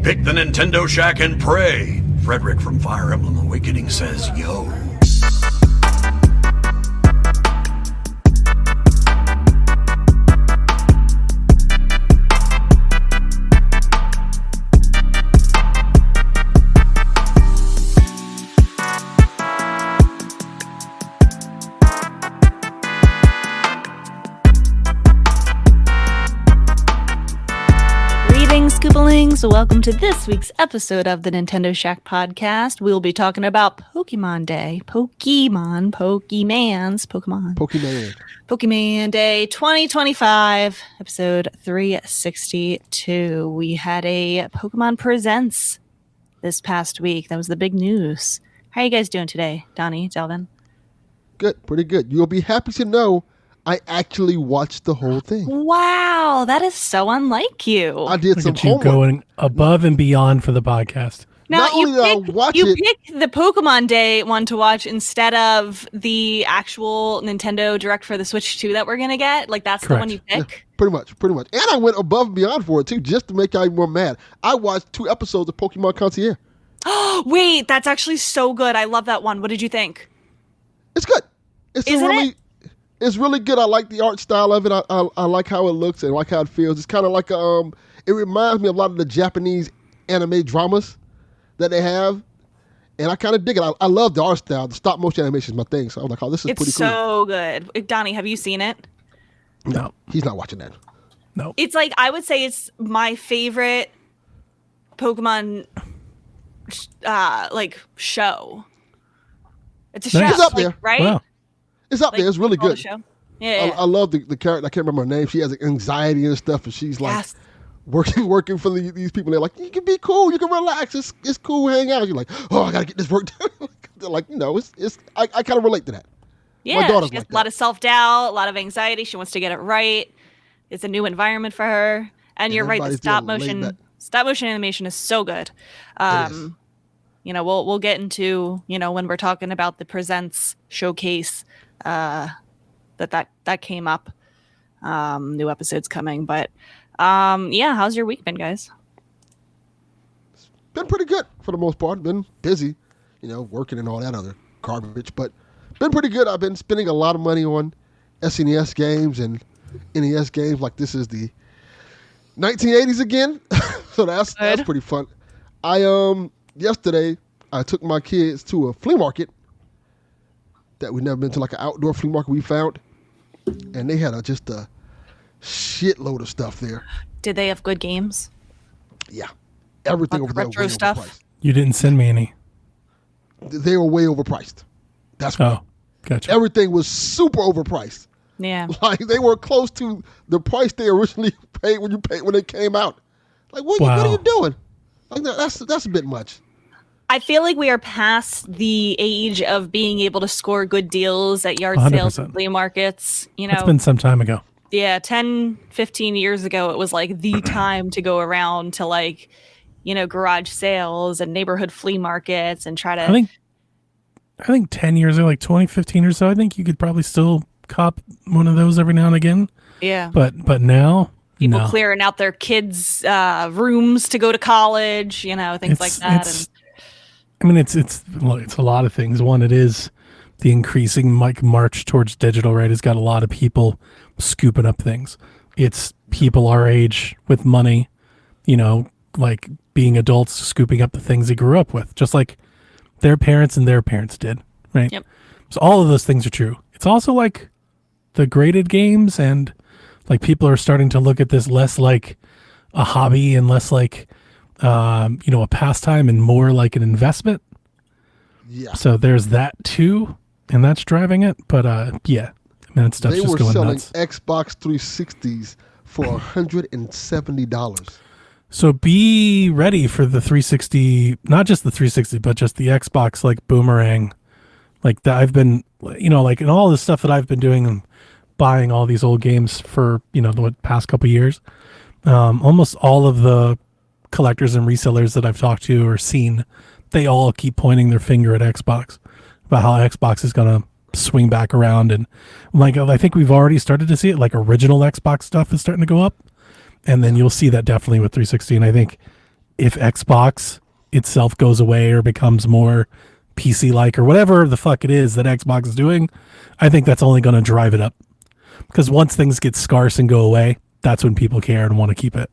Pick the Nintendo Shack and pray. Frederick from Fire Emblem Awakening says, yo. So welcome to this week's episode of the Nintendo Shack podcast. We'll be talking about Pokemon Day, Pokemon Day 2025, episode 362. We had a Pokemon Presents this past week. That was the big news. How are you guys doing today, Donnie, Delvin? Good, pretty good. You'll be happy to know I actually watched the whole thing. Wow, that is so unlike you. I did Look some at you homework. Going above and beyond for the podcast. Now, you pick the Pokemon Day one to watch instead of the actual Nintendo Direct for the Switch 2 that we're going to get? Like, that's Correct. The one you pick? Yeah, pretty much. And I went above and beyond for it, too, just to make you even more mad. I watched 2 episodes of Pokémon Concierge. Oh, wait, that's actually so good. I love that one. What did you think? It's good. It's really good. I like the art style of it. I like how it looks and like how it feels. It's kind of like it reminds me of a lot of the Japanese anime dramas that they have, and I kind of dig it. I love the art style. The stop motion animation is my thing. So I'm like, oh, this is pretty cool. It's so good. Donnie, have you seen it? No, he's not watching that. No. It's like, I would say it's my favorite Pokemon show. It's a show, It's up there. right? Wow. It's up there. It's really good. Yeah. I love the character. I can't remember her name. She has anxiety and stuff, and she's like working for these people. They're like, you can be cool, you can relax. It's cool, hang out. You're like, oh, I gotta get this work done. They're like, I kind of relate to that. Yeah, my daughter's she has like a lot of self-doubt, a lot of anxiety. She wants to get it right. It's a new environment for her. And you're right, the stop motion animation is so good. We'll get into, when we're talking about the Presents showcase, that came up. New episodes coming, but how's your week been, guys? It's been pretty good for the most part. Been busy, working and all that other garbage, but been pretty good. I've been spending a lot of money on SNES games and NES games. Like, this is the 1980s again, so that's pretty fun. Yesterday I took my kids to a flea market that we've never been to, like an outdoor flea market we found, and they had just a shitload of stuff there. Did they have good games? Yeah, everything over there was way stuff? overpriced. You didn't send me any. They were way overpriced. That's why. Oh, gotcha. Everything was super overpriced. Yeah, Like, they were close to the price they originally paid when they came out. Like, what are you doing? Like, that's a bit much. I feel like we are past the age of being able to score good deals at yard 100%. sales and flea markets. It's been some time ago. Yeah, 10, 15 years ago, it was like the time to go around to garage sales and neighborhood flea markets and try to... I think 10 years ago, like 2015 or so, I think you could probably still cop one of those every now and again. Yeah. But now... People clearing out their kids' rooms to go to college, things like that. It's a lot of things. One, it is the increasing march towards digital, right? It's got a lot of people scooping up things. It's people our age with money, like being adults scooping up the things they grew up with, just like their parents and their parents did, right? Yep. So all of those things are true. It's also like the graded games, and like people are starting to look at this less like a hobby and less like a pastime and more like an investment. Yeah. So there's that too, and that's driving it. But that stuff's just going nuts. They were selling Xbox 360s for $170. So be ready for the 360, not just the 360, but just the Xbox like boomerang. Like that, I've been, in all the stuff that I've been doing and buying all these old games for, the past couple of years. Almost all of the collectors and resellers that I've talked to or seen, they all keep pointing their finger at Xbox about how Xbox is going to swing back around. And I think we've already started to see it, like original Xbox stuff is starting to go up. And then you'll see that definitely with 360. And I think if Xbox itself goes away or becomes more PC-like or whatever the fuck it is that Xbox is doing, I think that's only going to drive it up. Because once things get scarce and go away, that's when people care and want to keep it.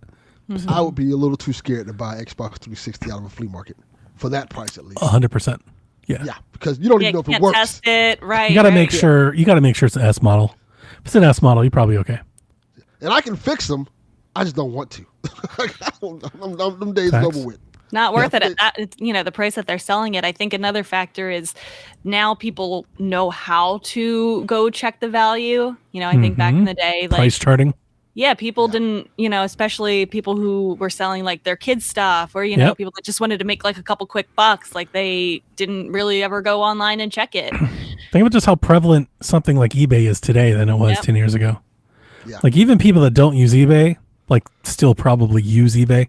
I would be a little too scared to buy Xbox 360 out of a flea market for that price at least. 100%. Yeah. Yeah, because you don't even know if it works. Test it, right? You got to make sure. You got to make sure it's an S model. If it's an S model, you're probably okay. And I can fix them. I just don't want to. Them days Facts. over with. Not worth it at that, the price that they're selling it. I think another factor is now people know how to go check the value. I think back in the day, like Price charting. yeah, people didn't, especially people who were selling like their kids stuff or, people that just wanted to make like a couple quick bucks. Like they didn't really ever go online and check it. Think about just how prevalent something like eBay is today than it was 10 years ago. Yeah. Like even people that don't use eBay, like still probably use eBay.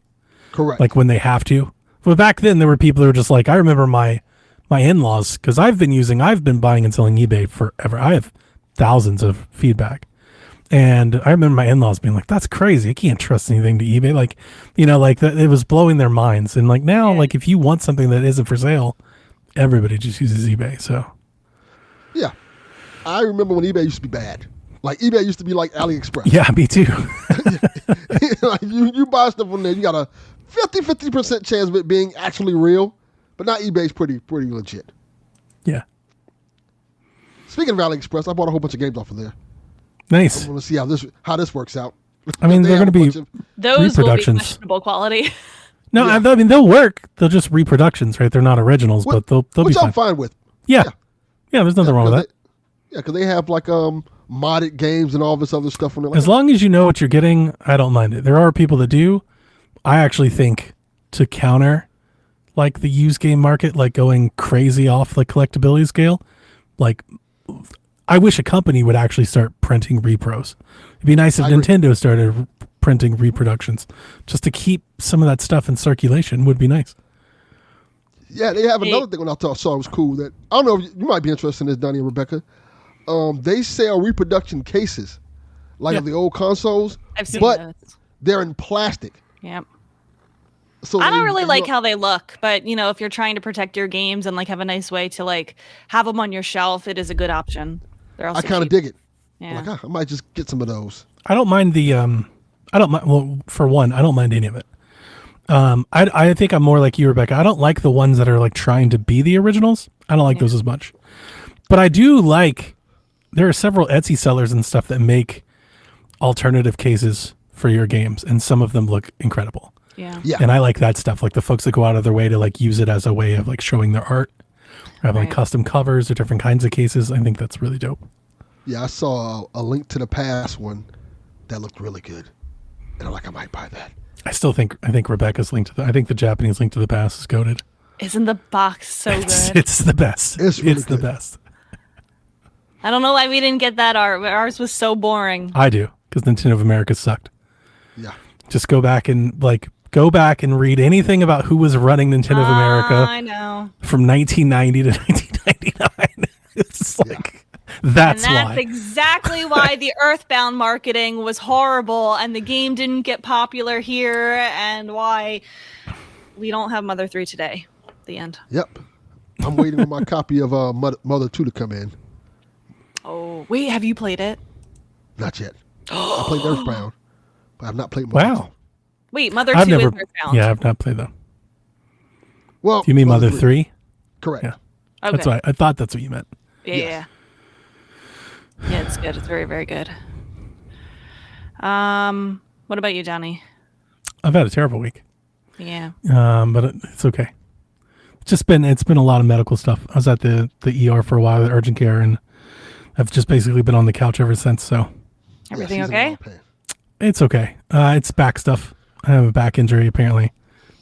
Correct. Like when they have to. But back then there were people who were just like, I remember my in-laws, because I've been buying and selling eBay forever. I have thousands of feedback. And I remember my in-laws being like, that's crazy. I can't trust anything to eBay. Like, it was blowing their minds. And like now, like if you want something that isn't for sale, everybody just uses eBay. So yeah. I remember when eBay used to be bad. Like eBay used to be like AliExpress. yeah, me too. Like you buy stuff on there, you got a 50% chance of it being actually real. But now eBay's pretty legit. Yeah. Speaking of AliExpress, I bought a whole bunch of games off of there. Nice. I want to see how this works out. I mean, they're going to be Those will be reproductions. questionable quality. No, Yeah. I mean, they'll work. They'll just reproductions, right? They're not originals, but they'll be which fine. I'm fine with. Yeah. Yeah, there's nothing wrong with that. Because they have like modded games and all this other stuff on there. As long as you know what you're getting, I don't mind it. There are people that do. I actually think to counter like the used game market, like going crazy off the collectability scale, like I wish a company would actually start printing repros. It'd be nice if Nintendo started printing reproductions just to keep some of that stuff in circulation would be nice. Yeah, they have another thing when I saw it was cool that I don't know if you might be interested in this, Donnie and Rebecca. They sell reproduction cases like of the old consoles, I've seen but those. they're in plastic. Yep. So I don't really like how they look, but if you're trying to protect your games and like have a nice way to like have them on your shelf, it is a good option. They're also I kind of cheap. dig it. Yeah. I'm like, I might just get some of those. I don't mind the I don't mind, well, for one, I don't mind any of it. I think I'm more like you, Rebecca. I don't like the ones that are like trying to be the originals. I don't like those as much. But I do like, there are several Etsy sellers and stuff that make alternative cases for your games, and some of them look incredible. Yeah. And I like that stuff, like the folks that go out of their way to like use it as a way of like showing their art, or having like custom covers or different kinds of cases. I think that's really dope. Yeah, I saw a Link to the Past one that looked really good, and I'm like, I might buy that. I think Rebecca's Link to the, I think the Japanese Link to the Past is goated. Isn't the box so good? It's the best. It's really the good. best. I don't know why we didn't get that art. Ours was so boring. I do, because Nintendo of America sucked. Yeah. Just go back and read anything about who was running Nintendo of America I know. from 1990 to 1999. It's like that's And that's why. exactly why the Earthbound marketing was horrible and the game didn't get popular here and why we don't have Mother 3 today. The end. Yep. I'm waiting on my copy of Mother 2 to come in. Oh, wait, have you played it? Not yet. I played Earthbound, but I've not played Mother 2. Wow. Wait, Mother I've 2 never. is Earthbound. Yeah, I've not played them. Well, Do you mean Mother 3? Correct. Yeah. Okay. That's right. I thought that's what you meant. Yeah. Yeah, it's good. It's very, very good. What about you, Johnny? I've had a terrible week. Yeah. But it's okay. It's been a lot of medical stuff. I was at the ER for a while with urgent care, and I've just basically been on the couch ever since. So Everything she's in okay? a lot of pain. it's okay. It's back stuff. I have a back injury apparently,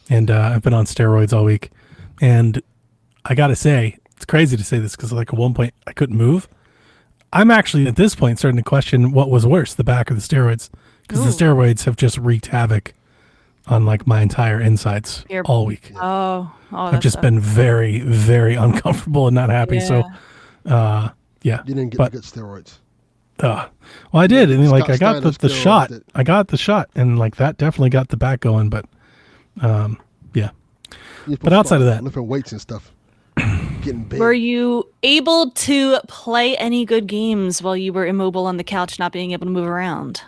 and I've been on steroids all week. And I gotta say, it's crazy to say this because like at one point I couldn't move. I'm actually at this point starting to question what was worse, the back or the steroids, because the steroids have just wreaked havoc on like my entire insides all week. Oh, I've just been very, very uncomfortable and not happy. So, yeah. You didn't get the good steroids. Well, I did, and like I got Steiner's the steroids shot. that- I got the shot, and like that definitely got the back going. But Yeah. You're But outside of that, lifting weights and stuff, getting big. Were you able to play any good games while you were immobile on the couch, not being able to move around?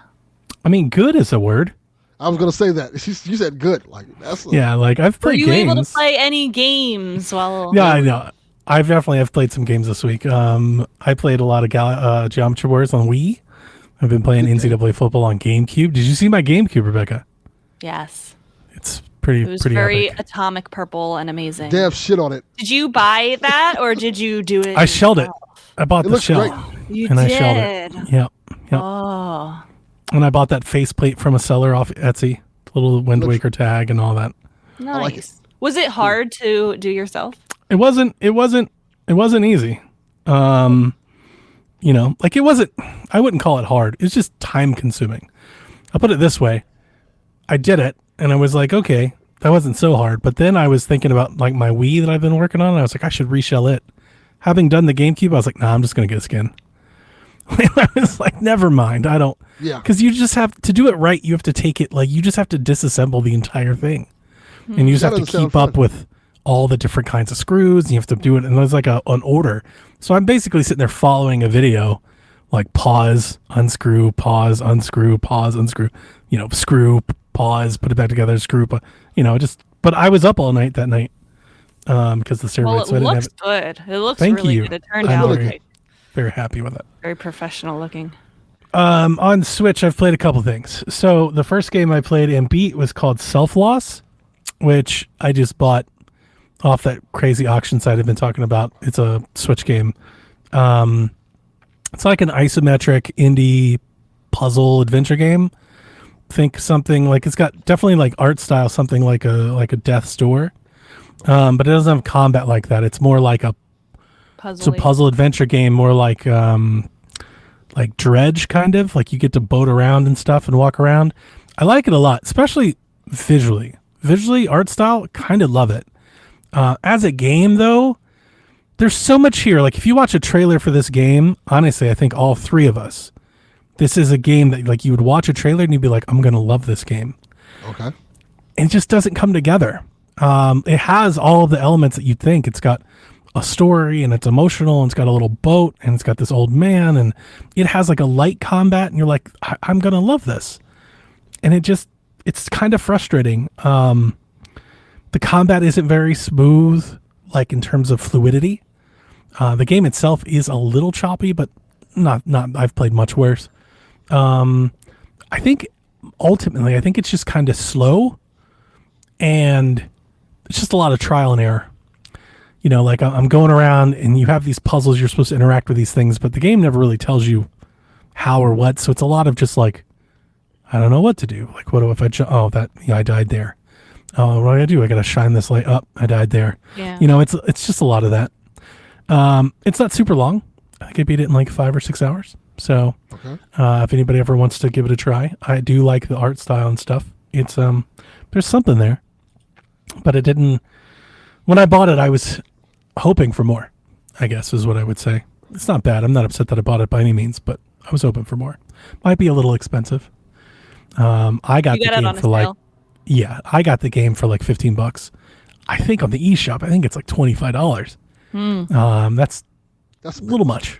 I mean, good is a word. I was gonna say that. You said good. Like that's. Yeah, like I've Were played you games. able to play any games while? Yeah, I know. I've played some games this week. I played a lot of Geometry Wars on Wii. I've been playing NCAA football on GameCube. Did you see my GameCube, Rebecca? Yes. It's pretty. It was pretty very epic. atomic purple and amazing. They have shit on it. Did you buy that or did you do it? I shelled it. I bought It the looks shell. great. You and did. I shelled it. Yep. Oh. And I bought that faceplate from a seller off Etsy. Little Wind Waker tag and all that. Nice. like it. Was it hard to do yourself? It wasn't easy. Like it wasn't, I wouldn't call it hard. It's just time consuming. I'll put it this way. I did it and I was like, okay, that wasn't so hard. But then I was thinking about like my Wii that I've been working on. And I was like, I should reshell it. Having done the GameCube, I was like, nah, I'm just going to get a skin. I was like, never mind. I don't. Yeah. Because you just have to do it right. You have to take it, like, you just have to disassemble the entire thing. And you just have to keep up with all the different kinds of screws. And you have to do it. And there's like an order. So I'm basically sitting there following a video, like pause, unscrew, pause, unscrew, pause, unscrew, screw, pause, put it back together, screw, but I was up all night that night because the server. Well, it so I didn't looks have it. good. It looks Thank really you. good. It turned I'm out very, great. very happy with it. Very professional looking. On Switch, I've played a couple things. So the first game I played and beat was called Self Loss, which I just bought off that crazy auction site I've been talking about. It's a Switch game. It's like an isometric indie puzzle adventure game. Think something like it's got definitely like art style, something like a Death's Door, but it doesn't have combat like that. It's more like it's a puzzle adventure game, more like Dredge kind of like you get to boat around and stuff and walk around. I like it a lot, especially visually, art style. Kind of love it. As a game though, there's so much here. Like if you watch a trailer for this game, honestly, I think all three of us, this is a game that like you would watch a trailer and you'd be like, I'm going to love this game. Okay. And it just doesn't come together. It has all of the elements that you'd think. It's got a story and it's emotional and it's got a little boat and it's got this old man and it has like a light combat and you're like, I'm going to love this. And it's kind of frustrating. The combat isn't very smooth, like in terms of fluidity. The game itself is a little choppy, but not I've played much worse. I think ultimately, I think it's just kind of slow and it's just a lot of trial and error. Like I'm going around and you have these puzzles, you're supposed to interact with these things, but the game never really tells you how or what. So it's a lot of just like, I don't know what to do. Like, what do if I died there. Oh, what do I do? I got to shine this light up. I died there. Yeah. It's just a lot of that. It's not super long. I think I beat it in like 5 or 6 hours. So if anybody ever wants to give it a try, I do like the art style and stuff. It's there's something there, but it didn't. When I bought it, I was hoping for more, I guess is what I would say. It's not bad. I'm not upset that I bought it by any means, but I was hoping for more. Might be a little expensive. I got the game for like, I got the game for like $15. I think on the eShop, I think it's like $25. That's a little much.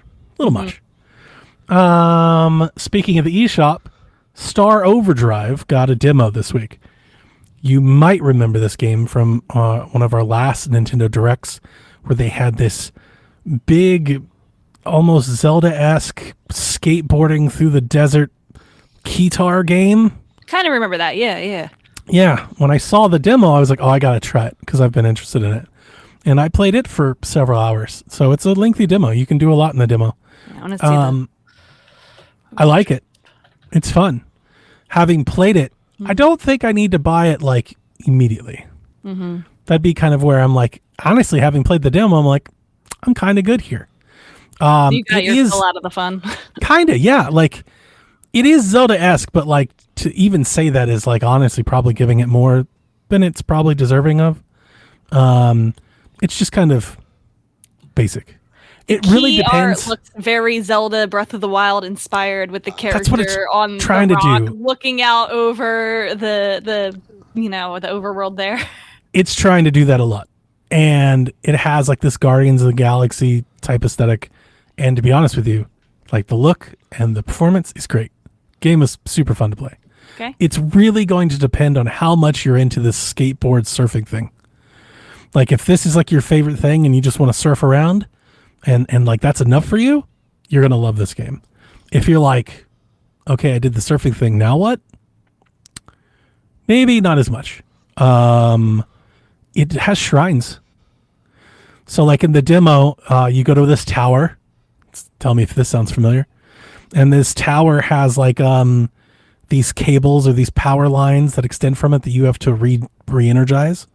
Speaking of the eShop, Star Overdrive got a demo this week. You might remember this game from one of our last Nintendo Directs where they had this big, almost Zelda-esque skateboarding through the desert keytar game. Kind of remember that. Yeah. Yeah. When I saw the demo, I was like, oh, I got to try it because I've been interested in it. And I played it for several hours. So it's a lengthy demo. You can do a lot in the demo. I want to see that. I like it. It's fun. Having played it, I don't think I need to buy it like immediately. Mm-hmm. That'd be kind of where I'm like, honestly, having played the demo, I'm like, I'm kind of good here. You got your fill out of the fun. Kind of, yeah. Like, it is Zelda-esque, but like to even say that is like honestly probably giving it more than it's probably deserving of. It's just kind of basic. It really depends. Art looks very Zelda Breath of the Wild inspired with the character on trying the rock, to do, looking out over the overworld there. it's trying to do that a lot. And it has like this Guardians of the Galaxy type aesthetic. And to be honest with you, like the look and the performance is great. Game is super fun to play. Okay. It's really going to depend on how much you're into this skateboard surfing thing. Like if this is like your favorite thing and you just want to surf around and like that's enough for you, you're going to love this game. If you're like, okay, I did the surfing thing, now what? Maybe not as much. It has shrines. So like in the demo, you go to this tower. Tell me if this sounds familiar. And this tower has like these cables or these power lines that extend from it that you have to re-energize.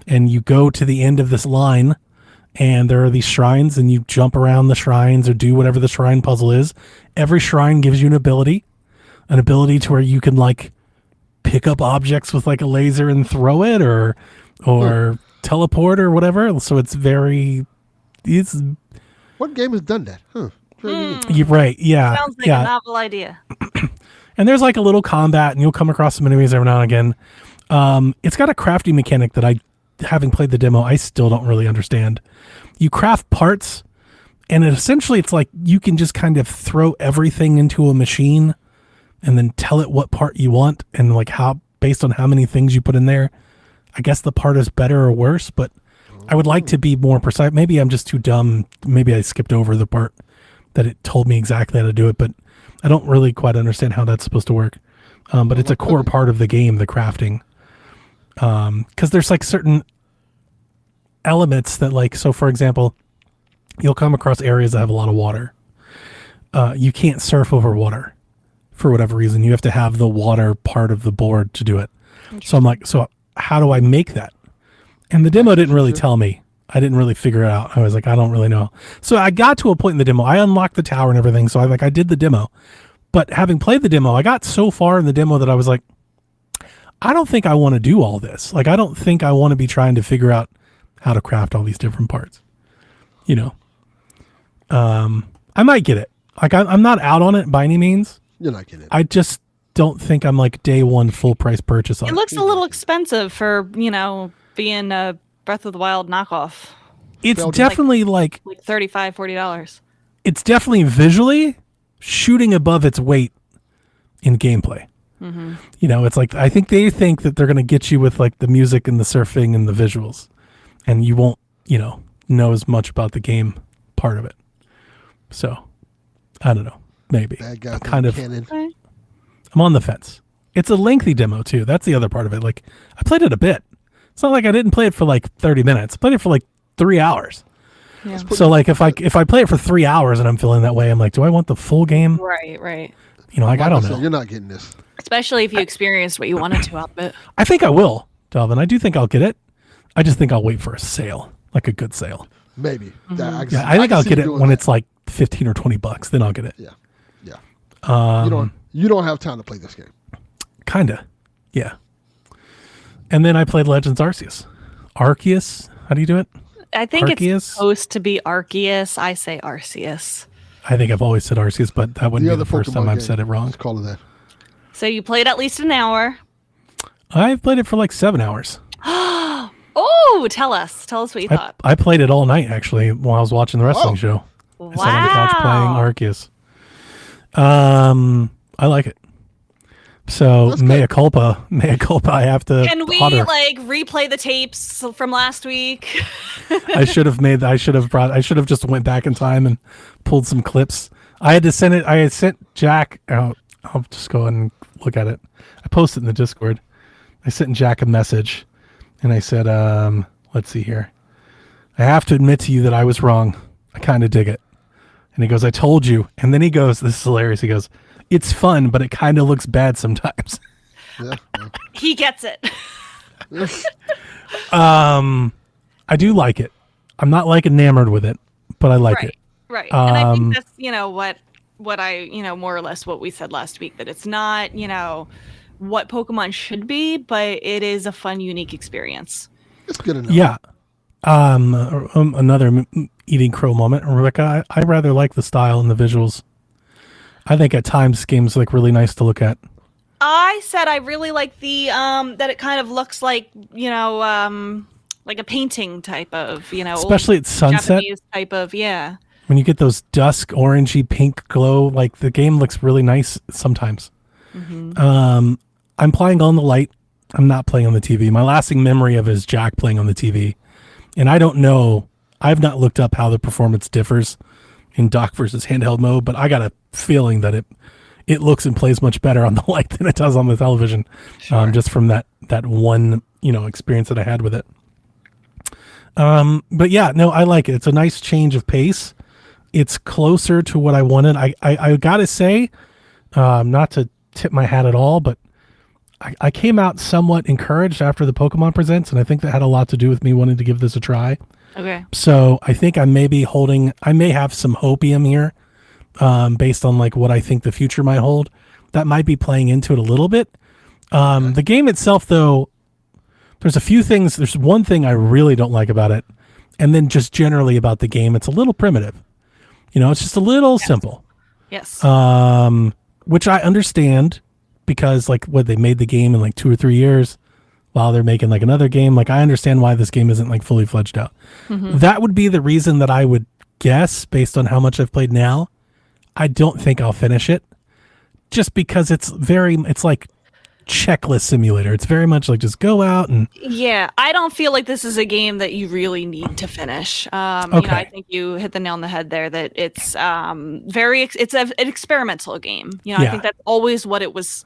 And you go to the end of this line and there are these shrines and you jump around the shrines or do whatever the shrine puzzle is. Every shrine gives you an ability to where you can like pick up objects with like a laser and throw it or teleport or whatever. So it's what game has done that? Huh. You're right. Yeah. Sounds like a novel idea. And there's like a little combat and you'll come across some enemies every now and again. It's got a crafting mechanic that having played the demo, I still don't really understand. You craft parts and essentially it's like you can just kind of throw everything into a machine and then tell it what part you want and like how, based on how many things you put in there, I guess the part is better or worse, but I would like to be more precise. Maybe I'm just too dumb. Maybe I skipped over the part that it told me exactly how to do it, but I don't really quite understand how that's supposed to work. But it's a core part of the game, the crafting. Because there's like certain elements that like, so for example, you'll come across areas that have a lot of water. You can't surf over water for whatever reason. You have to have the water part of the board to do it. So I'm like, so how do I make that? And the demo didn't really tell me. I didn't really figure it out. I was like, I don't really know. So I got to a point in the demo. I unlocked the tower and everything. So I did the demo. But having played the demo, I got so far in the demo that I was like, I don't think I want to do all this. Like, I don't think I want to be trying to figure out how to craft all these different parts. You know, I might get it. Like, I'm not out on it by any means. You're not getting it. I just don't think I'm like day one full price purchase on it. It looks a little expensive for, being a Breath of the Wild knockoff. It's definitely like $35, $40. It's definitely visually shooting above its weight in gameplay. Mm-hmm. It's like, I think they think that they're going to get you with like the music and the surfing and the visuals, and you won't, know as much about the game part of it. So I don't know, maybe I'm on the fence. It's a lengthy demo too. That's the other part of it. Like, I played it a bit. It's not like I didn't play it for like 30 minutes. I played it for like 3 hours. Yeah. So like if I play it for 3 hours and I'm feeling that way, I'm like, do I want the full game? Right. I don't know. You're not getting this. Especially if you experienced what you wanted to out of it. I think I will, Delvin. I do think I'll get it. I just think I'll wait for a sale, like a good sale. Maybe. Mm-hmm. I think I'll get it when it's like $15 or $20. Then I'll get it. Yeah. You don't have time to play this game. Kinda. Yeah. And then I played Legends Arceus. Arceus? How do you do it? I think Arceus? It's supposed to be Arceus. I say Arceus. I think I've always said Arceus, but that wouldn't be the first time I've said it wrong. Let's call it that. So you played at least an hour. I've played it for like 7 hours. Oh, tell us what you thought. I played it all night, actually, while I was watching the wrestling show. Wow. I sat on the couch playing Arceus. I like it. So mea culpa. I have to. Can we replay the tapes from last week? I should have just went back in time and pulled some clips. I had sent Jack out. I'll just go ahead and look at it. I posted in the Discord. I sent Jack a message and I said, let's see here. I have to admit to you that I was wrong. I kind of dig it. And he goes, I told you. And then he goes, this is hilarious. He goes, it's fun, but it kind of looks bad sometimes. Yeah. He gets it. I do like it. I'm not like enamored with it, but I like it. Right. And I think that's, what I, more or less what we said last week, that it's not, what Pokemon should be, but it is a fun, unique experience. It's good enough. Yeah. Another eating crow moment, Rebecca. I rather like the style and the visuals. I think at times games look really nice to look at. I said I really like the that it kind of looks like, like a painting type of, Especially at sunset. Japanese type of, yeah. When you get those dusk orangey pink glow, like the game looks really nice sometimes. Mm-hmm. I'm playing on the light. I'm not playing on the TV. My lasting memory of it is Jack playing on the TV. And I don't know, I've not looked up how the performance differs in dock versus handheld mode, but I got a feeling that it looks and plays much better on the light than it does on the television. Sure. Just from that one, experience that I had with it. But yeah, no, I like it. It's a nice change of pace. It's closer to what I wanted. I gotta say, not to tip my hat at all, but I came out somewhat encouraged after the Pokemon Presents, and I think that had a lot to do with me wanting to give this a try. Okay. So I think I may have some hopium here, based on like what I think the future might hold. That might be playing into it a little bit. The game itself, though, there's a few things. There's one thing I really don't like about it, and then just generally about the game, it's a little primitive. It's just a little simple. Yes. Which I understand because like they made the game in like 2 or 3 years while they're making like another game. Like I understand why this game isn't like fully fledged out. Mm-hmm. That would be the reason that I would guess based on how much I've played now. I don't think I'll finish it just because it's like checklist simulator. It's very much like just go out and yeah, I don't feel like this is a game that you really need to finish. Okay. I think you hit the nail on the head there that it's an experimental game. I think that's always what it was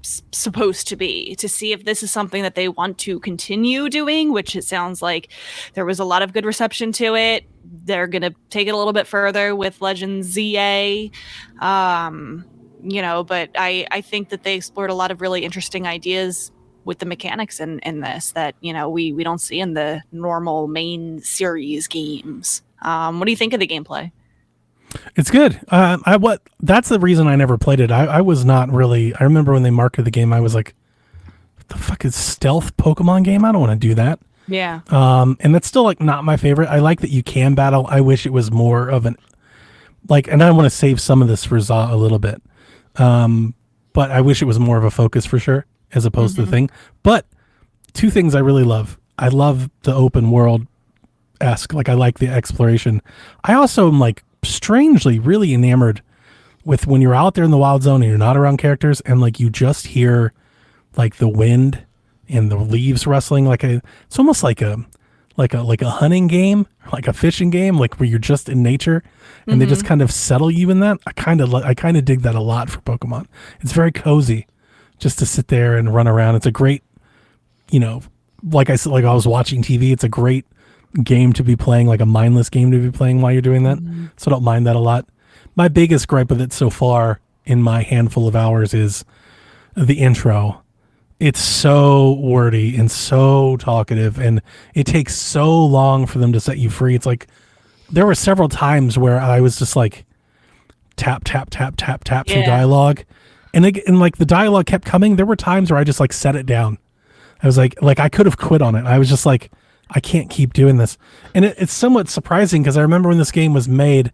supposed to be, to see if this is something that they want to continue doing, which it sounds like there was a lot of good reception to it. They're going to take it a little bit further with Legends Z-A. But I think that they explored a lot of really interesting ideas with the mechanics in this that, we don't see in the normal main series games. What do you think of the gameplay? it's good. That's the reason I never played it. I was not really, I remember when they marketed the game, I was like, what the fuck is stealth Pokemon game? I don't want to do that. Yeah. And that's still like not my favorite. I like that you can battle. I wish it was more of an, like, and I want to save some of this for Za a little bit. But I wish it was more of a focus for sure, as opposed to the thing. But two things I really love. I love the open world-esque, like I like the exploration. I also am like strangely really enamored with when you're out there in the wild zone and you're not around characters and like you just hear like the wind and the leaves rustling, it's almost like a hunting game, like a fishing game, like where you're just in nature and they just kind of settle you in that. I kind of dig that a lot for Pokemon. It's very cozy just to sit there and run around. It's a great, like I said, like I was watching TV. It's a great game to be playing, like a mindless game to be playing while you're doing that. So I don't mind that a lot. My biggest gripe with it so far in my handful of hours is the intro. It's so wordy and so talkative, and it takes so long for them to set you free. It's like there were several times where I was just like tap, tap, tap, tap, tap through dialogue. And like the dialogue kept coming. There were times where I just like set it down. I was like I could have quit on it. I was just like, I can't keep doing this. And it's somewhat surprising because I remember when this game was made,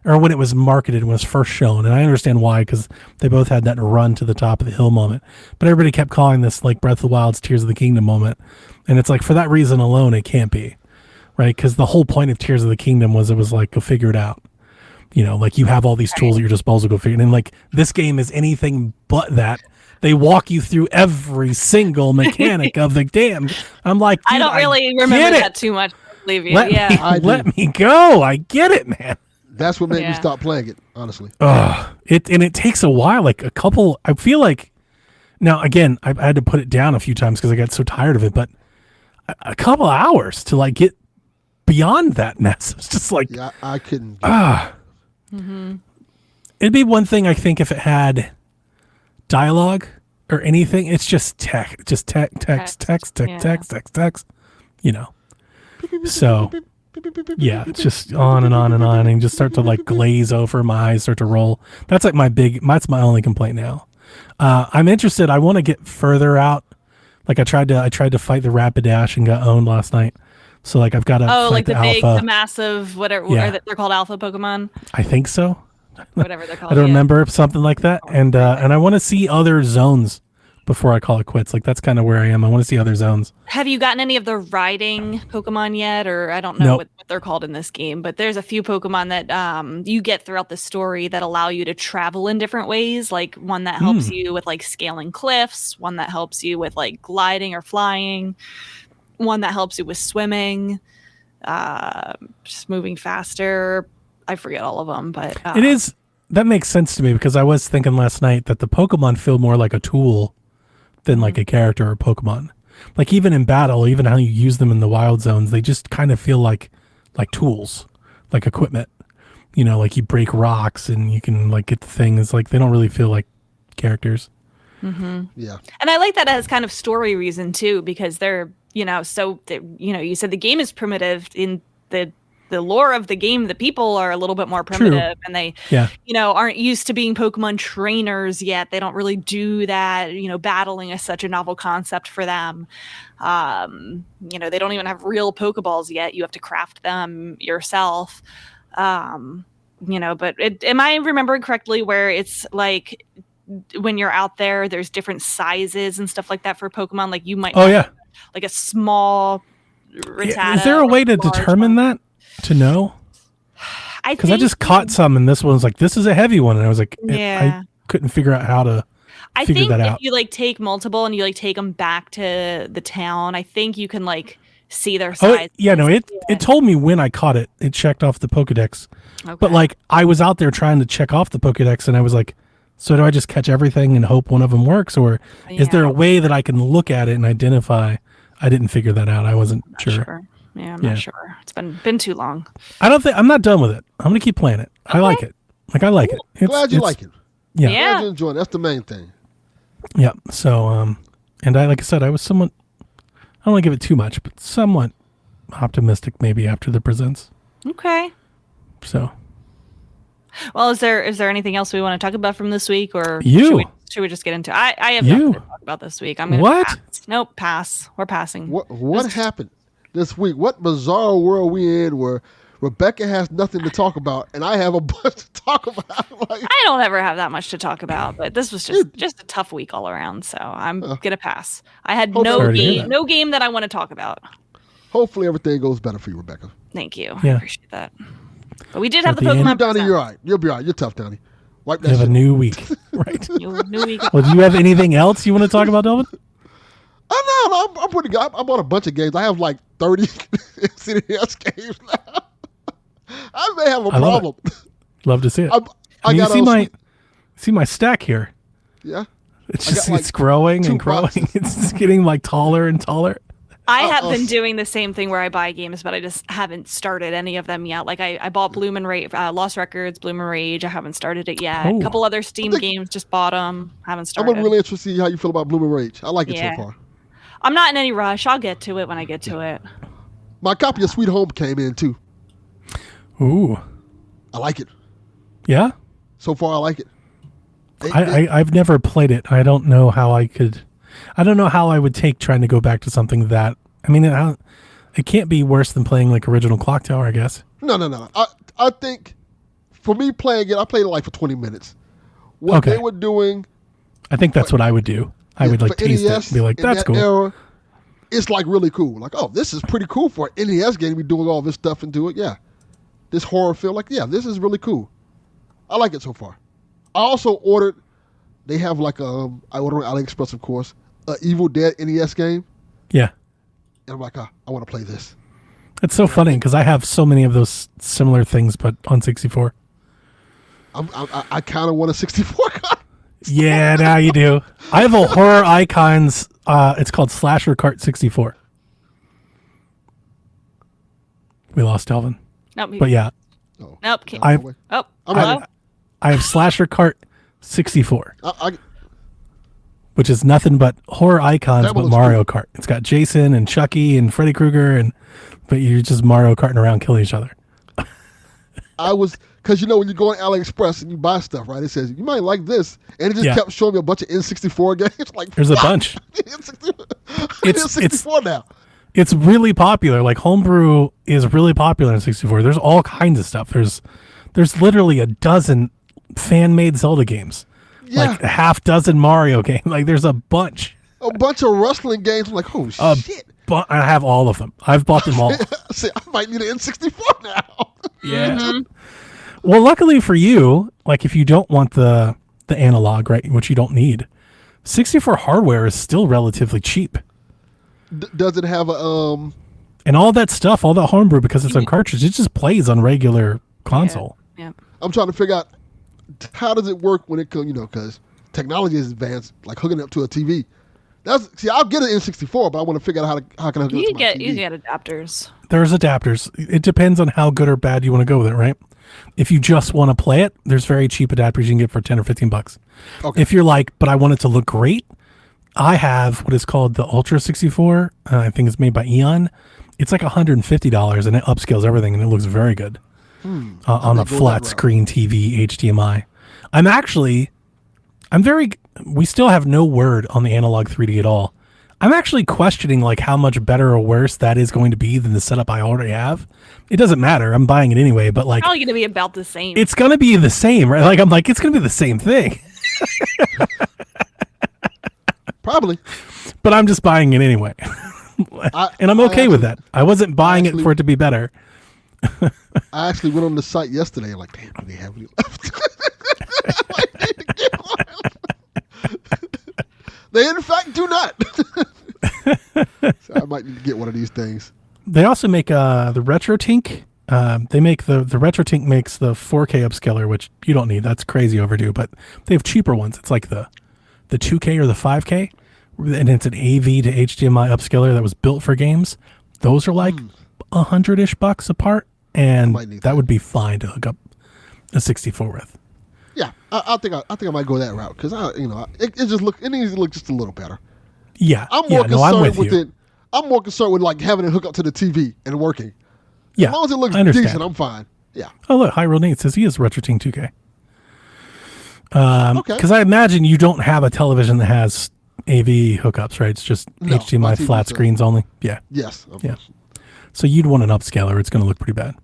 or when it was marketed, when it was first shown, and I understand why, because they both had that run to the top of the hill moment. But everybody kept calling this like Breath of the Wild's Tears of the Kingdom moment. And it's like, for that reason alone, it can't be, right? Because the whole point of Tears of the Kingdom was it was like, go figure it out. Like you have all these tools at your disposal, go figure it. And like this game is anything but that. They walk you through every single mechanic of the game. I'm like, I don't really remember that too much. Believe you. Let me go. I get it, man. That's what made me stop playing it, honestly. It takes a while, like a couple. I feel like now again, I had to put it down a few times because I got so tired of it. But a couple hours to like get beyond that mess. It's just like I couldn't. It'd be one thing I think if it had dialogue or anything. It's just text. So yeah, it's just on and on and on, and just start to like glaze over. My eyes start to roll. That's like that's my only complaint now. I'm interested. I want to get further out. Like I tried to fight the Rapidash and got owned last night. So like I've got to fight like the big, alpha. the massive, whatever they're called, alpha Pokemon. I think so. Whatever they're called. I don't remember, something like that. And I want to see other zones before I call it quits. Like that's kind of where I am. I want to see other zones. Have you gotten any of the riding Pokemon yet? Or I don't know Nope. what they're called in this game, but there's a few Pokemon that you get throughout the story that allow you to travel in different ways. Like one that helps you with like scaling cliffs, one that helps you with like gliding or flying, one that helps you with swimming, just moving faster. I forget all of them, but It is. That makes sense to me because I was thinking last night that the Pokemon feel more like a tool than like a character or Pokemon. Like even in battle, even how you use them in the wild zones, they just kind of feel like tools, like equipment. You know, like you break rocks and you can like get the things. Like they don't really feel like characters. Yeah. And I like that as kind of story reason too, because they're, you said the game is primitive. In the lore of the game, the people are a little bit more primitive. And they, aren't used to being Pokemon trainers yet. They don't really do that. Battling is such a novel concept for them. They don't even have real Pokeballs yet. You have to craft them yourself. But am I remembering correctly where it's like when you're out there, there's different sizes and stuff like that for Pokemon? Like you might like a small Rattata. Is there a way to determine that? To know? Because I just caught some and this one was like, this is a heavy one. And I was like, I couldn't figure out how to figure that out. If you like take multiple and you like take them back to the town, I think you can like see their size. It told me when I caught it. It checked off the Pokedex. Okay. But like I was out there trying to check off the Pokedex and I was like, so do I just catch everything and hope one of them works? Or is there a way that I can look at it and identify? I didn't figure that out. I wasn't sure. Yeah, I'm not sure. It's been too long. I'm not done with it. I'm gonna keep playing it. Okay. I like it. Like I like it. Glad you like it. Yeah. Glad you enjoy it. That's the main thing. Yeah. So and like I said, I was somewhat, I don't want to give it too much, but somewhat optimistic maybe after the presents. Okay. So well, is there anything else we want to talk about from this week, or should we just get into I have nothing to talk about this week. I'm gonna pass. Nope, pass. We're passing. What happened this week? What bizarre world we in where Rebecca has nothing to talk about and I have a bunch to talk about? Like, I don't ever have that much to talk about, but this was just a tough week all around, so I'm gonna pass. I had no game that I want to talk about. Hopefully everything goes better for you, Rebecca. Thank you. Yeah. I appreciate that. But we did have the Pokemon. Donnie, you're all right. You'll be all right. You're tough, Donnie. Wipe that you have shit. a new week. Right. New week. Well, do you have anything else you want to talk about, Delvin? Oh, no, I'm pretty good. I bought a bunch of games. I have like 30 CDS games now. I may have a problem. Love to see it. I you got see my stack here. Yeah. It's just it's growing and growing. Boxes. It's just getting like taller and taller. I have been doing the same thing where I buy games, but I just haven't started any of them yet. Like I bought Bloom and Rage, Lost Records, Bloom and Rage. I haven't started it yet. A couple other Steam games, just bought them. Haven't started. I'm really interested to see how you feel about Bloom and Rage. I like it so far. I'm not in any rush. I'll get to it when I get to it. My copy of Sweet Home came in too. Ooh. I like it. Yeah? So far, I like it. I've never played it. I don't know how I would take trying to go back to something that, I mean, it can't be worse than playing like original Clock Tower, I guess. No. I think for me playing it, I played it like for 20 minutes. What they were doing. I think that's what I would do. I would like taste it and be like, that's cool. Era, it's like really cool. Like, oh, this is pretty cool for an NES game to be doing all this stuff and do it. Yeah. This horror feel like, yeah, this is really cool. I like it so far. I also ordered, they have like I ordered on AliExpress, of course, an Evil Dead NES game. Yeah. And I'm like, I want to play this. It's so funny because I have so many of those similar things, but on 64. I kind of want a 64 card. Yeah, now you do. I have a Horror Icons. It's called Slasher Cart 64. We lost Delvin. Nope. But yeah. Nope. I have Slasher Cart 64. Which is nothing but Horror Icons, but Mario Kart. It's got Jason and Chucky and Freddy Krueger, but you're just Mario Karting around killing each other. Because when you go on AliExpress and you buy stuff, right? It says you might like this, and it just kept showing me a bunch of N64 games. Like there's a bunch. It's N64 now. It's really popular. Like Homebrew is really popular in 64. There's all kinds of stuff. There's literally a dozen fan-made Zelda games. Yeah. Like a half dozen Mario games. Like there's a bunch. A bunch of wrestling games. I'm like, oh shit. But I have all of them. I've bought them all. See, I might need an N64 now. Yeah. Well, luckily for you, like if you don't want the analog, right, which you don't need, 64 hardware is still relatively cheap. Does it have a And all that stuff, all that homebrew, because it's on cartridge, it just plays on regular console. Yeah. I'm trying to figure out how does it work when it comes, because technology is advanced, like hooking it up to a TV. I'll get an N64, but I want to figure out how can I hook it up to my TV. You get adapters. There's adapters. It depends on how good or bad you want to go with it, right? If you just want to play it, there's very cheap adapters you can get for 10 or 15 bucks. Okay. If you're like, but I want it to look great, I have what is called the Ultra 64. I think it's made by Eon. It's like $150 and it upscales everything and it looks very good on a flat screen TV HDMI. We still have no word on the analog 3D at all. I'm actually questioning like how much better or worse that is going to be than the setup I already have. It doesn't matter. I'm buying it anyway, but like Probably going to be about the same. it's going to be the same, right? Like I'm like, it's going to be the same thing. Probably. But I'm just buying it anyway. And I'm okay with that. I wasn't buying it for it to be better. I actually went on the site yesterday and like, damn, do they have any left? They in fact do not. So I might need to get one of these things. They also make the RetroTink. They make the RetroTink makes the 4K upscaler, which you don't need. That's crazy overdue. But they have cheaper ones. It's like the 2K or the 5K, and it's an AV to HDMI upscaler that was built for games. Those are like $100-ish apart, and that would be fine to hook up a 64 with. Yeah, I think I might go that route because it needs to look just a little better. Yeah, I'm more concerned with like having it hook up to the TV and working. Yeah, as long as it looks decent, I'm fine. Yeah. Oh look, Hyrule Nate says he has RetroTink 2K. Okay. Because I imagine you don't have a television that has AV hookups, right? It's just HDMI flat screens only. Yeah. Yes. Yeah. So you'd want an upscaler. It's going to look pretty bad.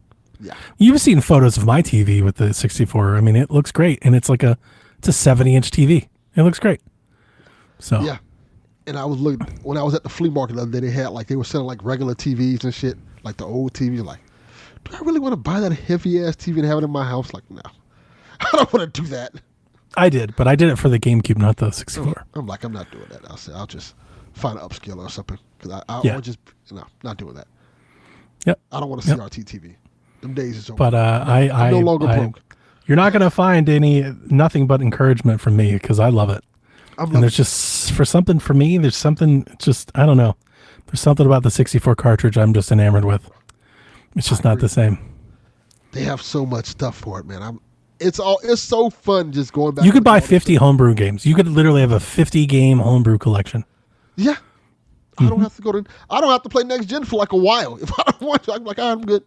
Yeah. You've seen photos of my TV with the 64. I mean, it looks great, and it's a 70-inch TV. It looks great. So yeah. And I was looking when I was at the flea market the other day. They were selling like regular TVs and shit, like the old TVs. Like, do I really want to buy that heavy ass TV and have it in my house? Like, no, I don't want to do that. I did, but I did it for the GameCube, not the 64. I'm not doing that. I'll just find an upscaler or something because I'll just not doing that. Yep. I don't want to CRT TV. Them days is over. But I'm no longer broke. You're not going to find nothing but encouragement from me because I love it. And there's just for me, there's something just, I don't know. There's something about the 64 cartridge I'm just enamored with. It's just not the same. They have so much stuff for it, man. It's so fun just going back. You could buy 50 homebrew games. You could literally have a 50 game homebrew collection. Yeah. I don't have to I don't have to play next gen for like a while. If I don't want to, I'm like, I'm good.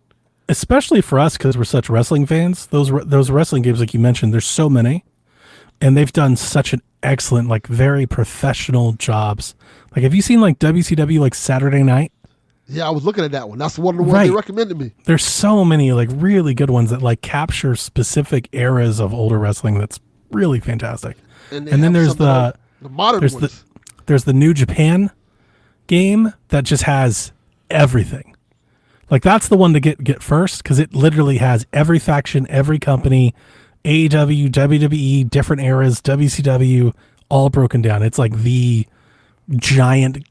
Especially for us because we're such wrestling fans. Those wrestling games, like you mentioned, there's so many. And they've done such an excellent, like very professional jobs. Like, have you seen like WCW like Saturday Night? Yeah, I was looking at that one. That's one of the ones they recommended me. There's so many like really good ones that like capture specific eras of older wrestling. That's really fantastic. And then there's the modern ones. There's the New Japan game that just has everything. Like that's the one to get first because it literally has every faction, every company, AEW, WWE, different eras, WCW, all broken down. It's like the giant,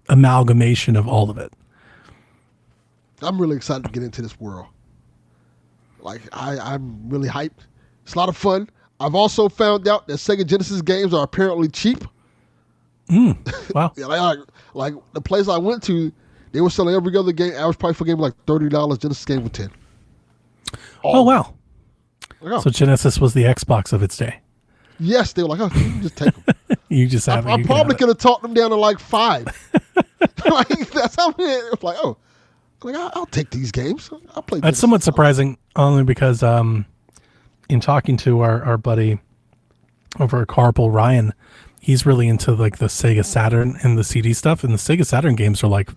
amalgamation of all of it. I'm really excited to get into this world. Like I'm really hyped. It's a lot of fun. I've also found out that Sega Genesis games are apparently cheap. Wow. Yeah, like the place I went to, they were selling every other game. Average price for a game was like $30. Genesis game was $10. Oh wow. Yeah. So Genesis was the Xbox of its day. Yes, they were like, oh, you can just take them. You just have. I probably could have talked them down to like 5. Like that's how many. It's like, oh, like I'll take these games. I'll play. That's somewhat surprising, only because in talking to our buddy over at Carpool, Ryan, he's really into like the Sega Saturn and the CD stuff, and the Sega Saturn games are like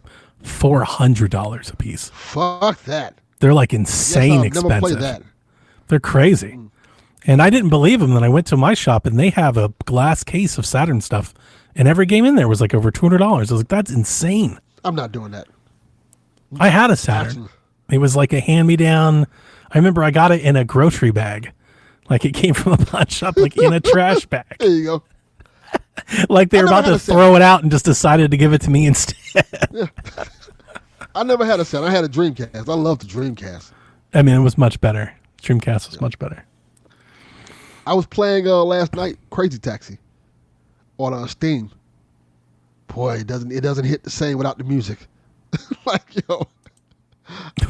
$400 a piece. Fuck that. They're like insane expensive. Never played that. They're crazy. And I didn't believe him. Then I went to my shop and they have a glass case of Saturn stuff. And every game in there was like over $200. I was like, that's insane. I'm not doing that. I had a Saturn. It was like a hand-me-down. I remember I got it in a grocery bag. Like it came from a pawn shop, like in a trash bag. There you go. Like they were about to throw it out and just decided to give it to me instead. Yeah. I never had a Saturn. I had a Dreamcast. I loved the Dreamcast. I mean, it was much better. Dreamcast was much better. I was playing last night Crazy Taxi on Steam. Boy, it doesn't hit the same without the music. Like, yo.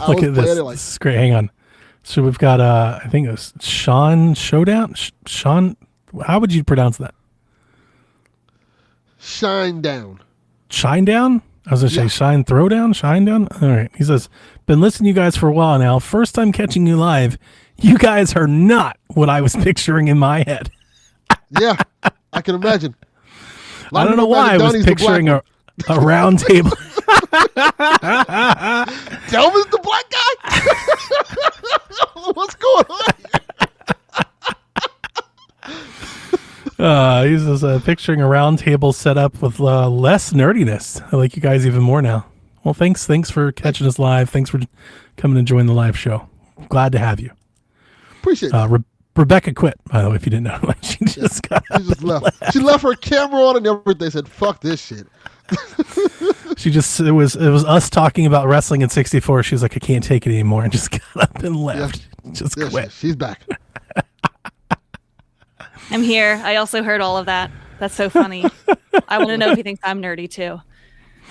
Look at this. This is great. Hang on. So we've got, I think it was Sean Showdown. Sean, how would you pronounce that? Shine Down. Shine Down? I was going to say Shine Throwdown? Shine Down? All right. He says, been listening to you guys for a while now. First time catching you live. You guys are not what I was picturing in my head. Yeah, I can imagine. I don't know why I was picturing a round table. Delvin's the black guy? What's going on? He's just picturing a round table set up with less nerdiness. I like you guys even more now. Well, thanks for catching us live. Thanks for coming and joining the live show. Glad to have you. Appreciate it. Rebecca quit, by the way, if you didn't know. She just left. She left her camera on and everything. Said, "Fuck this shit." It was us talking about wrestling in 64. She was like, I can't take it anymore, and just got up and left. Just quit. She's back. I'm here. I also heard all of that. That's so funny. I want to know if he thinks I'm nerdy too.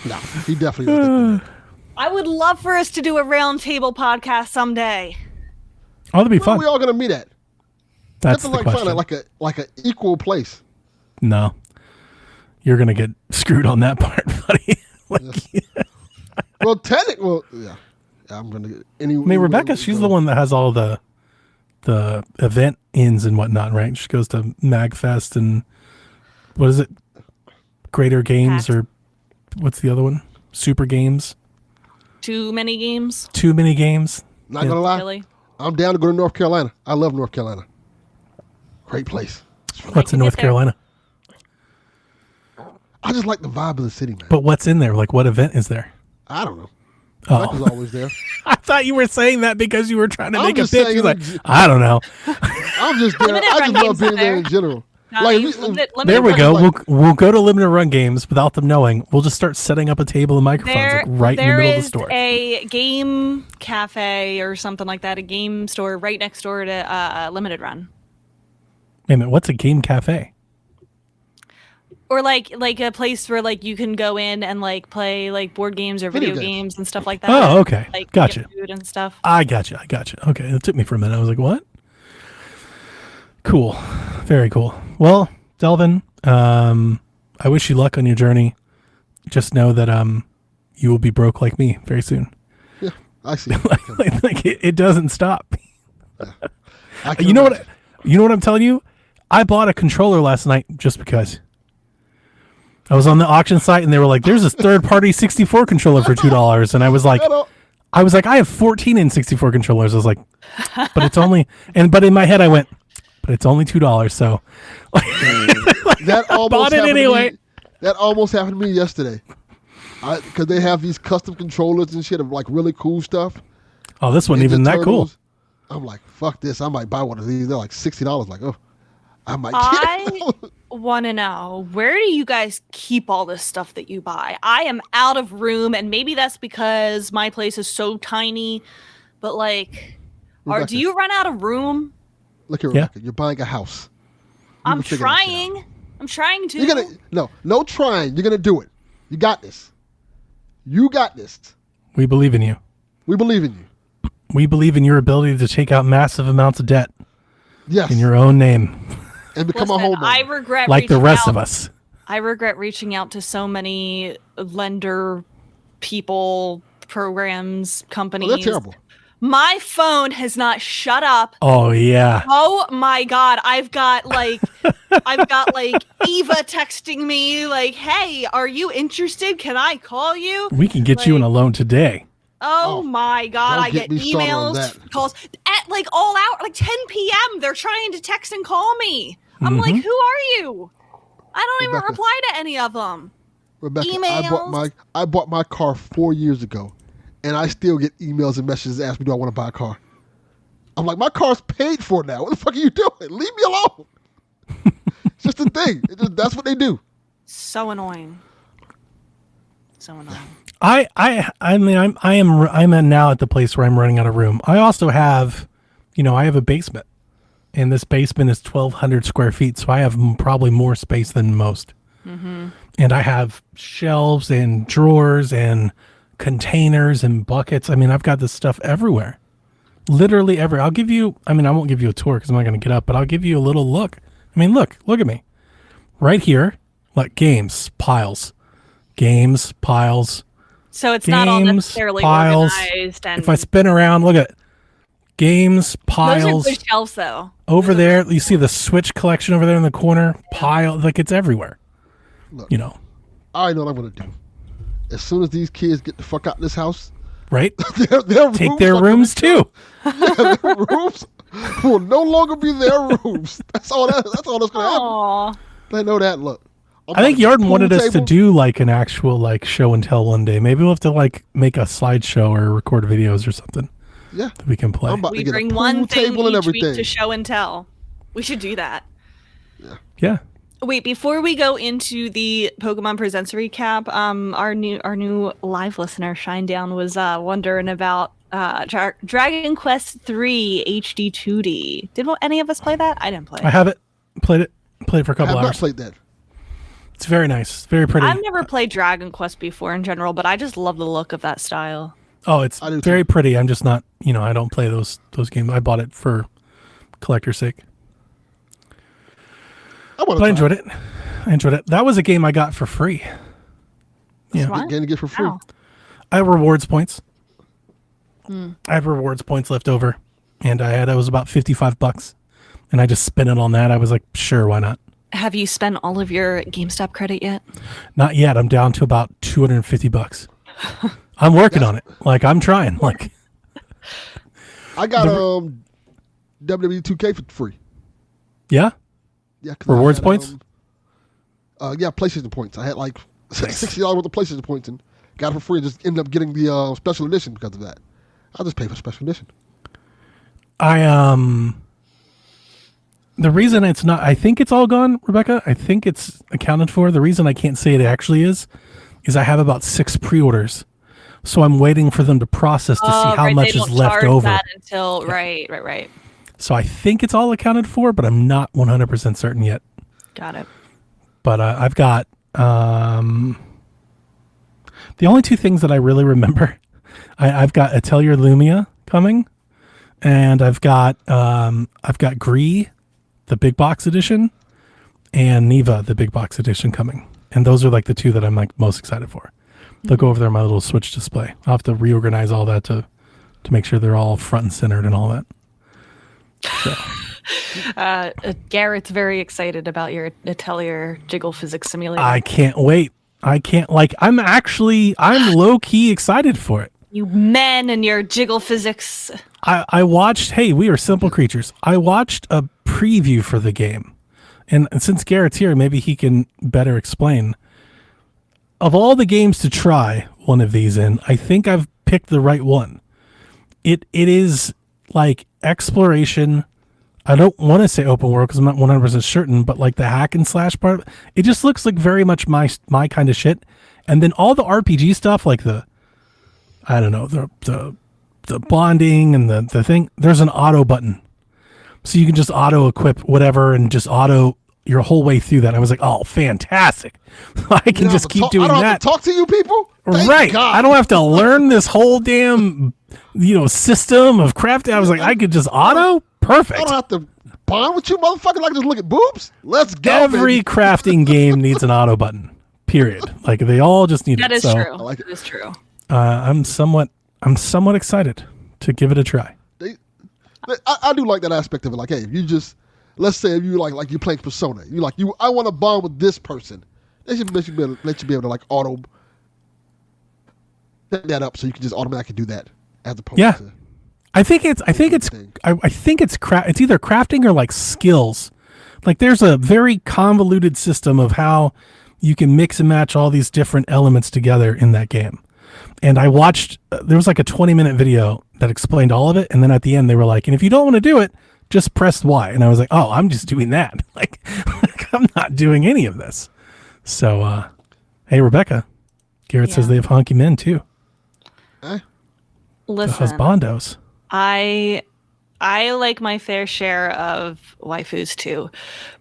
No, he definitely doesn't. I would love for us to do a round table podcast someday. Oh, that'd be fun. Where are we all gonna meet at? That's the question. Find like a equal place. No, you're gonna get screwed on that part, buddy. Well, yeah. I'm gonna get I mean, Rebecca, she's the one that has all the event ins and whatnot, right? She goes to MagFest and what is it? Greater Games or what's the other one? Super Games. Too many games. Not gonna lie. Really? I'm down to go to North Carolina. I love North Carolina. Great place. What's in North Carolina? I just like the vibe of the city, man. But what's in there? Like, what event is there? I don't know. Oh. Rebecca's always there. I thought you were saying that because you were trying to make a just pitch. saying He's like, I don't know. I'm just there. I just love being there in general. There we go. We'll go to limited run games without them knowing. We'll just start setting up a table and microphones right in the middle of the store. There is a game cafe or something like that, a game store right next door to Limited Run. Wait a minute, what's a game cafe? Or like a place where like you can go in and like play like board games or video games and stuff like that. Oh, okay. Like Gotcha. get food and stuff. I gotcha. Okay, it took me for a minute. I was like, what? Cool. Very cool. Well, Delvin, I wish you luck on your journey. Just know that you will be broke like me very soon. Yeah, I see. It doesn't stop. Yeah. You know what I'm telling you? I bought a controller last night just because. I was on the auction site and they were like, there's this third-party 64 controller for $2. And I was like, I have 14 N64 controllers. I was like, but it's only, but in my head I went, but it's only $2. So that almost bought it anyway. That almost happened to me yesterday. Because they have these custom controllers and shit of like really cool stuff. Oh, this wasn't even that cool. I'm like, fuck this. I might buy one of these. They're like $60. Like, oh, I might get I want to know, where do you guys keep all this stuff that you buy? I am out of room, and maybe that's because my place is so tiny, but like, do you run out of room? Look here, Rebecca. You're buying a house. I'm trying. I'm trying to. You're gonna no trying. You're gonna do it. You got this. You got this. We believe in you. We believe in you. We believe in your ability to take out massive amounts of debt. Yes. In your own name. And become a homeowner. I regret like the rest of us. I regret reaching out to so many lender people, programs, companies. Well, that's terrible. My phone has not shut up. Oh yeah. Oh my God. I've got like Eva texting me like, hey, are you interested? Can I call you? We can get you in a loan today. Oh my God. I get me started on emails, that. calls. at like all hour, like 10 p.m. They're trying to text and call me. I'm like, who are you? I don't even reply to any of them. Rebecca, Emails. I bought my car 4 years ago, and I still get emails and messages asking me, do I want to buy a car? I'm like, my car's paid for now. What the fuck are you doing? Leave me alone. It's just a thing. That's what they do. So annoying. So annoying. I'm now at the place where I'm running out of room. I also have, I have a basement, and this basement is 1,200 square feet, so I have probably more space than most. Mm-hmm. And I have shelves and drawers and containers and buckets. I mean, I've got this stuff everywhere, literally everywhere. I'll give you. I mean, I won't give you a tour because I'm not going to get up, but I'll give you a little look. I mean, look at me, right here. Like games piles. So it's not all necessarily organized. And if I spin around, look at it. Games, piles. Those are good shelves, though. Over there, you see the Switch collection over there in the corner. Pile, like it's everywhere. Look, I know what I'm going to do. As soon as these kids get the fuck out of this house, right? their Take their rooms too. Yeah, their rooms will no longer be their rooms. That's all that's going to happen. They know that. Look. I think Yarden wanted us to do like an actual like show and tell one day. Maybe we'll have to like make a slideshow or record videos or something. Yeah, that we can play. We bring one thing each week to show and tell. We should do that. Yeah. Wait, before we go into the Pokemon Presents recap, our new live listener Shinedown was wondering about Dragon Quest III HD 2D. Did any of us play that? I didn't play it. I have it. Played it for a couple hours. I have not played that. It's very nice. Very pretty. I've never played Dragon Quest before in general, but I just love the look of that style. Oh, it's very pretty. I'm just not, I don't play those games. I bought it for collector's sake. But I enjoyed it. That was a game I got for free. Yeah. Good game to get for free. Wow. I have rewards points. I had rewards points left over, and I was about $55, and I just spent it on that. I was like, sure, why not? Have you spent all of your GameStop credit yet? Not yet. I'm down to about $250. I'm working on it. Like I'm trying. Like I got WWE 2K for free. Yeah. Yeah. Rewards points. Yeah, PlayStation points. I had like $60 worth of PlayStation points and got it for free. And just ended up getting the special edition because of that. I'll just pay for special edition. The reason it's not, I think it's all gone, Rebecca. I think it's accounted for. The reason I can't say it actually is I have about 6 pre-orders. So I'm waiting for them to process to see how much is left over. That until, right. So I think it's all accounted for, but I'm not 100% certain yet. Got it. But I've got, the only 2 things that I really remember, I've got Atelier Lumia coming, and I've got Gree, the big box edition, and Neva, the big box edition coming. And those are like the 2 that I'm like most excited for. They'll go over there on my little Switch display. I'll have to reorganize all that to make sure they're all front and centered and all that. So. Garrett's very excited about your Atelier Jiggle Physics Simulator. I can't wait. I'm low key excited for it. You men and your Jiggle Physics. I watched, hey, we are simple creatures. I watched a preview for the game. And since Garrett's here, maybe he can better explain. Of all the games to try one of these in, I think I've picked the right one. It is like exploration. I don't want to say open world because I'm not 100% certain, but like the hack and slash part, it just looks like very much my kind of shit. And then all the RPG stuff, like the bonding and the thing, there's an auto button. So you can just auto equip whatever and just auto your whole way through that. I was like, oh, fantastic. I can just keep doing that. I don't have to talk to you people? Right. God. I don't have to learn this whole damn, system of crafting. I was like, I could just auto? Perfect. I don't have to bond with you, motherfucker. Like, just look at boobs. Let's go, Every crafting game needs an auto button, period. Like, they all just need that it. Is true. Like that is true. I'm somewhat excited to give it a try. I do like that aspect of it. Like, hey, if you just, let's say if you like you're playing Persona, I want to bond with this person. They should let you be able to like auto set that up so you can just automatically do that as opposed to. I think it's thing. it's either crafting or like skills. Like there's a very convoluted system of how you can mix and match all these different elements together in that game. And I watched, there was like a 20-minute video that explained all of it. And then at the end, they were like, and if you don't want to do it, just press Y. And I was like, oh, I'm just doing that. Like I'm not doing any of this. So, hey, Rebecca, Garrett says they have honky men too. Listen, the husbandos. I like my fair share of waifus too,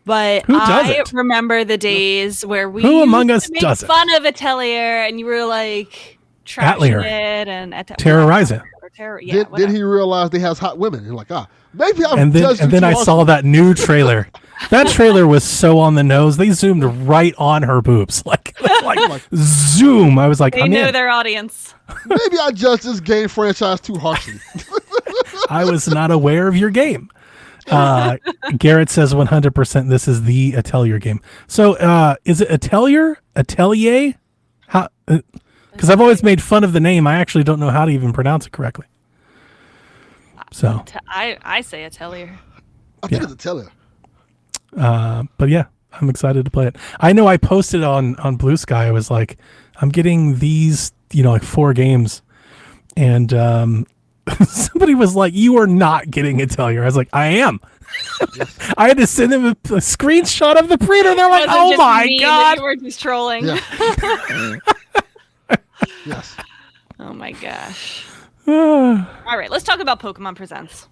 but Who doesn't? remember the days where we Who among us used to make doesn't? fun of Atelier, and you were like trashing Atelier. it and Terrorize it. Then he realized they has hot women. He's like, maybe I'm And then I saw that new trailer. That trailer was so on the nose. They zoomed right on her boobs, like zoom. I was like, They know their audience. Maybe I judged this game franchise too harshly. I was not aware of your game. Garrett says 100% this is the Atelier game. So is it Atelier? How? Because I've always made fun of the name. I actually don't know how to even pronounce it correctly. So I say Atelier. I think it's Atelier. But yeah, I'm excited to play it. I know I posted on Blue Sky. I was like, I'm getting these, like 4 games. And somebody was like, you are not getting Atelier. I was like, I am. I had to send them a screenshot of the printer. They're like, oh my God. You were just trolling. Yeah. Yes. Oh my gosh. All right, let's talk about Pokemon Presents.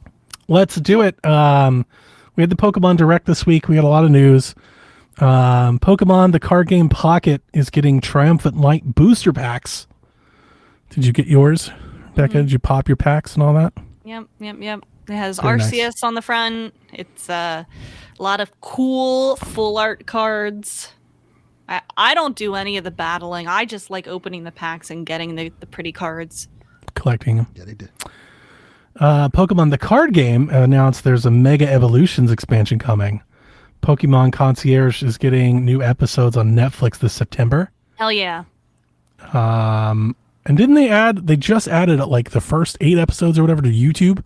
Let's do it. We had the Pokemon Direct this week. We had a lot of news. Pokemon, the card game Pocket, is getting Triumphant Light booster packs. Did you get yours, Becca? Did you pop your packs and all that? Yep. It has Very Arceus nice. on the front. It's a lot of cool full art cards. I don't do any of the battling. I just like opening the packs and getting the pretty cards. Collecting them. Yeah, they did. Pokemon the card game announced there's a Mega Evolutions expansion coming. Pokemon Concierge is getting new episodes on Netflix this September. Hell yeah. And didn't they just added like the first 8 episodes or whatever to YouTube?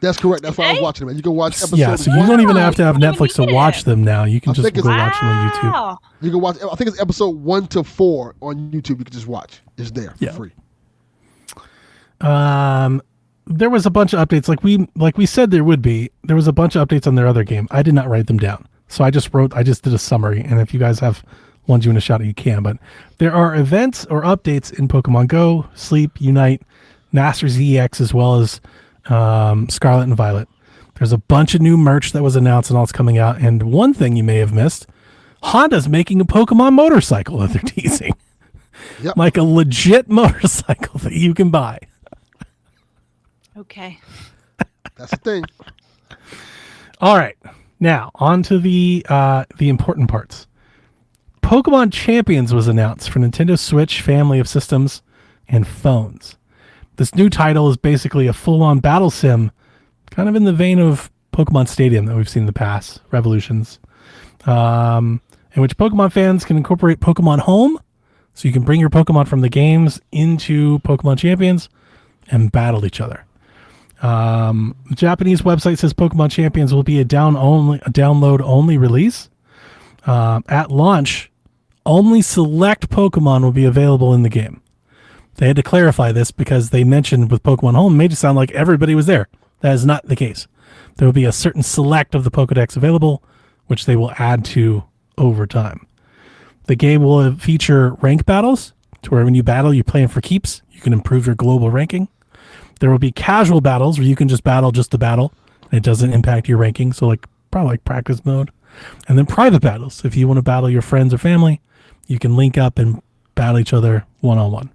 That's correct. That's why I was watching them. You can watch episodes. Yeah, so you don't even have to have You don't Netflix to need watch it. them now. You can I just think go it's- watch them on YouTube. Wow. You can watch. I think it's episode 1 to 4 on YouTube. You can just watch. It's there for Yeah. free. There was a bunch of updates like we said there would be. There was a bunch of updates on their other game. I did not write them down. So I just did a summary, and if you guys have ones you want to shout at, you can. But there are events or updates in Pokemon Go, Sleep, Unite, Masters EX, as well as Scarlet and Violet. There's a bunch of new merch that was announced and all it's coming out. And one thing you may have missed, Honda's making a Pokemon motorcycle that they're teasing. Yep. Like a legit motorcycle that you can buy. Okay. That's the thing. All right. Now, on to the important parts. Pokemon Champions was announced for Nintendo Switch family of systems and phones. This new title is basically a full-on battle sim, kind of in the vein of Pokemon Stadium that we've seen in the past, Revolutions, in which Pokemon fans can incorporate Pokemon Home, so you can bring your Pokemon from the games into Pokemon Champions and battle each other. The Japanese website says Pokemon Champions will be a download-only release. At launch, only select Pokemon will be available in the game. They had to clarify this because they mentioned with Pokemon Home, it made it sound like everybody was there. That is not the case. There will be a certain select of the Pokedex available, which they will add to over time. The game will feature rank battles, to where when you battle, you're playing for keeps. You can improve your global ranking. There will be casual battles where you can just battle just to battle. And it doesn't impact your ranking, so probably like practice mode. And then private battles. If you want to battle your friends or family, you can link up and battle each other one-on-one.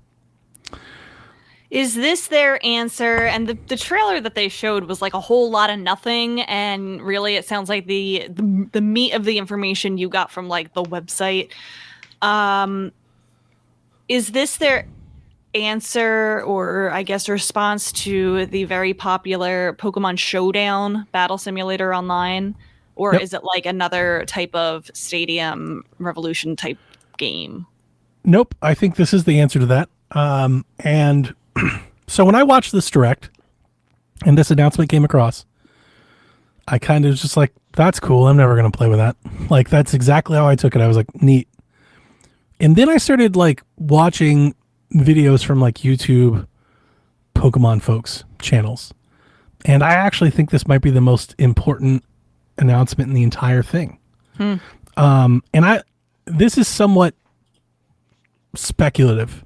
Is this their answer? And the trailer that they showed was like a whole lot of nothing, and really it sounds like the meat of the information you got from like the website. Is this their answer, or I guess response to the very popular Pokemon Showdown battle simulator online? Or Yep. is it like another type of Stadium Revolution type game? Nope. I think this is the answer to that. And so when I watched this direct, and this announcement came across, I kind of was just like, that's cool. I'm never going to play with that. Like, that's exactly how I took it. I was like, neat. And then I started like watching videos from like YouTube Pokemon folks channels. And I actually think this might be the most important announcement in the entire thing. This is somewhat speculative,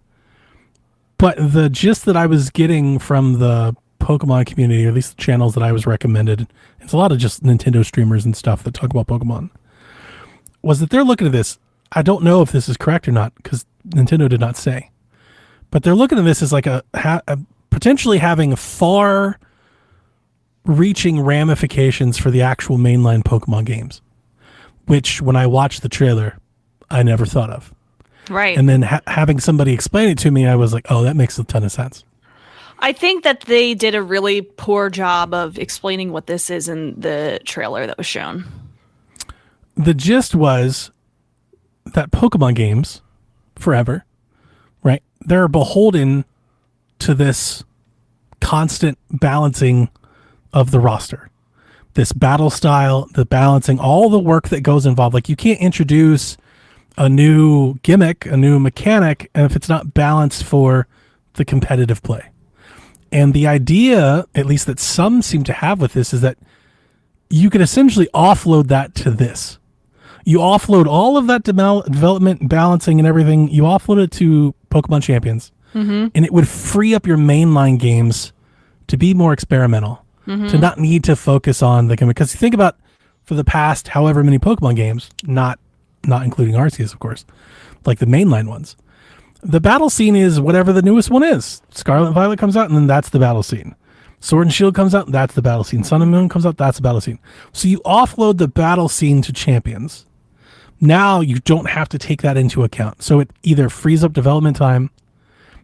but the gist that I was getting from the Pokemon community, or at least the channels that I was recommended, it's a lot of just Nintendo streamers and stuff that talk about Pokemon, was that they're looking at this. I don't know if this is correct or not because Nintendo did not say, but they're looking at this as like a potentially having far reaching ramifications for the actual mainline Pokemon games, which when I watched the trailer, I never thought of. Right. And then having somebody explain it to me, I was like, oh, that makes a ton of sense. I think that they did a really poor job of explaining what this is in the trailer that was shown. The gist was that Pokemon games, forever, right? They're beholden to this constant balancing of the roster. This battle style, the balancing, all the work that goes involved. Like, you can't introduce a new gimmick, a new mechanic, and if it's not balanced for the competitive play. And the idea, at least that some seem to have with this, is that you could essentially offload that to this. You offload all of that development, balancing, and everything. You offload it to Pokemon Champions, and it would free up your mainline games to be more experimental, to not need to focus on the gimmick. Because you think about, for the past however many Pokemon games, not including Arceus, of course, like the mainline ones, the battle scene is whatever the newest one is. Scarlet and Violet comes out, and then that's the battle scene. Sword and Shield comes out, and that's the battle scene. Sun and Moon comes out, that's the battle scene. So you offload the battle scene to Champions. Now you don't have to take that into account. So it either frees up development time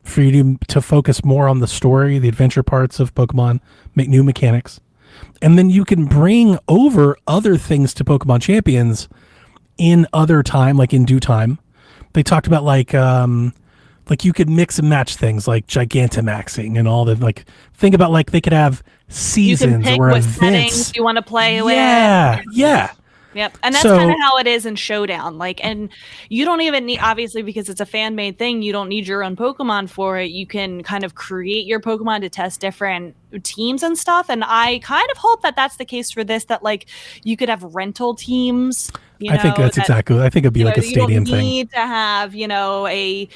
for you to focus more on the story, the adventure parts of Pokemon, make new mechanics. And then you can bring over other things to Pokemon Champions in other time, like in due time. They talked about like you could mix and match things like Gigantamaxing and all that. Like, think about like they could have seasons you can pick or what events. settings you want to play with. Yeah. Yep. And that's kind of how it is in Showdown. Like, and you don't even need, obviously, because it's a fan-made thing, you don't need your own Pokemon for it. You can kind of create your Pokemon to test different teams and stuff. And I kind of hope that that's the case for this, that like you could have rental teams. I think that's exactly. I think it'd be like a stadium thing. You don't need to have, a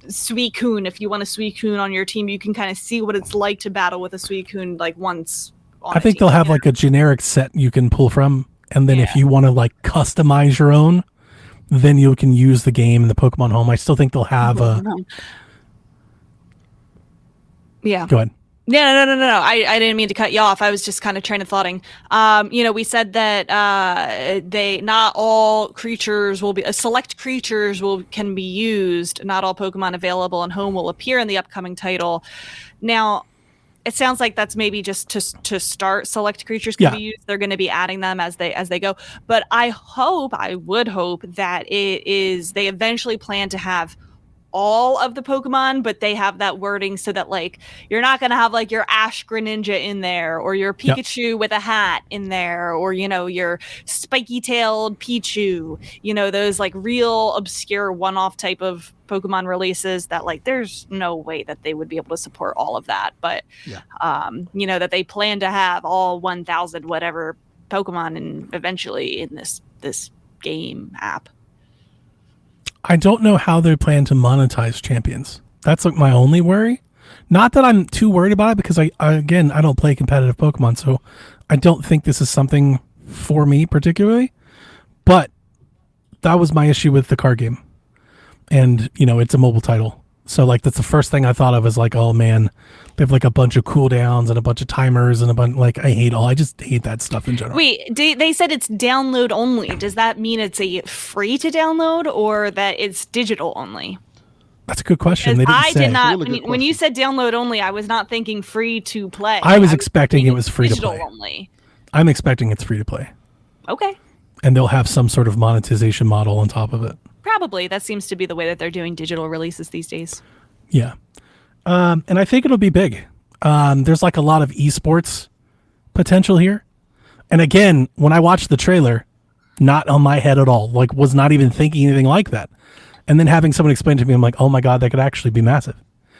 Suicune. If you want a Suicune on your team, you can kind of see what it's like to battle with a Suicune like once. I think they'll have like a generic set you can pull from. And then if you want to like customize your own, then you can use the game in the Pokemon Home. I still think they'll have a. Yeah. Go ahead. Yeah, no. I didn't mean to cut you off. I was just kind of train of thoughting. We said that not all creatures will be select creatures can be used. Not all Pokemon available in Home will appear in the upcoming title. Now, it sounds like that's maybe just to start. Select creatures can be used. They're going to be adding them as they go. But I would hope that they eventually plan to have all of the Pokemon, but they have that wording so that like you're not going to have like your Ash Greninja in there, or your Pikachu with a hat in there, or your spiky-tailed Pichu, those like real obscure one-off type of Pokemon releases that like there's no way that they would be able to support all of that. But that they plan to have all 1,000 whatever Pokemon and eventually in this game app. I don't know how they plan to monetize Champions. That's like my only worry. Not that I'm too worried about it, because I don't play competitive Pokemon, so I don't think this is something for me particularly. But that was my issue with the card game. And, it's a mobile title. So like that's the first thing I thought of, is like, oh man, they have like a bunch of cooldowns and a bunch of timers and a bunch, like I just hate that stuff in general. Wait, they said it's download only. Does that mean it's a free to download, or that it's digital only? That's a good question. They didn't say. Did not. When you said download only, I was not thinking free to play. I was expecting it was free to play. Digital only. I'm expecting it's free to play. Okay. And they'll have some sort of monetization model on top of it. Probably. That seems to be the way that they're doing digital releases these days. Yeah. And I think it'll be big. There's like a lot of esports potential here. And again, when I watched the trailer, not on my head at all, like was not even thinking anything like that. And then having someone explain to me, I'm like, oh my God, that could actually be massive.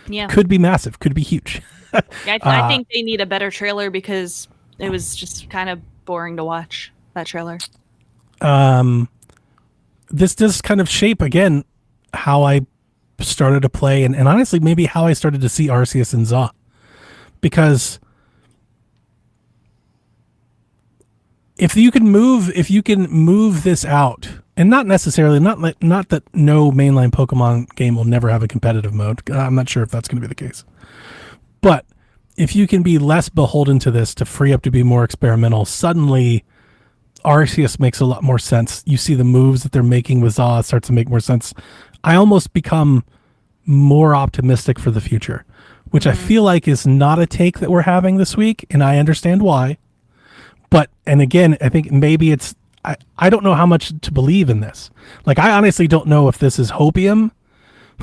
Yeah. Could be massive, could be huge. Yeah, I think they need a better trailer because it was just kind of boring to watch, that trailer. This does kind of shape, again, how I started to play and honestly, maybe how I started to see Arceus and Z-A. Because if you can move this out, and not necessarily, not that no mainline Pokemon game will never have a competitive mode. I'm not sure if that's going to be the case. But if you can be less beholden to this to free up to be more experimental, suddenly Arceus makes a lot more sense. You see the moves that they're making with Z-A start to make more sense. I almost become more optimistic for the future, which I feel like is not a take that we're having this week, and I understand why. But, and again, I think maybe it's, I don't know how much to believe in this. Like, I honestly don't know if this is hopium.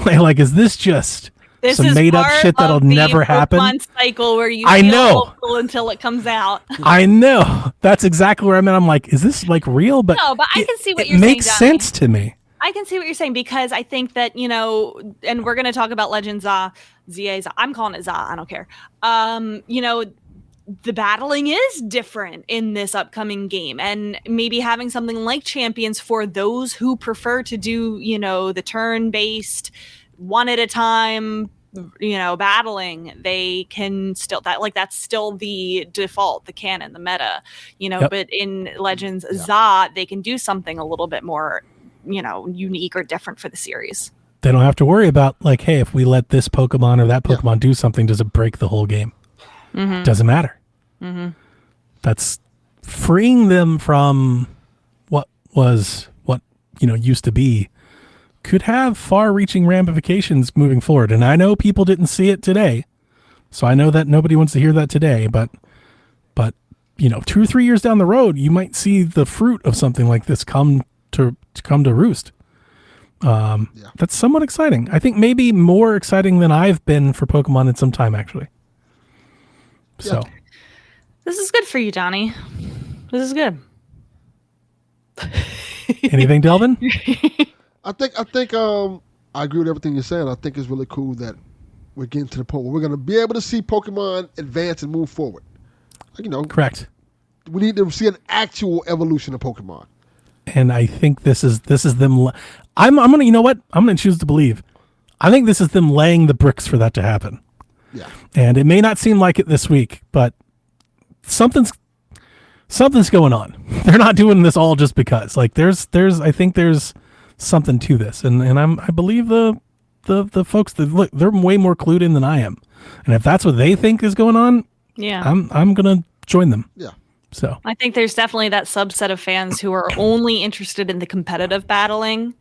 Like, is this just some made up shit that'll never happen? Pokemon cycle where you I feel know hopeful until it comes out. I know. That's exactly where I'm at. I'm like, is this like real? But no, but I can see what it you're saying. Makes sense to me. I can see what you're saying because I think that, you know, and we're going to talk about Legends Z-A. I'm calling it Z-A. I don't care. You know, the battling is different in this upcoming game, and maybe having something like Champions for those who prefer to do, you know, the turn-based, one at a time, you know, battling, they can still, that's still the default, the canon, the meta, you know. Yep. But in Legends Z-A, they can do something a little bit more, you know, unique or different for the series. They don't have to worry about like, hey, if we let this Pokemon or that Pokemon do something, does it break the whole game? Mm-hmm. Doesn't matter. Mm-hmm. That's freeing them from what you know used to be. Could have far-reaching ramifications moving forward. And I know people didn't see it today, so I know that nobody wants to hear that today. But you know, 2 or 3 years down the road, you might see the fruit of something like this come to roost. That's somewhat exciting. I think maybe more exciting than I've been for Pokemon in some time, actually. So, this is good for you, Donnie. This is good. Anything, Delvin? I think I agree with everything you're saying. I think it's really cool that we're getting to the point where we're going to be able to see Pokemon advance and move forward. Like, you know, correct. We need to see an actual evolution of Pokemon. And I think this is them. I'm gonna, you know what? I'm gonna choose to believe. I think this is them laying the bricks for that to happen. Yeah. And it may not seem like it this week, but something's going on. They're not doing this all just because. Like I think there's something to this, and I believe the folks that look, they're way more clued in than I am, and if that's what they think is going on, I'm gonna join them. Yeah. So I think there's definitely that subset of fans who are only interested in the competitive battling,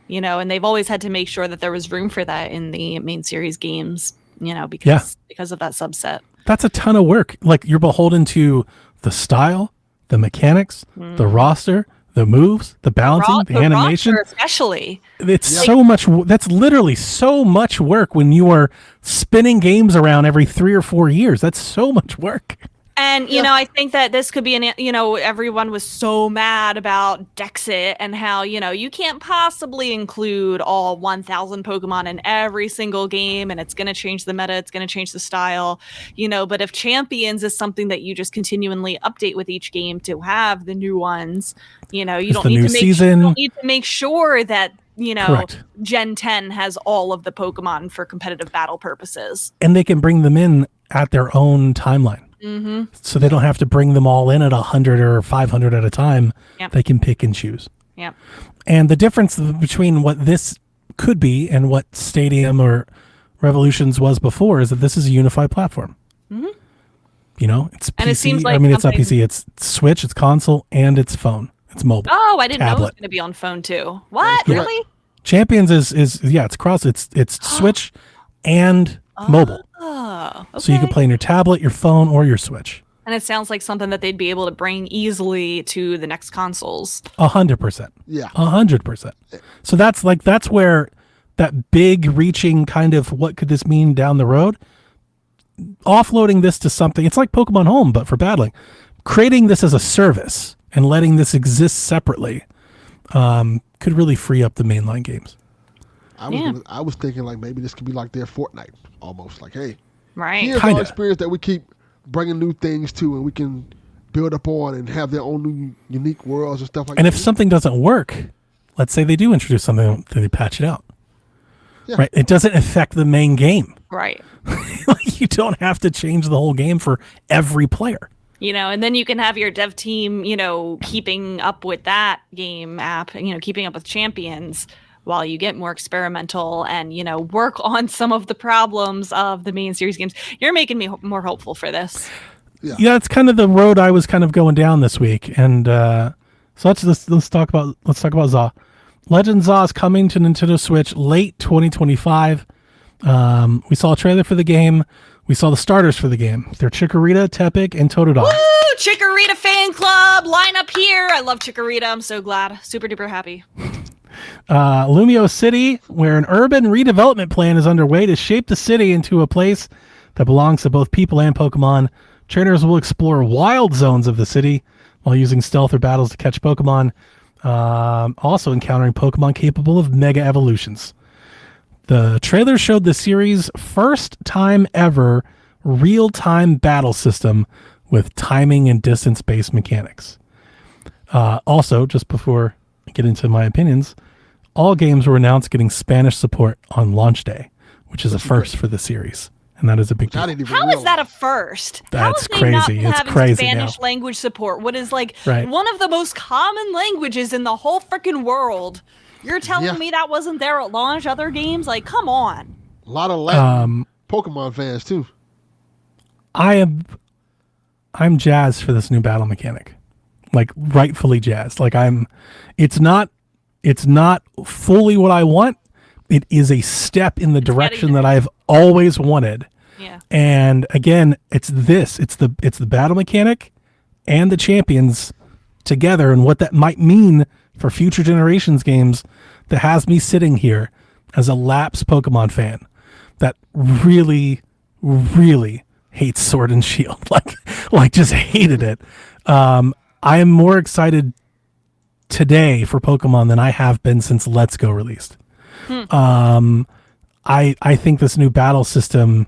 you know, and they've always had to make sure that there was room for that in the main series games, you know, because of that subset. That's a ton of work. Like, you're beholden to the style, the mechanics, the roster, the moves, the balancing, the animation, roster especially. It's so much. That's literally so much work when you are spinning games around every 3 or 4 years. That's so much work. And, you know, I think that this could be you know, everyone was so mad about Dexit and how, you know, you can't possibly include all 1,000 Pokemon in every single game, and it's going to change the meta, it's going to change the style, you know. But if Champions is something that you just continually update with each game to have the new ones, you know, you don't need to make sure that, you know, correct, Gen 10 has all of the Pokemon for competitive battle purposes. And they can bring them in at their own timeline. Mm-hmm. So they don't have to bring them all in at 100 or 500 at a time. Yep. They can pick and choose. Yeah. And the difference between what this could be and what Stadium or Revolutions was before is that this is a unified platform. Mm-hmm. You know, it's and PC. It seems like it's not PC. It's Switch, it's console, and it's phone. It's mobile. Oh, I didn't know it was going to be on phone too. What? Yeah. Really? Champions is it's cross. It's Switch and mobile. Oh, okay. So you can play on your tablet, your phone, or your Switch. And it sounds like something that they'd be able to bring easily to the next consoles. 100%. Yeah. 100%. So that's where that big reaching kind of what could this mean down the road, offloading this to something, it's like Pokemon Home, but for battling. Creating this as a service and letting this exist separately could really free up the mainline games. I was thinking like maybe this could be like their Fortnite almost. Like, hey, Right. here's Kinda. our experience that we keep bringing new things to, and we can build up on and have their own new unique worlds and stuff like And that. if something doesn't work, let's say they do introduce something, they patch it out. Yeah. Right? It doesn't affect the main game. Right. Like, you don't have to change the whole game for every player. And then you can have your dev team, keeping up with that game app, keeping up with Champions while you get more experimental and, work on some of the problems of the main series games. You're making me more hopeful for this. Yeah, it's kind of the road I was kind of going down this week. And so let's talk about ZA. Legends Z-A is coming to Nintendo Switch late 2025. We saw a trailer for the game. We saw the starters for the game. They're Chikorita, Tepig, and Totodile. Woo! Chikorita fan club, line up here. I love Chikorita. I'm so glad. Super duper happy. Lumiose City, where an urban redevelopment plan is underway to shape the city into a place that belongs to both people and Pokemon. Trainers will explore wild zones of the city while using stealth or battles to catch Pokemon. Also encountering Pokemon capable of mega evolutions. The trailer showed the series' first time ever real-time battle system with timing and distance-based mechanics. Also, just before I get into my opinions, all games were announced getting Spanish support on launch day, which is a first for the series. And that is a big deal. How is that a first? That's How is they not crazy. It's having crazy Spanish now. language support? What is like Right. one of the most common languages in the whole freaking world? You're telling me that wasn't there at launch? Other games, like, come on. A lot of Latin Pokemon fans too. I'm jazzed for this new battle mechanic. Like, rightfully jazzed. Like, it's not fully what I want. It is a step in the direction that I've always wanted. Yeah. And again, it's the battle mechanic and the champions together, and what that might mean for future generations games, that has me sitting here as a lapsed Pokemon fan that really, really hates Sword and Shield. like just hated it. I am more excited today for Pokemon than I have been since Let's Go released. I think this new battle system,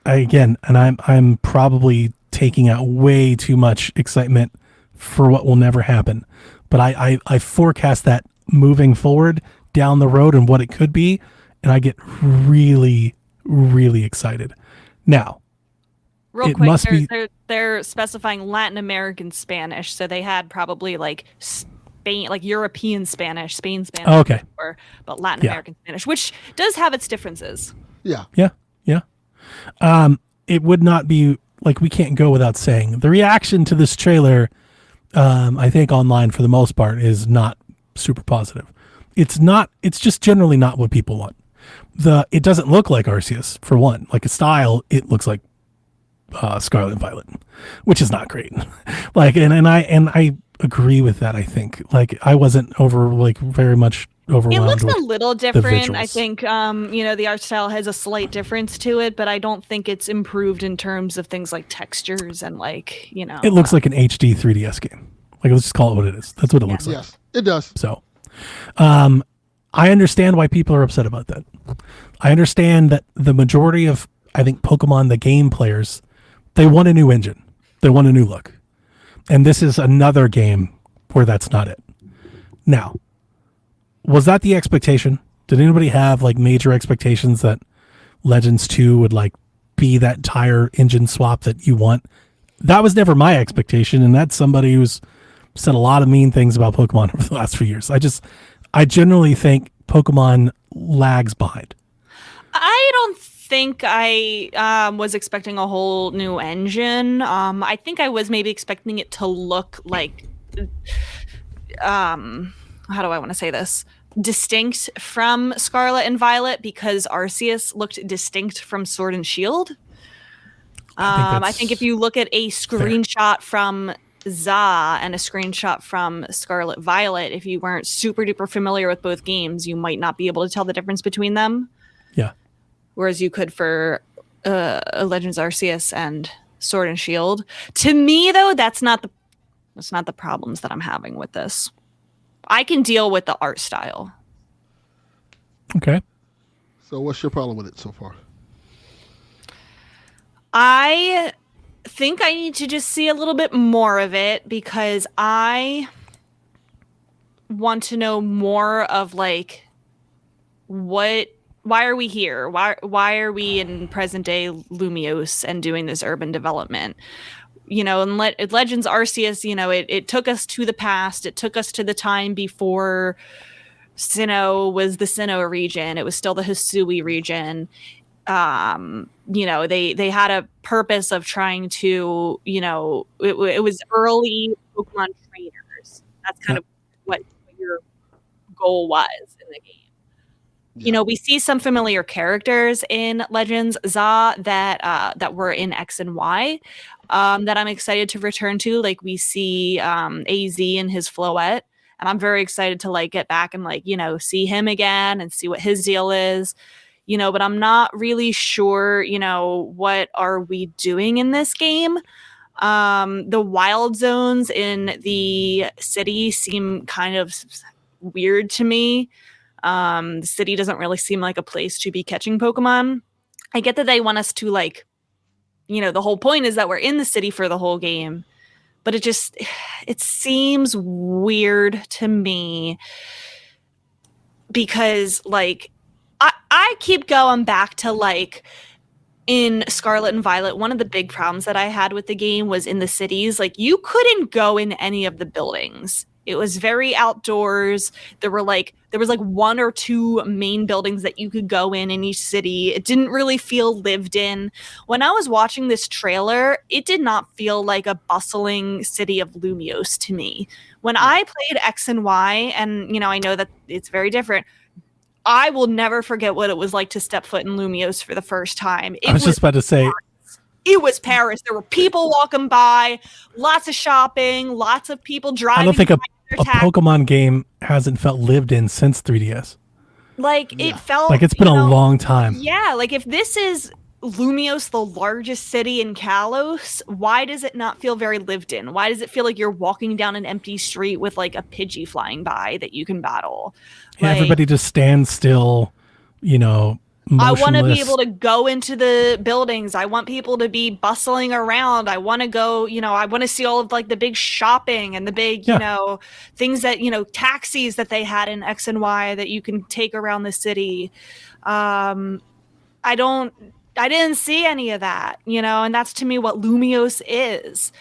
I'm probably taking out way too much excitement for what will never happen. But I forecast that moving forward down the road and what it could be, and I get really, really excited. Now, Real it quick, must be- they're specifying Latin American Spanish, so they had probably like Spain, like European Spanish, Spain Spanish, Oh, okay. but Latin American Spanish, which does have its differences. Yeah. Yeah. It would not be, like, we can't go without saying the reaction to this trailer, I think online for the most part, is not super positive. It's just generally not what people want. It doesn't look like Arceus, for one. Like, a style, it looks like Scarlet and Violet, which is not great. Like, and I agree with that. I think, like, I wasn't very much overwhelmed. It looks with a little different. I visuals. think, the art style has a slight difference to it, but I don't think it's improved in terms of things like textures and It looks like an HD 3DS game. Like, let's just call it what it is. That's what it looks like. Yes, it does. So, I understand why people are upset about that. I understand that the majority of, I think, Pokemon the game players, they want a new engine. They want a new look. And this is another game where that's not it. Now, was that the expectation? Did anybody have like major expectations that Legends 2 would like be that tire engine swap that you want? That was never my expectation, and that's somebody who's said a lot of mean things about Pokemon over the last few years. I generally think Pokemon lags behind. I don't think I was expecting a whole new engine. I think I was maybe expecting it to look like, how do I want to say this? Distinct from Scarlet and Violet, because Arceus looked distinct from Sword and Shield. I think if you look at a screenshot from Z-A and a screenshot from Scarlet Violet, if you weren't super duper familiar with both games, you might not be able to tell the difference between them. Yeah. Whereas you could for Legends Arceus and Sword and Shield. To me, though, that's not the problems that I'm having with this. I can deal with the art style. Okay. So what's your problem with it so far? I think I need to just see a little bit more of it because I want to know more of like why are we here? Why are we in present day Lumiose and doing this urban development? You know, and Legends Arceus, you know, it took us to the past. It took us to the time before Sinnoh was the Sinnoh region. It was still the Hisui region. You know, they had a purpose of trying to, you know, it was early Pokemon trainers. That's kind of what your goal was in the game. You know, we see some familiar characters in Legends Z-A that were in X and Y that I'm excited to return to. Like we see AZ and his Floette, and I'm very excited to like get back and like, you know, see him again and see what his deal is. You know, but I'm not really sure, you know, what are we doing in this game? The wild zones in the city seem kind of weird to me. The city doesn't really seem like a place to be catching Pokemon. I get that they want us to like, you know, the whole point is that we're in the city for the whole game, but it seems weird to me because like, I keep going back to like in Scarlet and Violet, one of the big problems that I had with the game was in the cities, like you couldn't go in any of the buildings. It was very outdoors. There was like one or two main buildings that you could go in each city. It didn't really feel lived in. When I was watching this trailer, it did not feel like a bustling city of Lumiose to me. When I played X and Y, and you know, I know that it's very different, I will never forget what it was like to step foot in Lumiose for the first time. I was just about to say, it was Paris. There were people walking by, lots of shopping, lots of people driving. I don't think a Pokemon game hasn't felt lived in since 3DS. Like it felt like it's been a long time. Yeah, like if this is Lumiose, the largest city in Kalos, why does it not feel very lived in? Why does it feel like you're walking down an empty street with like a Pidgey flying by that you can battle? Yeah, like, everybody just stands still, you know, motionless. I want to be able to go into the buildings. I want people to be bustling around. I want to go, you know, I want to see all of like the big shopping and the big, you know, things that, you know, taxis that they had in X and Y that you can take around the city. I didn't see any of that, you know, and that's to me what Lumiose is.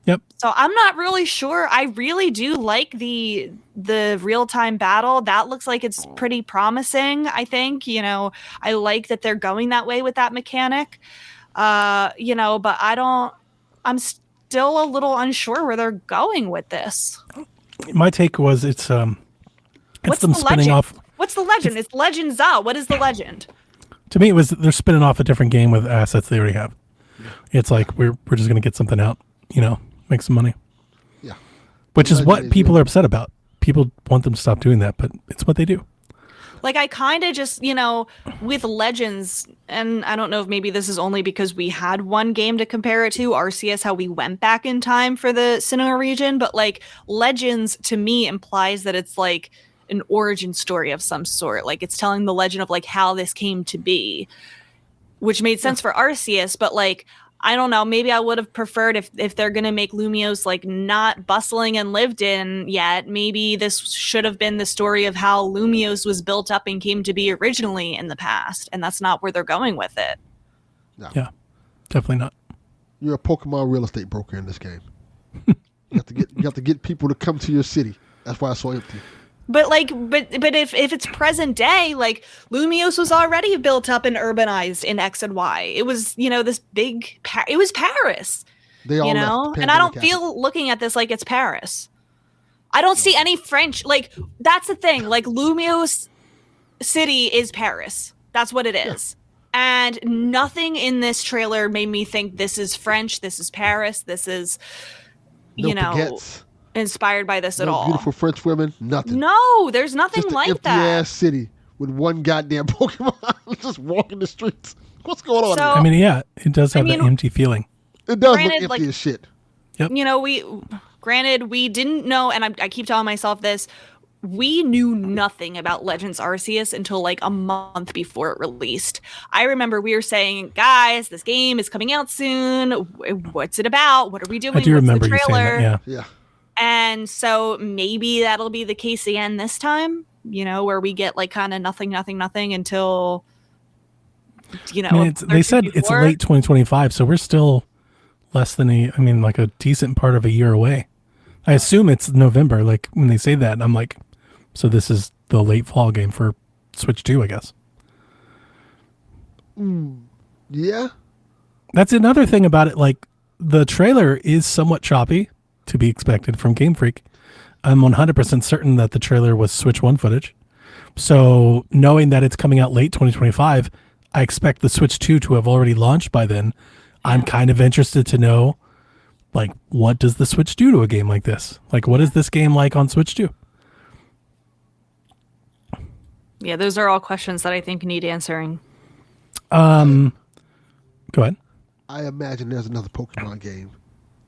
Yep. So I'm not really sure. I really do like the real-time battle. That looks like it's pretty promising, I think. You know, I like that they're going that way with that mechanic. You know, but I'm still a little unsure where they're going with this. My take was it's them spinning legend? off. What's the legend? It's Legends Z-A. What is the legend? To me, it was they're spinning off a different game with assets they already have. It's like we're just going to get something out, you know, make some money. Yeah. Which is what people are upset about. People want them to stop doing that, but it's what they do. Like I kind of just, you know, with Legends, and I don't know if maybe this is only because we had one game to compare it to, Arceus, how we went back in time for the Sinnoh region, but like Legends to me implies that it's like an origin story of some sort. Like it's telling the legend of like how this came to be, which made sense for Arceus, but like, I don't know, maybe I would have preferred if they're going to make Lumiose like not bustling and lived in yet, maybe this should have been the story of how Lumiose was built up and came to be originally in the past. And that's not where they're going with it. No. Yeah, definitely not. You're a Pokemon real estate broker in this game. You have to get people to come to your city. That's why it's so empty. But like, but if it's present day, like Lumiose was already built up and urbanized in X and Y. It was, you know, this big, it was Paris, they all you know, and I don't feel looking at this like it's Paris. I don't see any French. Like that's the thing. Like Lumiose City is Paris. That's what it is. Yeah. And nothing in this trailer made me think this is French. This is Paris. This is, you know. Baguettes. Inspired by this at all. Beautiful French women, nothing. No, there's nothing just like empty that. Ass city with one goddamn Pokemon just walking the streets. What's going on So- here? I mean, yeah, it does have I mean, that empty feeling. It does granted, look empty as shit. You know, we didn't know, and I keep telling myself this, we knew nothing about Legends Arceus until like a month before it released. I remember we were saying, guys, this game is coming out soon. What's it about? What are we doing? I do What's remember the you saying trailer? that, yeah. Yeah. And so maybe that'll be the case again this time, you know, where we get like kind of nothing until, you know, I mean, they said it's before. late 2025, so we're still less than like a decent part of a year away. I assume it's November, like when they say that, I'm like, so this is the late fall game for Switch 2, I guess. Yeah. That's another thing about it. Like, the trailer is somewhat choppy, to be expected from Game Freak. I'm 100% certain that the trailer was Switch 1 footage. So, knowing that it's coming out late 2025, I expect the Switch 2 to have already launched by then. I'm kind of interested to know, like, what does the Switch do to a game like this? Like, what is this game like on Switch 2? Yeah, those are all questions that I think need answering. Go ahead. I imagine there's another Pokemon game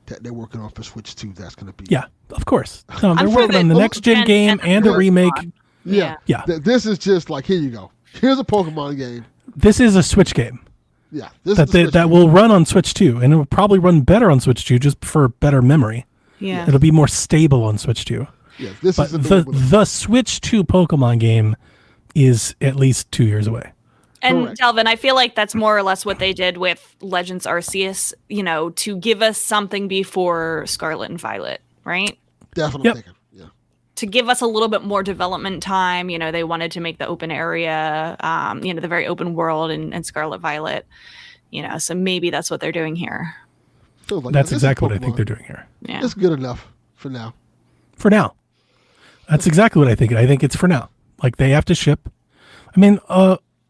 that they're working on for Switch 2 that's going to be. Yeah, of course. No, they're sure working on the that next gen Gen game and a and remake. Yeah. Yeah. This is just like, here you go. Here's a Pokemon game. This is a Switch game. Yeah. This that is the Switch that game. will run on Switch 2, and it will probably run better on Switch 2 just for better memory. Yeah. It'll be more stable on Switch 2. Yeah, this But is the Switch 2 Pokemon game is at least 2 years away. And Correct. Delvin, I feel like that's more or less what they did with Legends Arceus, you know, to give us something before Scarlet and Violet, right? Definitely Yep. thinking. Yeah. To give us a little bit more development time. You know, they wanted to make the open area, you know, the very open world in Scarlet Violet, you know, so maybe that's what they're doing here. Feels like That's this is exactly what I think Pokemon. they're doing here. Yeah. It's good enough for now. For now. That's exactly what I think. I think it's for now. Like, they have to ship. I mean,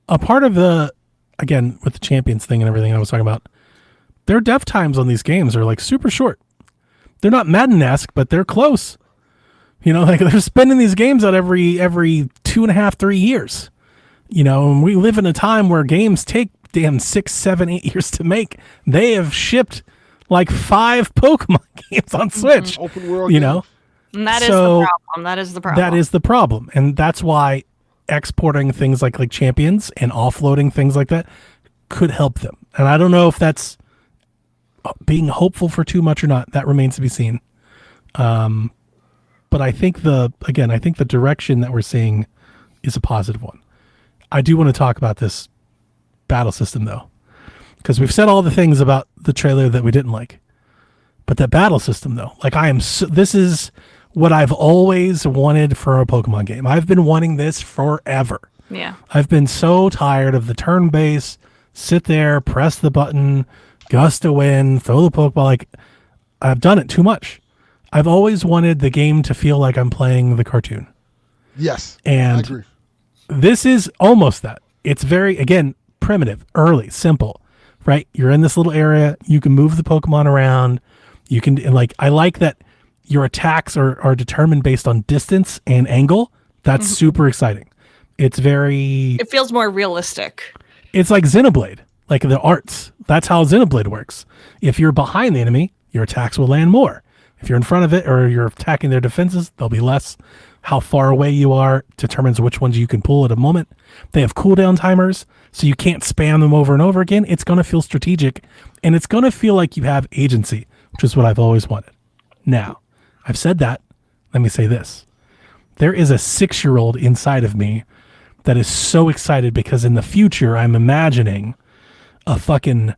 a part of the, again, with the Champions thing and everything I was talking about, their dev times on these games are like super short. They're not Madden-esque, but they're close. You know, like, they're spending these games out every 2.5, 3 years. You know, and we live in a time where games take damn 6, 7, 8 years to make. They have shipped like 5 Pokemon games on Switch. Open world You games. know? And that is So, the problem. That is the problem. That is the problem. And that's why exporting things like Champions and offloading things like that could help them. And I don't know if that's being hopeful for too much or not. That remains to be seen. But I think the direction that we're seeing is a positive one. I do want to talk about this battle system though, because we've said all the things about the trailer that we didn't like, but that battle system though, like this is what I've always wanted for a Pokemon game. I've been wanting this forever. Yeah. I've been so tired of the turn-based, sit there, press the button, gust a wind, throw the Pokeball. Like, I've done it too much. I've always wanted the game to feel like I'm playing the cartoon. Yes. And I agree. this is almost that. It's very, again, primitive, early, simple, right? You're in this little area. You can move the Pokemon around. You can, like, I like that your attacks are determined based on distance and angle. That's super exciting. It's very... It feels more realistic. It's like Xenoblade, like the arts. That's how Xenoblade works. If you're behind the enemy, your attacks will land more. If you're in front of it or you're attacking their defenses, they'll be less. How far away you are determines which ones you can pull at a moment. They have cooldown timers, so you can't spam them over and over again. It's going to feel strategic, and it's going to feel like you have agency, which is what I've always wanted. Now, I've said that. Let me say this. There is a 6-year-old inside of me that is so excited because in the future, I'm imagining a fucking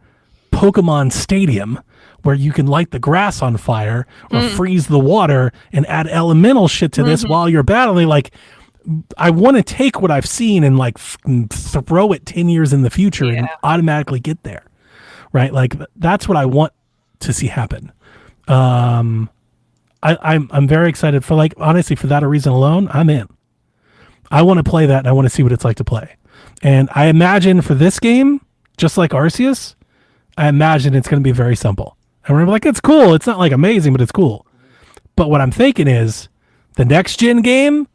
Pokemon stadium where you can light the grass on fire or freeze the water and add elemental shit to this while you're battling. Like, I want to take what I've seen and like throw it 10 years in the future and automatically get there. Right? Like, that's what I want to see happen. I'm very excited for, like, honestly, for that reason alone, I'm in. I want to play that and I want to see what it's like to play. And I imagine for this game, just like Arceus, I imagine it's going to be very simple. And we're like, it's cool. It's not like amazing, but it's cool. But what I'm thinking is the next gen game,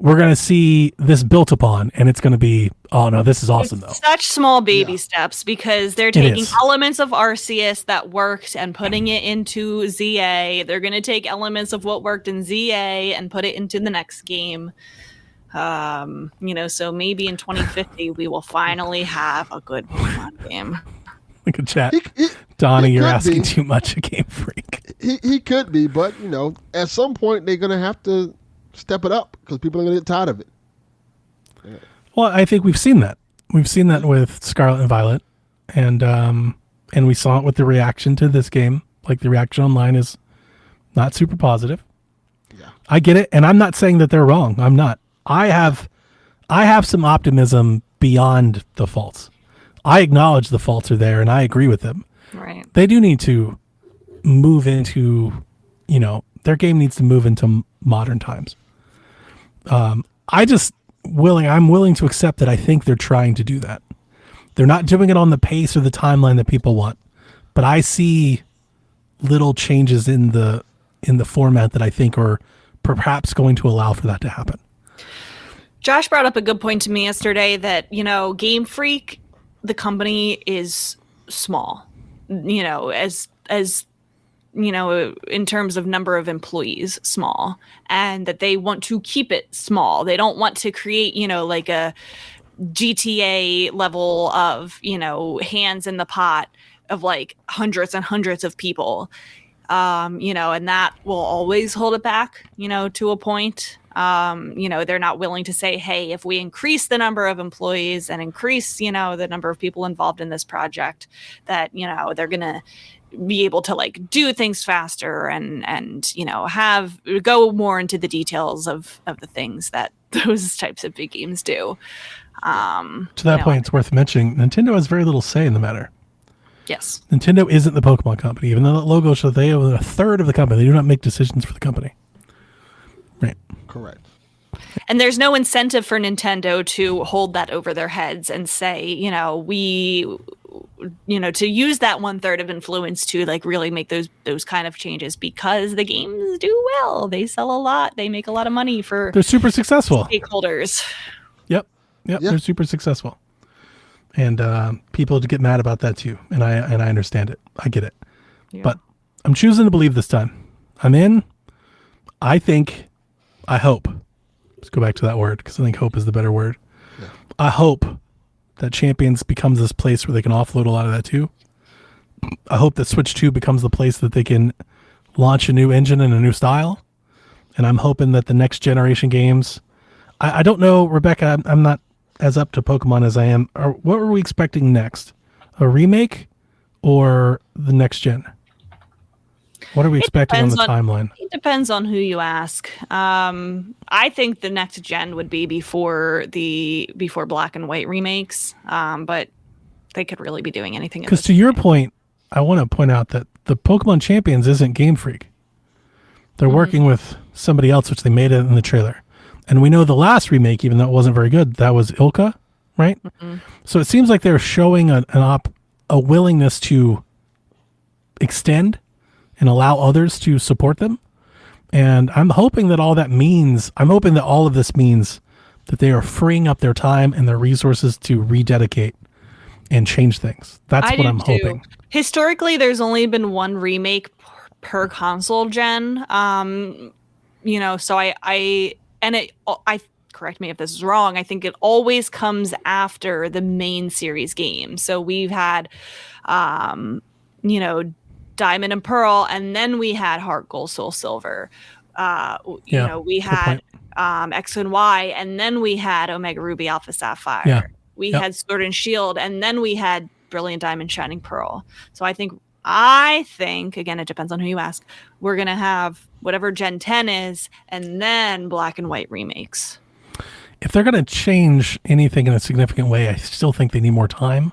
we're going to see this built upon, and it's going to be, oh no, this is awesome though. Such small baby steps, because they're taking is. elements of Arceus that worked and putting it into ZA. They're going to take elements of what worked in ZA and put it into the next game. So maybe in 2050 we will finally have a good Pokemon game. Look at chat. Donnie, you're asking too much of Game Freak. He could be, but at some point they're gonna have to step it up because people are gonna get tired of it. Yeah. Well, I think we've seen that. We've seen that with Scarlet and Violet, and we saw it with the reaction to this game. Like, the reaction online is not super positive. Yeah, I get it, and I'm not saying that they're wrong. I'm not. I have some optimism beyond the faults. I acknowledge the faults are there, and I agree with them. Right. They do need to move into, their game needs to move into modern times. I'm willing to accept that I think they're trying to do that. They're not doing it on the pace or the timeline that people want, but I see little changes in the format that I think are perhaps going to allow for that to happen. Josh brought up a good point to me yesterday that, Game Freak, the company, is small, as in terms of number of employees, small, and that they want to keep it small. They don't want to create, like a GTA level of, hands in the pot of like hundreds and hundreds of people, and that will always hold it back, to a point. They're not willing to say, hey, if we increase the number of employees and increase, the number of people involved in this project, that, they're going to be able to like do things faster and go more into the details of the things that those types of big games do. To that point, it's worth mentioning, Nintendo has very little say in the matter. Yes. Nintendo isn't the Pokemon company, even though the logo shows they own a third of the company. They do not make decisions for the company. Right. correct. And there's no incentive for Nintendo to hold that over their heads and say, to use that 1/3 of influence to like really make those kind of changes, because the games do well. They sell a lot. They make a lot of money for they're super successful stakeholders. Yep. They're super successful. And people get mad about that too. And I understand it. I get it. Yeah. But I'm choosing to believe this time. I'm in. I hope. Let's go back to that word, because I think hope is the better word. Yeah. I hope that Champions becomes this place where they can offload a lot of that too. I hope that Switch 2 becomes the place that they can launch a new engine and a new style. And I'm hoping that the next generation games, I don't know, Rebecca, I'm not as up to Pokemon as I am. What were we expecting next? A remake or the next gen? What are we expecting on the timeline? It depends on who you ask. I think the next gen would be before Black and White remakes, but they could really be doing anything. Because to your point, I want to point out that the Pokemon Champions isn't Game Freak. They're working with somebody else, which they made it in the trailer. And we know the last remake, even though it wasn't very good, that was Ilka, right? Mm-hmm. So it seems like they're showing a willingness to extend and allow others to support them. And I'm hoping that all of this means that they are freeing up their time and their resources to rededicate and change things. That's what I'm hoping. Historically, there's only been one remake per console gen. So I correct me if this is wrong, I think it always comes after the main series game. So we've had, Diamond and Pearl, and then we had Heart Gold, Soul Silver. We had X and Y, and then we had Omega Ruby, Alpha Sapphire. Yeah. We had Sword and Shield, and then we had Brilliant Diamond, Shining Pearl. So I think, again, it depends on who you ask, we're going to have whatever Gen 10 is, and then Black and White remakes. If they're going to change anything in a significant way, I still think they need more time.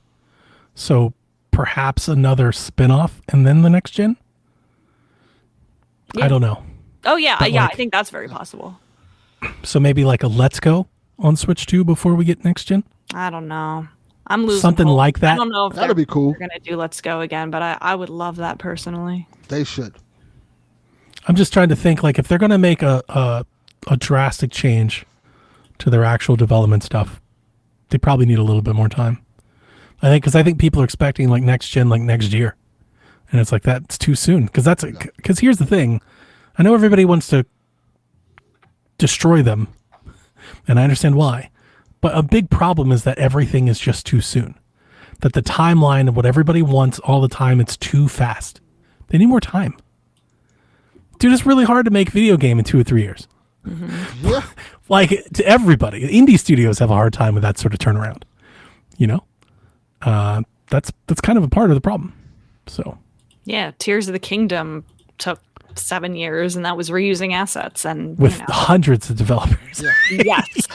So perhaps another spin-off and then the next gen? Yeah. I don't know. Oh, yeah. I think that's very possible. So maybe like a Let's Go on Switch 2 before we get next gen? I don't know. I'm losing something hope. Like that. I don't know if that'd be cool. They're going to do Let's Go again, but I would love that personally. They should. I'm just trying to think, like, if they're going to make a drastic change, to their actual development stuff, they probably need a little bit more time. Because I think people are expecting like next gen, like next year, and it's like that's too soon. Because here's the thing, I know everybody wants to destroy them, and I understand why, but a big problem is that everything is just too soon. That the timeline of what everybody wants all the time, it's too fast. They need more time. Dude, it's really hard to make video game in 2 or 3 years. Mm-hmm. Yeah. Like to everybody, indie studios have a hard time with that sort of turnaround. You know, that's kind of a part of the problem. So, Yeah, Tears of the Kingdom took 7 years, and that was reusing assets and with hundreds of developers, Yes.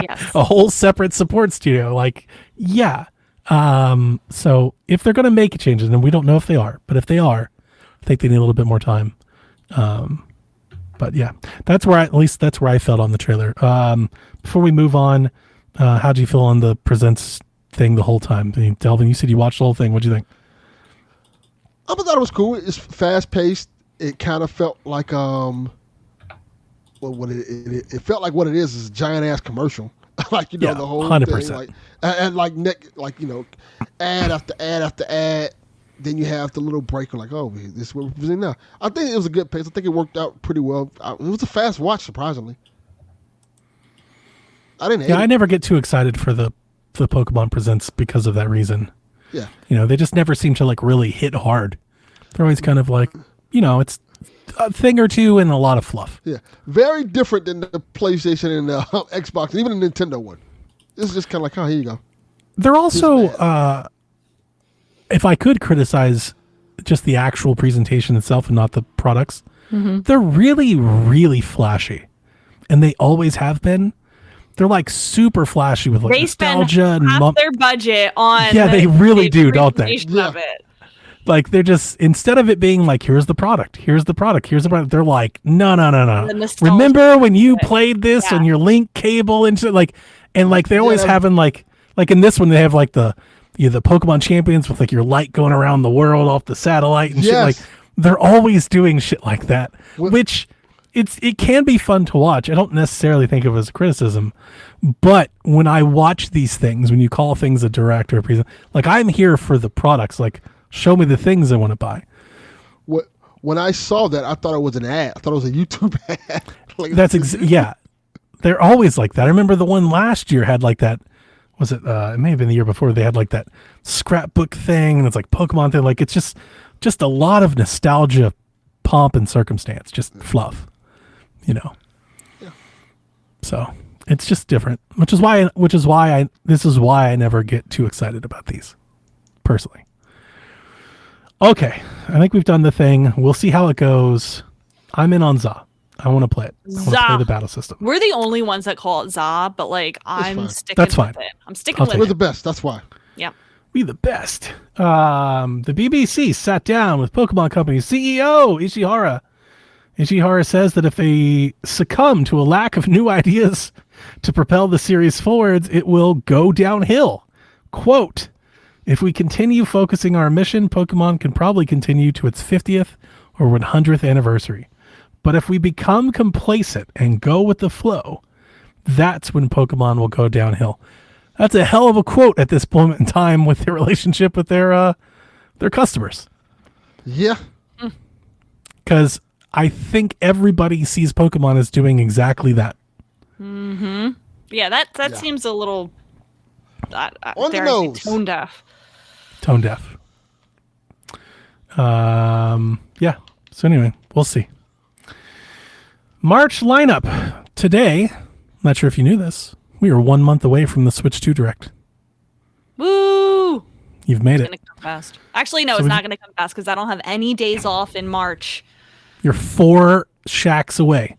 Yes. a whole separate support studio. Like, yeah. So if they're going to make changes, and we don't know if they are, but if they are, I think they need a little bit more time. But yeah, that's where I felt on the trailer. Before we move on, how do you feel on the Presents thing the whole time? I mean, Delvin, you said you watched the whole thing. What'd you think? I thought it was cool. It's fast paced. It kind of felt like it felt like what it is a giant ass commercial. Like the whole 100%. thing, ad after ad after ad. Then you have the little break, like, oh, this is what we're presenting now. I think it was a good pace. I think it worked out pretty well. It was a fast watch, surprisingly. I didn't hate it. I never get too excited for the Pokemon Presents because of that reason. Yeah. They just never seem to like really hit hard. They're always kind of like, it's a thing or two and a lot of fluff. Yeah. Very different than the PlayStation and the Xbox, and even the Nintendo one. This is just kind of like, oh, here you go. They're also, if I could criticize just the actual presentation itself and not the products, they're really, really flashy. And they always have been. They're like super flashy with like They nostalgia spend half their budget on they really do, don't they? Of it. Like they're just, instead of it being like, here's the product, they're like, no. The nostalgia. Remember when you played this on your link cable and shit? And they always having like in this one, they have like the Pokemon Champions with like your light going around the world off the satellite and shit. Like they're always doing shit like that, which it can be fun to watch. I don't necessarily think of it as a criticism, but when I watch these things, when you call things a direct or a present, like I'm here for the products, like show me the things I want to buy. When I saw that, I thought it was an ad. I thought it was a YouTube ad. Yeah. They're always like that. I remember the one last year had like that. Was it? It may have been the year before. They had like that scrapbook thing, and it's like Pokemon thing. Like it's just a lot of nostalgia, pomp and circumstance, just fluff, Yeah. So it's just different, which is why I never get too excited about these, personally. Okay, I think we've done the thing. We'll see how it goes. I'm in on ZA. I want to play it. I want to play the battle system. We're the only ones that call it ZA, but like I'm sticking with it. I'm sticking with it. We're the best. That's why. Yeah. We the best. The BBC sat down with Pokemon Company CEO Ishihara. Ishihara says that if they succumb to a lack of new ideas to propel the series forwards, it will go downhill. Quote, if we continue focusing our mission, Pokemon can probably continue to its 50th or 100th anniversary. But if we become complacent and go with the flow, that's when Pokemon will go downhill. That's a hell of a quote at this moment in time with their relationship with their customers. Yeah. Because I think everybody sees Pokemon as doing exactly that. Mm-hmm. Yeah, that seems a little on the nose. Tone deaf. Tone deaf. Yeah. So anyway, we'll see. March lineup. Today, not sure if you knew this, we are 1 month away from the Switch 2 Direct. Woo! You've made it. It's going to come fast. Actually, no, it's not going to come fast because I don't have any days off in March. You're 4 shacks away.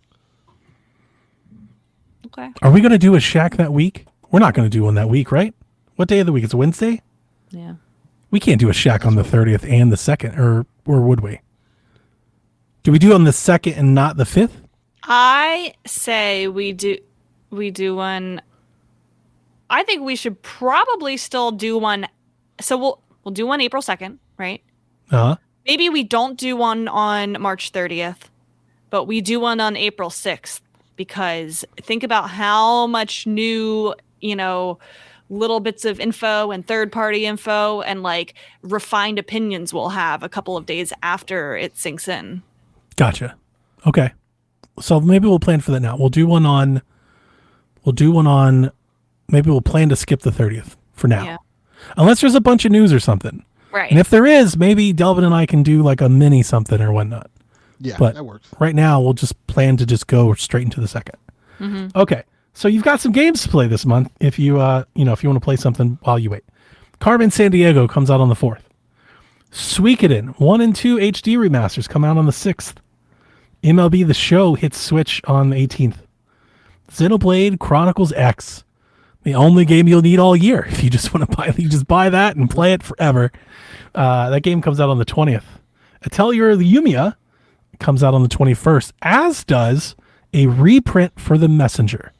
Okay. Are we going to do a shack that week? We're not going to do one that week, right? What day of the week? It's a Wednesday? Yeah. We can't do a shack on the 30th and the 2nd, or would we? Do we do on the 2nd and not the 5th? I say we do one. I think we should probably still do one. So we'll do one April 2nd, right? Uh-huh. Maybe we don't do one on March 30th, but we do one on April 6th. because think about how much new, little bits of info and third-party info and like refined opinions we'll have a couple of days after it sinks in. Gotcha. Okay. So maybe we'll plan for that now. Maybe we'll plan to skip the 30th for now. Yeah. Unless there's a bunch of news or something. Right. And if there is, maybe Delvin and I can do like a mini something or whatnot. Yeah, but that works. Right now, we'll just plan to just go straight into the second. Mm-hmm. Okay. So you've got some games to play this month if you if you want to play something while you wait. Carmen Sandiego comes out on the 4th. Suikoden 1 and 2 HD remasters come out on the 6th. MLB The Show hits Switch on the 18th. Xenoblade Chronicles X. The only game you'll need all year. If you just want to buy, you just buy that and play it forever. That game comes out on the 20th. Atelier Lumia comes out on the 21st, as does a reprint for The Messenger.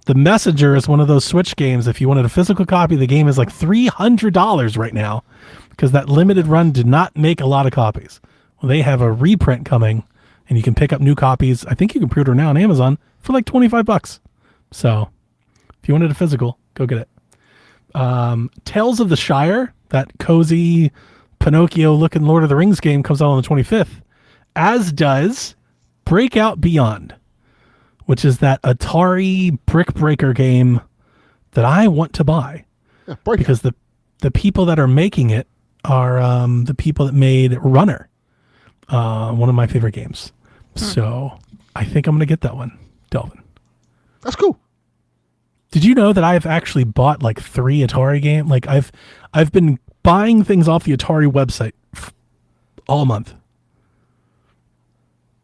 The Messenger is one of those Switch games. If you wanted a physical copy, the game is like $300 right now because that limited run did not make a lot of copies. Well, they have a reprint coming, and you can pick up new copies. I think you can pre-order now on Amazon for like $25. So if you wanted a physical, go get it. Tales of the Shire, that cozy Pinocchio-looking Lord of the Rings game, comes out on the 25th, as does Breakout Beyond, which is that Atari brick breaker game that I want to buy. Yeah, because the people that are making it are the people that made Runner, one of my favorite games. So I think I'm going to get that one, Delvin. That's cool. Did you know that I've actually bought like 3 Atari games? Like I've been buying things off the Atari website all month.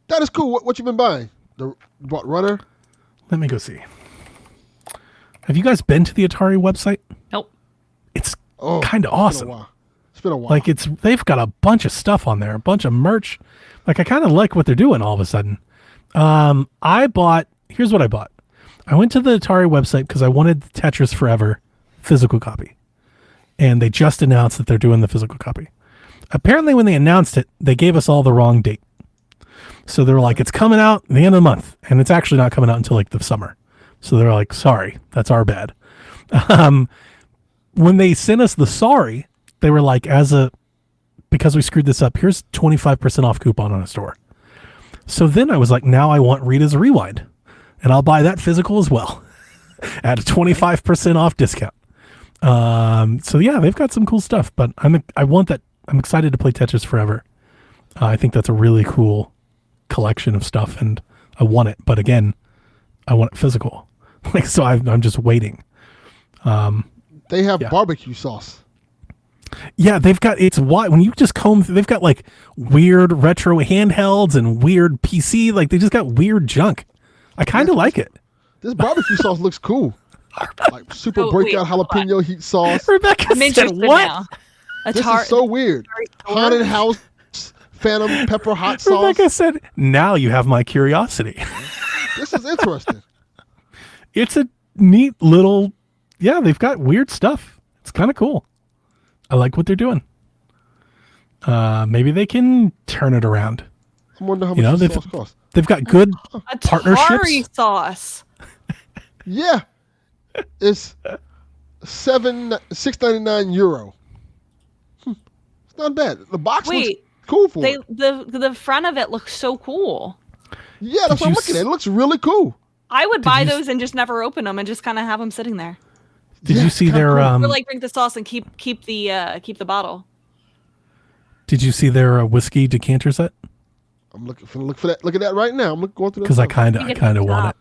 That is cool. What you been buying? You bought Runner? Let me go see. Have you guys been to the Atari website? Nope. It's kind of awesome. It's been a while. Like they've got a bunch of stuff on there, a bunch of merch. Like I kind of like what they're doing all of a sudden. Here's what I bought. I went to the Atari website because I wanted Tetris Forever physical copy. And they just announced that they're doing the physical copy. Apparently when they announced it, they gave us all the wrong date. So they were like, it's coming out at the end of the month. And it's actually not coming out until like the summer. So they're like, sorry, that's our bad. When they sent us the sorry, they were like, because we screwed this up, here's 25% off coupon on a store. So then I was like, now I want Rita's Rewind. And I'll buy that physical as well at a 25% off discount. So yeah, they've got some cool stuff, but I'm excited to play Tetris Forever. I think that's a really cool collection of stuff and I want it, but again, I want it physical. So I'm just waiting. They have barbecue sauce. Yeah, it's why when you just comb through, they've got like weird retro handhelds and weird PC, like they just got weird junk. I kind of like it. This barbecue sauce looks cool. Like super breakout jalapeno heat sauce. Rebecca I'm said interested what? now. This is so weird. Haunted house, phantom pepper hot sauce. Rebecca said, now you have my curiosity. This is interesting. It's a neat little, they've got weird stuff. It's kind of cool. I like what they're doing. Maybe they can turn it around. I wonder how much the sauce costs. They've got good partnerships. Atari sauce. Yeah. It's €6.99. It's not bad. The box looks cool for it. The front of it looks so cool. Yeah, that's what I'm looking at. It looks really cool. I would buy those and just never open them and just kind of have them sitting there. Did you see their or like drink the sauce and keep the bottle. Did you see their whiskey decanter set? I'm look for that. Look at that right now. I'm going through that. Because I kind of want it.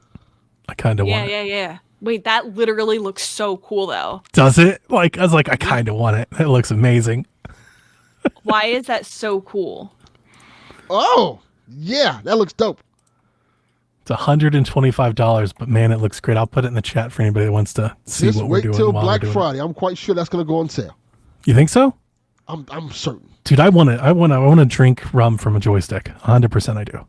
I kind of want it. Yeah. Wait, that literally looks so cool though. Does it? Like I was like, I kind of want it. It looks amazing. Why is that so cool? Oh, yeah, that looks dope. It's $125, but man, it looks great. I'll put it in the chat for anybody that wants to see what we're doing. Wait till Black Friday. I'm quite sure that's going to go on sale. You think so? I'm certain. Dude, I want to drink rum from a joystick. 100% I do.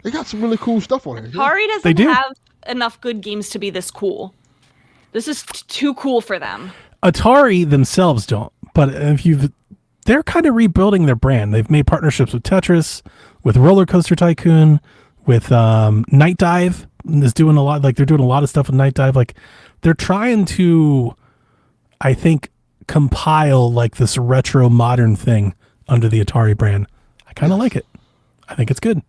They got some really cool stuff on here. Atari doesn't have enough good games to be this cool. This is too cool for them. Atari themselves don't, but they're kind of rebuilding their brand. They've made partnerships with Tetris, with Roller Coaster Tycoon, with Night Dive is doing a lot. Like they're doing a lot of stuff with Night Dive. Like they're trying to, I think, compile like this retro modern thing under the Atari brand. I kind of like it. I think it's good.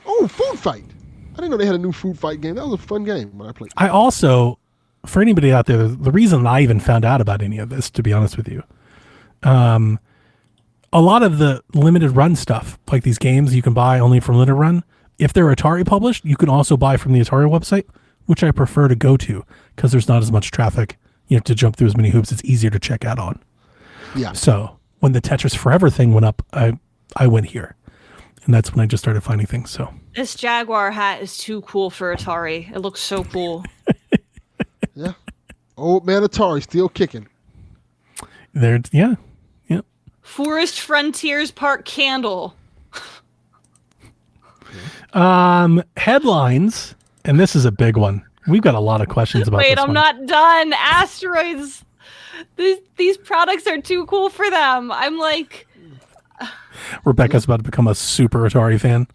Oh, Food Fight. I didn't know they had a new Food Fight game. That was a fun game when I played. I also, for anybody out there, the reason I even found out about any of this, to be honest with you, a lot of the limited run stuff, like these games you can buy only from limited run, if they're Atari published, you can also buy from the Atari website, which I prefer to go to because there's not as much traffic. You have to jump through as many hoops. It's easier to check out on. Yeah. So when the Tetris Forever thing went up, I went here. And that's when I just started finding things. So This Jaguar hat is too cool for Atari. It looks so cool. Yeah. Old man Atari still kicking. there, yeah. Forest Frontiers Park candle. Headlines, and this is a big one. We've got a lot of questions about Wait, this I'm one. not done. Asteroids. These products are too cool for them. I'm like, Rebecca's about to become a super Atari fan.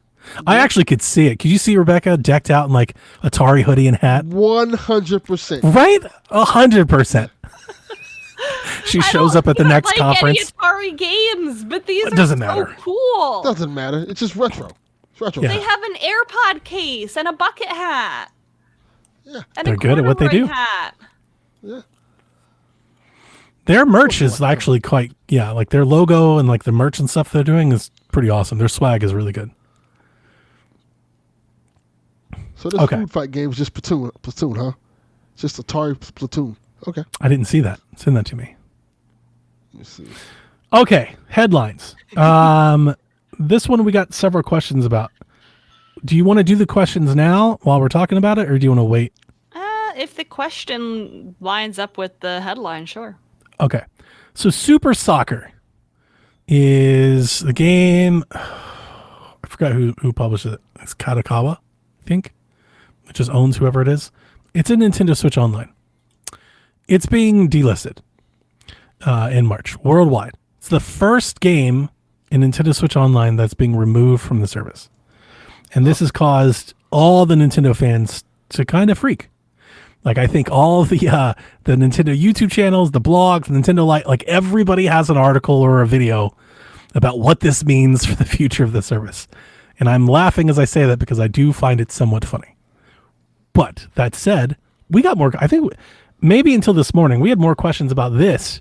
I actually could see it. Could you see Rebecca decked out in like Atari hoodie and hat? 100%. Right? 100%. She shows up at the next like conference. Any Atari games, but these It are doesn't so matter. cool. Doesn't matter. It's just retro. It's retro. Yeah. They have an AirPod case and a bucket hat. Yeah. And They're a good at what they corduroy do. Hat. Yeah. Their merch is actually quite, like their logo and like the merch and stuff they're doing is pretty awesome. Their swag is really good. So this Okay. Food Fight game is just Platoon, huh? Just Atari Platoon. Okay. I didn't see that. Send that to me. Let me see. Okay, headlines. This one we got several questions about. Do you want to do the questions now while we're talking about it, or do you want to wait? If the question lines up with the headline, sure. Okay, so Super Soccer is the game. I forgot who published it. It's Katakawa, I think. It just owns whoever it is. It's a Nintendo Switch Online. It's being delisted in March worldwide. It's the first game in Nintendo Switch Online that's being removed from the service. And this has caused all the Nintendo fans to kind of freak. Like, I think all the Nintendo YouTube channels, the blogs, Nintendo Lite, like everybody has an article or a video about what this means for the future of the service. And I'm laughing as I say that because I do find it somewhat funny. But that said, we got more, I think maybe until this morning, we had more questions about this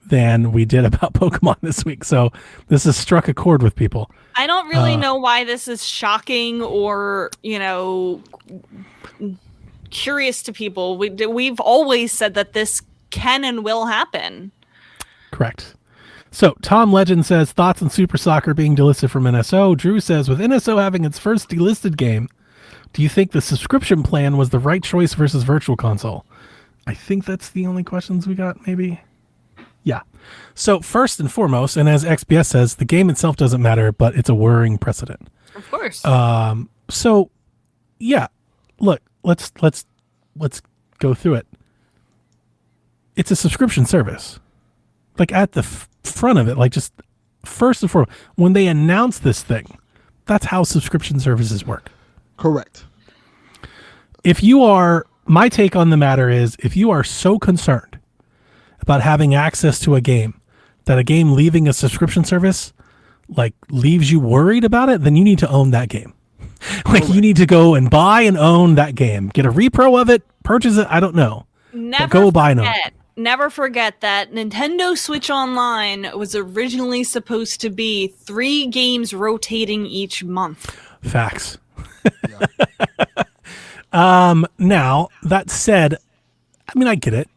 than we did about Pokemon this week. So this has struck a chord with people. I don't really know why this is shocking or, curious to people. We've always said that this can and will happen. Correct. So Tom Legend says, thoughts on Super Soccer being delisted from NSO. Drew says, with NSO having its first delisted game, do you think the subscription plan was the right choice versus Virtual Console? I think that's the only questions we got, maybe. Yeah. So first and foremost, and as XBS says, the game itself doesn't matter, but it's a worrying precedent. Of course. So yeah, look, let's go through it. It's a subscription service. Like at the front of it, like just first and foremost, when they announce this thing, that's how subscription services work. Correct. My take on the matter is, if you are so concerned about having access to a game that a game leaving a subscription service like leaves you worried about it, then you need to own that game. Like you need to go and buy and own that game. Get a repro of it, purchase it, I don't know. Never forget that Nintendo Switch Online was originally supposed to be 3 games rotating each month. Facts. Now, that said, I mean, I get it.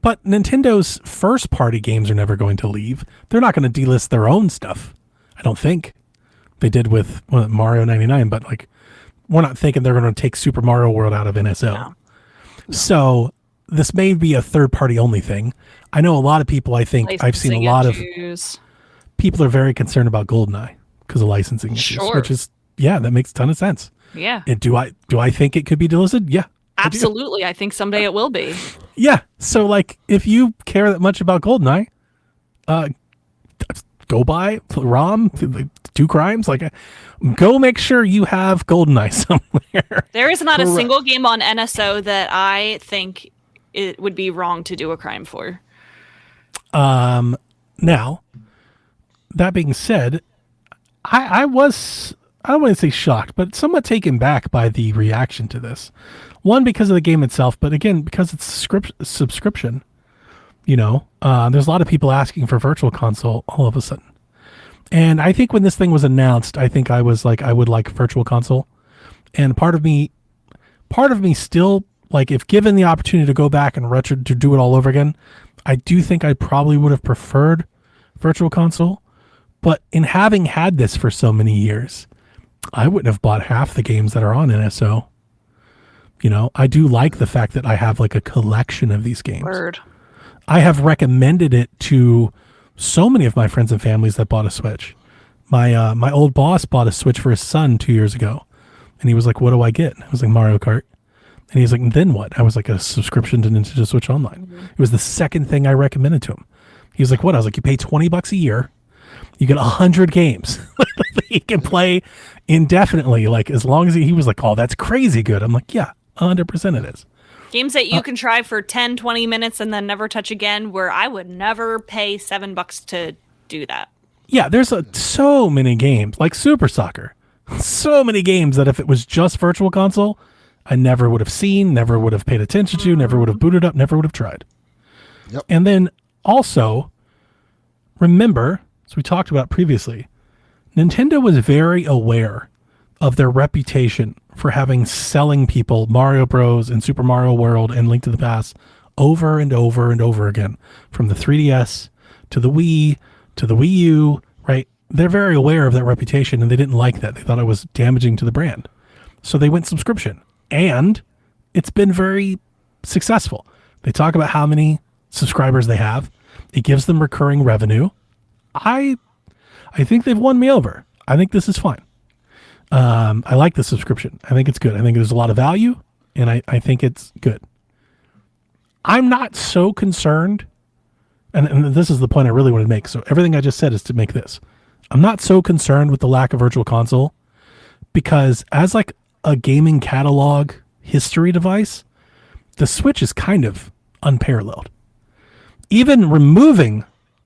But Nintendo's first party games are never going to leave. They're not going to delist their own stuff. I don't think. They did with Mario 99, but like we're not thinking they're going to take Super Mario World out of NSO. No. So this may be a third party only thing. I know a lot of people, I think I've seen a lot of people are very concerned about GoldenEye because of licensing issues, which is, that makes a ton of sense. Yeah. And do I think it could be delisted? Yeah. Absolutely. I think someday it will be. go buy ROM, 2 crimes. Like, go make sure you have GoldenEye somewhere. There is not a Correct. single game on NSO that I think it would be wrong to do a crime for. Now, that being said, I was, I don't want to say shocked, but somewhat taken back by the reaction to this. One, because of the game itself, but again, because it's subscription. You know, there's a lot of people asking for Virtual Console all of a sudden. And I think when this thing was announced, I think I was like, I would like Virtual Console. And part of me still, like, if given the opportunity to go back and to do it all over again, I do think I probably would have preferred Virtual Console. But in having had this for so many years, I wouldn't have bought half the games that are on NSO. You know, I do like the fact that I have like a collection of these games. Word. I have recommended it to so many of my friends and families that bought a Switch. My old boss bought a Switch for his son 2 years ago. And he was like, what do I get? I was like, Mario Kart. And he's like, then what? I was like, a subscription to Nintendo Switch Online. Mm-hmm. It was the second thing I recommended to him. He was like, what? I was like, you pay $20 a year. You get 100 games that he can play indefinitely. Like, as long as he was like, oh, that's crazy good. I'm like, yeah, 100% it is. Games that you can try for 10, 20 minutes and then never touch again, where I would never pay $7 to do that. Yeah, there's so many games, like Super Soccer. So many games that if it was just Virtual Console, I never would have seen, never would have paid attention to, never would have booted up, never would have tried. Yep. And then also, remember, as we talked about previously, Nintendo was very aware of their reputation for having selling people Mario Bros. And Super Mario World and Link to the Past over and over and over again, from the 3DS to the Wii to the Wii U, right? They're very aware of that reputation, and they didn't like that. They thought it was damaging to the brand. So they went subscription, and it's been very successful. They talk about how many subscribers they have. It gives them recurring revenue. I think they've won me over. I think this is fine. I like the subscription. I think it's good. I think there's a lot of value, and I think it's good. I'm not so concerned, and this is the point I really want to make. So everything I just said is to make this. I'm not so concerned with the lack of Virtual Console, because as like a gaming catalog history device, the Switch is kind of unparalleled. Even removing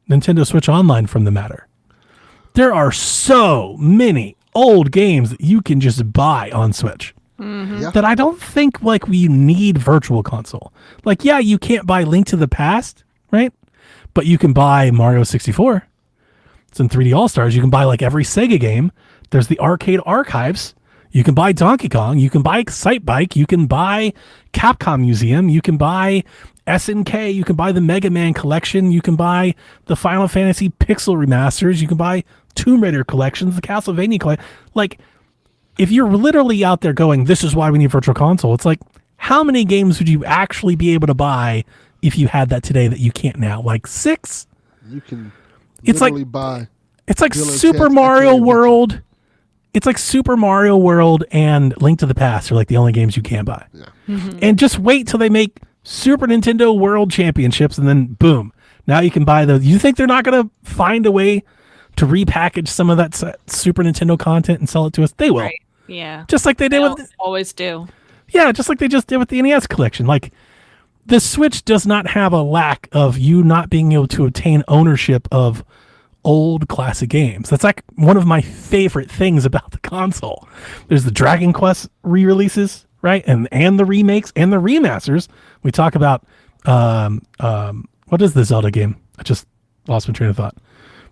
Nintendo Switch Online from the matter, there are so many old games that you can just buy on Switch Yeah. that I don't think like we need Virtual Console. Like, yeah, you can't buy Link to the Past, right? But you can buy Mario 64. It's in 3D All-Stars. You can buy like every Sega game. There's the arcade archives. You can buy Donkey Kong. You can buy Excite Bike. You can buy Capcom Museum. You can buy SNK. You can buy the Mega Man collection. You can buy the Final Fantasy Pixel remasters. You can buy Tomb Raider collections, the Castlevania collection. Like, if you're literally out there going, this is why we need Virtual Console, it's like, how many games would you actually be able to buy if you had that today that you can't now? Like 6? You can It's like- literally buy. It's like Bill and Super Ted's Mario Excellent World. It's like Super Mario World and Link to the Past are like the only games you can buy. Yeah. And just wait till they make Super Nintendo World Championships, and then boom, now you can buy those. You think they're not going to find a way to repackage some of that Super Nintendo content and sell it to us? They will. Right. Yeah. Just like they did with always do. yeah, just like they just did with the NES collection. Like, the Switch does not have a lack of you not being able to obtain ownership of old classic games. That's like one of my favorite things about the console. There's the Dragon Quest re-releases, right? And the remakes and the remasters. We talk about what is the Zelda game? I just lost my train of thought.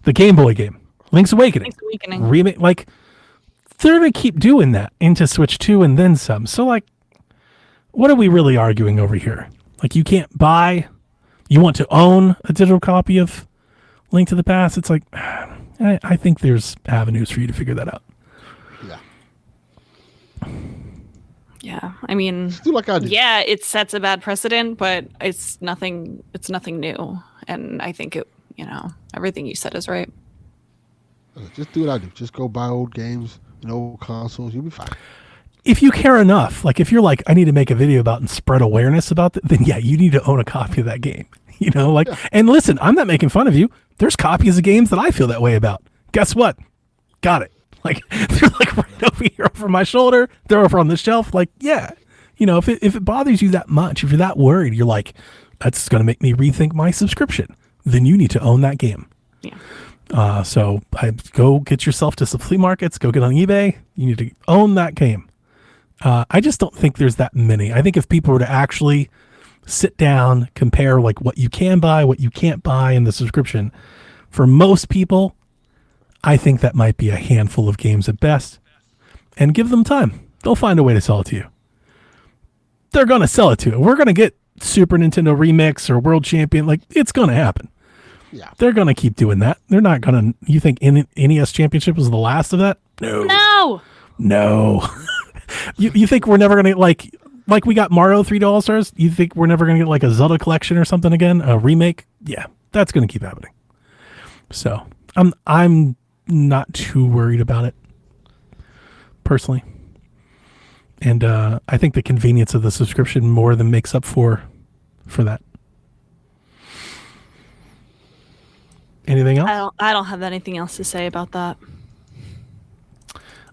The Game Boy game, Link's Awakening. Link's Awakening. Remake, like, they're gonna keep doing that into Switch 2 and then some. So like, what are we really arguing over here? Like, you can't buy, you want to own a digital copy of Link to the Past? It's like, I think there's avenues for you to figure that out. Yeah. Yeah. I mean, Do like I do. yeah, it sets a bad precedent, but it's nothing new. And I think it, everything you said is right. Just do what I do. Just go buy old games and old consoles. You'll be fine. If you care enough, like if you're like, I need to make a video about and spread awareness about that, then yeah, you need to own a copy of that game. You know, like, and listen, I'm not making fun of you. There's copies of games that I feel that way about. Guess what? Got it. Like, they're like right over here over my shoulder. They're over on the shelf. Like, yeah. You know, if it bothers you that much, if you're that worried, you're like, that's going to make me rethink my subscription. Then you need to own that game. Yeah. So I go get yourself to some flea markets, go get on eBay. You need to own that game. I just don't think there's that many. I think if people were to actually sit down, compare like what you can buy, what you can't buy in the subscription, for most people, I think that might be a handful of games at best. And give them time. They'll find a way to sell it to you. They're going to sell it to you. We're going to get Super Nintendo Remix or World Champion. Like, it's going to happen. Yeah. They're going to keep doing that. They're not going to... You think NES Championship was the last of that? No. You think we're never going to, like we got Mario 3D All-Stars? You think we're never going to get like a Zelda collection or something again? A remake? Yeah, that's going to keep happening. So I'm not too worried about it, personally. And I think the convenience of the subscription more than makes up for that. Anything else? I don't have anything else to say about that.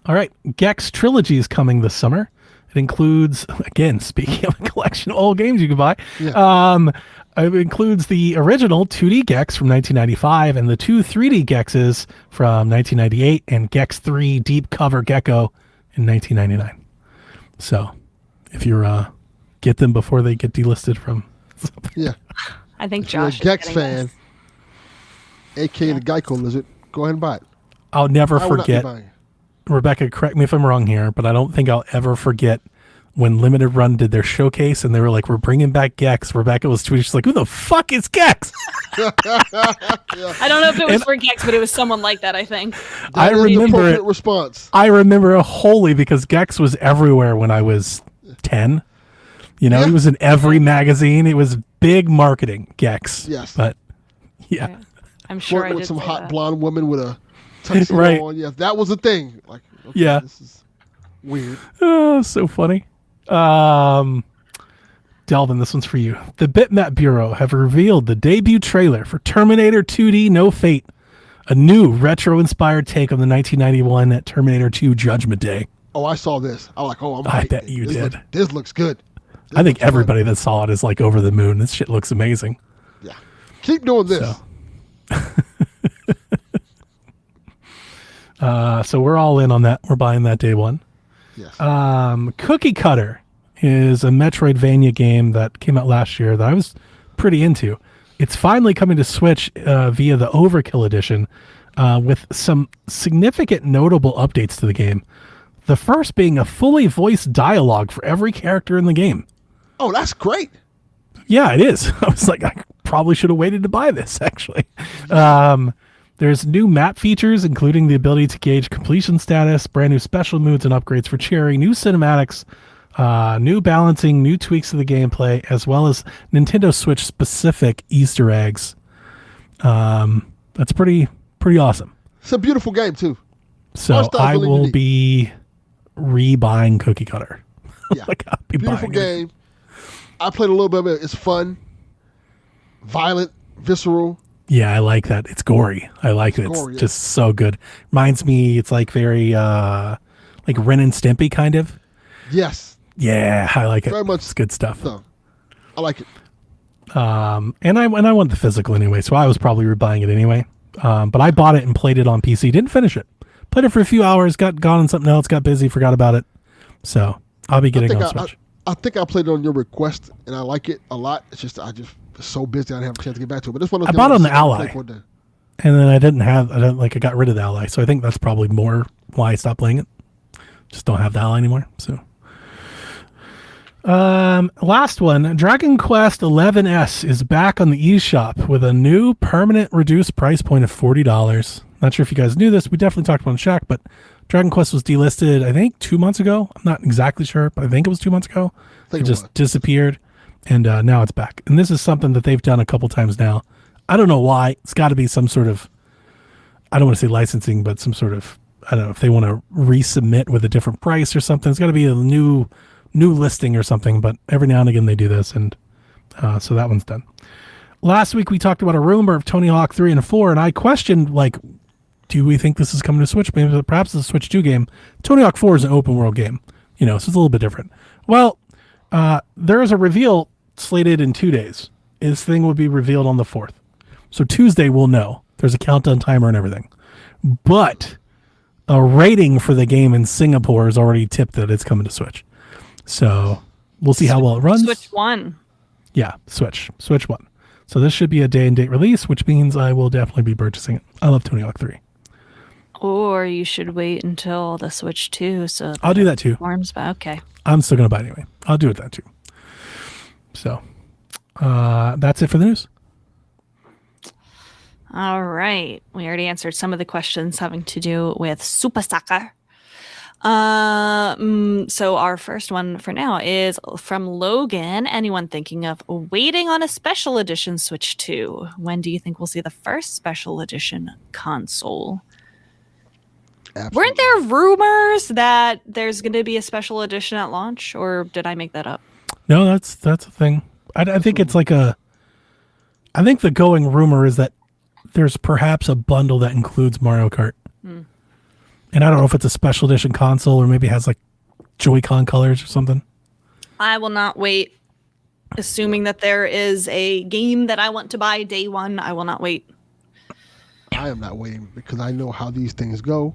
All right. Gex Trilogy is coming this summer. It includes, again, speaking of a collection of old games you can buy, it includes the original 2D Gex from 1995 and the two 3D Gexes from 1998 and Gex 3 Deep Cover Gecko in 1999. So if you're get them before they get delisted from... Yeah. I think if you're a Josh Gex fan, a.k.a. the Geico Lizard, go ahead and buy it. I'll never I will not be forget... buying it. Rebecca, correct me if I'm wrong here, but I don't think I'll ever forget when Limited Run did their showcase and they were like, we're bringing back Gex. Rebecca was tweeting, she's like, who the fuck is Gex? I don't know if it was for Gex, but it was someone like that, I think. I remember it. Response. I remember it wholly because Gex was everywhere when I was 10. You know, he was in every magazine. It was big marketing, Gex. Yes. But, yeah. I'm sure I did with some say hot that. blonde woman with a tuxedo Right. on. Yeah, that was a thing. Like, okay, Yeah. this is weird. Oh, so funny. Delvin, this one's for you. The Bitmap Bureau have revealed the debut trailer for Terminator 2D No Fate, a new retro-inspired take on the 1991 Terminator 2 Judgment Day. Oh, I saw this. I was like, oh, I'm I hyped. bet you did. This looks good. This I think looks fun. everybody that saw it is like over the moon. This shit looks amazing. Yeah. Keep doing this. So. So we're all in on that. We're buying that day one. Yes. Cookie Cutter is a Metroidvania game that came out last year that I was pretty into. It's finally coming to Switch via the Overkill edition with some significant notable updates to the game. The first being a fully voiced dialogue for every character in the game. Oh, that's great. Yeah, it is. I was like, I probably should have waited to buy this, actually. There's new map features, including the ability to gauge completion status, brand new special moods and upgrades for Cherry, new cinematics, new balancing, new tweaks to the gameplay, as well as Nintendo Switch specific Easter eggs. That's pretty awesome. It's a beautiful game too. So I will be rebuying Cookie Cutter. Yeah, like I'll be beautiful buying game. I played a little bit of it. It's fun, violent, visceral. Yeah, I like that. It's gory. I like it. It's just so good. Reminds me, it's like very like Ren and Stimpy kind of. Yes. Yeah, I like it. Very much. It's good stuff. So, I like it. And I want the physical anyway, so I was probably rebuying it anyway. But I bought it and played it on PC. Didn't finish it. Played it for a few hours. Got gone on something else. Got busy. Forgot about it. So I'll be getting it on Switch. I think I played it on your request, and I like it a lot. It's just I just was so busy I didn't have a chance to get back to it. But this one I bought on the Ally, and then I got rid of the Ally. So I think that's probably more why I stopped playing it. Just don't have the Ally anymore. So last one, Dragon Quest XI is back on the eShop with a new permanent reduced price point of $40. Not sure if you guys knew this. We definitely talked about it on Shack, but Dragon Quest was delisted, I think, 2 months ago. I'm not exactly sure, but I think it was 2 months ago. It just disappeared, and now it's back. And this is something that they've done a couple times now. I don't know why. It's got to be some sort of, I don't want to say licensing, but some sort of, I don't know, if they want to resubmit with a different price or something. It's got to be a new listing or something, but every now and again they do this, and so that one's done. last week we talked about a rumor of Tony Hawk 3 and 4, and I questioned, like, do we think this is coming to Switch? Maybe perhaps it's a Switch 2 game. Tony Hawk 4 is an open world game, so it's a little bit different. Well, there is a reveal slated in 2 days. This thing will be revealed on the 4th. So Tuesday we'll know. There's a countdown timer and everything. But a rating for the game in Singapore is already tipped that it's coming to Switch. So we'll see how well it runs. Switch 1. Yeah, Switch 1. So this should be a day and date release, which means I will definitely be purchasing it. I love Tony Hawk 3. Or you should wait until the Switch 2. So I'll do that too. Okay. I'm still going to buy it anyway. I'll do it that too. So that's it for the news. All right. We already answered some of the questions having to do with Super Soccer. So our first one for now is from Logan. Anyone thinking of waiting on a special edition Switch 2? When do you think we'll see the first special edition console? Absolutely. Weren't there rumors that there's going to be a special edition at launch, or did I make that up? No, that's a thing. I think it's like I think the going rumor is that there's perhaps a bundle that includes Mario Kart. And I don't know if it's a special edition console or maybe it has like Joy-Con colors or something. I will not wait. Assuming that there is a game that I want to buy day one, I will not wait. I am not waiting because I know how these things go.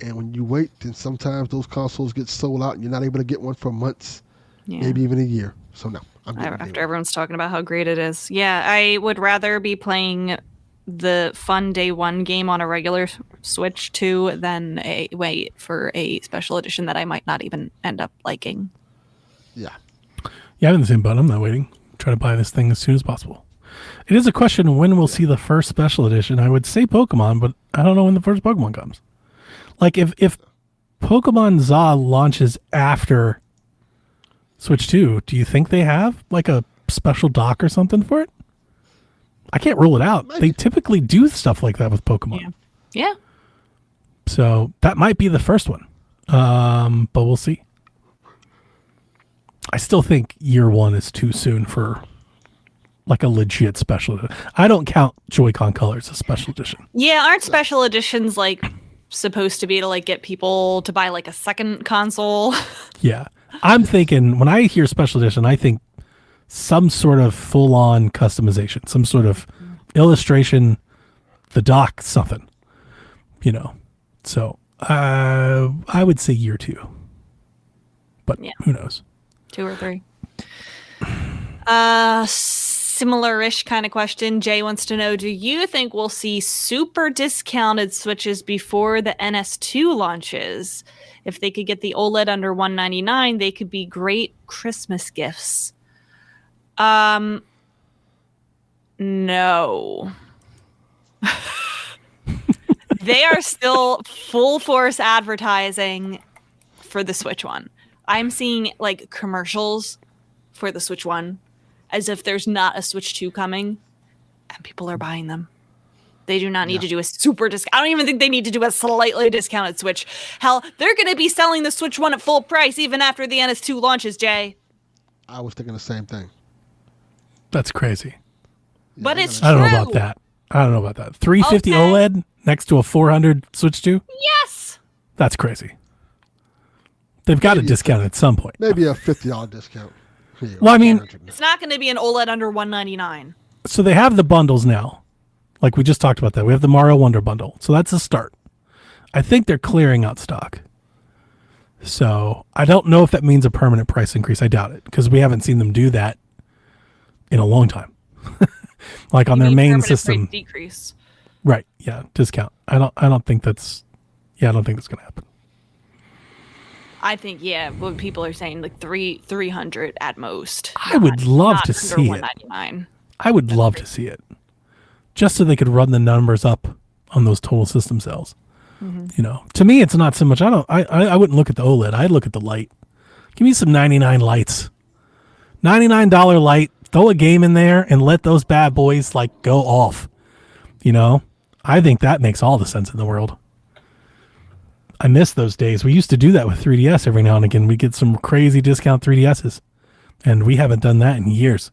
And when you wait, then sometimes those consoles get sold out and you're not able to get one for months, maybe even a year. So no, after everyone's talking about how great it is. Yeah, I would rather be playing the fun day one game on a regular Switch 2 than wait for a special edition that I might not even end up liking. Yeah, I'm in the same boat. I'm not waiting. Try to buy this thing as soon as possible. It is a question when we'll see the first special edition. I would say Pokemon, but I don't know when the first Pokemon comes. Like if Pokemon Z-A launches after Switch 2, do you think they have like a special dock or something for it? I can't rule it out. Maybe. They typically do stuff like that with Pokemon. Yeah. So that might be the first one. But we'll see. I still think year one is too soon for like a legit special edition. I don't count Joy-Con colors as special edition. Yeah, aren't special editions like supposed to be to like get people to buy like a second console? Yeah. I'm thinking when I hear special edition, I think some sort of full-on customization, some sort of illustration, the dock, something, So I would say year 2, but who knows? 2 or 3. Similar-ish kind of question. Jay wants to know, do you think we'll see super discounted Switches before the NS2 launches? If they could get the OLED under $199, they could be great Christmas gifts. No. They are still full force advertising for the Switch One. I'm seeing like commercials for the Switch One as if there's not a Switch 2 coming, and people are buying them. They do not need to do a super discount. I don't even think they need to do a slightly discounted Switch. Hell, they're going to be selling the Switch 1 at full price even after the NS2 launches, Jay. I was thinking the same thing. That's crazy. But it's true. I don't know about that. 350 OLED next to a 400 Switch 2? Yes. That's crazy. They've got to discount it at some point. Maybe a $50 discount. Here, well, I mean, it's not going to be an OLED under $199. So they have the bundles now. Like we just talked about that. We have the Mario Wonder bundle. So that's a start. I think they're clearing out stock. So I don't know if that means a permanent price increase. I doubt it because we haven't seen them do that in a long time. Like on their main system. Decrease. Right. Yeah. Discount. I don't think that's going to happen. I think, what people are saying, like 300 at most. I would love to see it. I would love to see it. Just so they could run the numbers up on those total system sales. Mm-hmm. To me, it's not so much. I wouldn't look at the OLED. I'd look at the light. Give me some 99 lights. $99 light. Throw a game in there and let those bad boys like go off. I think that makes all the sense in the world. I miss those days. We used to do that with 3DS every now and again. We get some crazy discount 3DSs, and we haven't done that in years.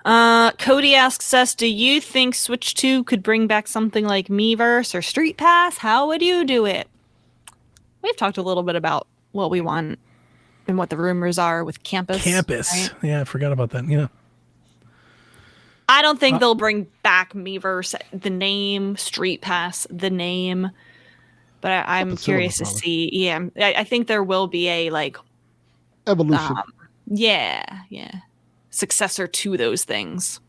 Cody asks us, do you think Switch 2 could bring back something like Miiverse or Street Pass? How would you do it? We've talked a little bit about what we want and what the rumors are with Campus. Right? Yeah, I forgot about that. Yeah. I don't think they'll bring back Miiverse, the name, Street Pass, the name. But I'm curious to see. Yeah, I think there will be a evolution. Yeah. Successor to those things.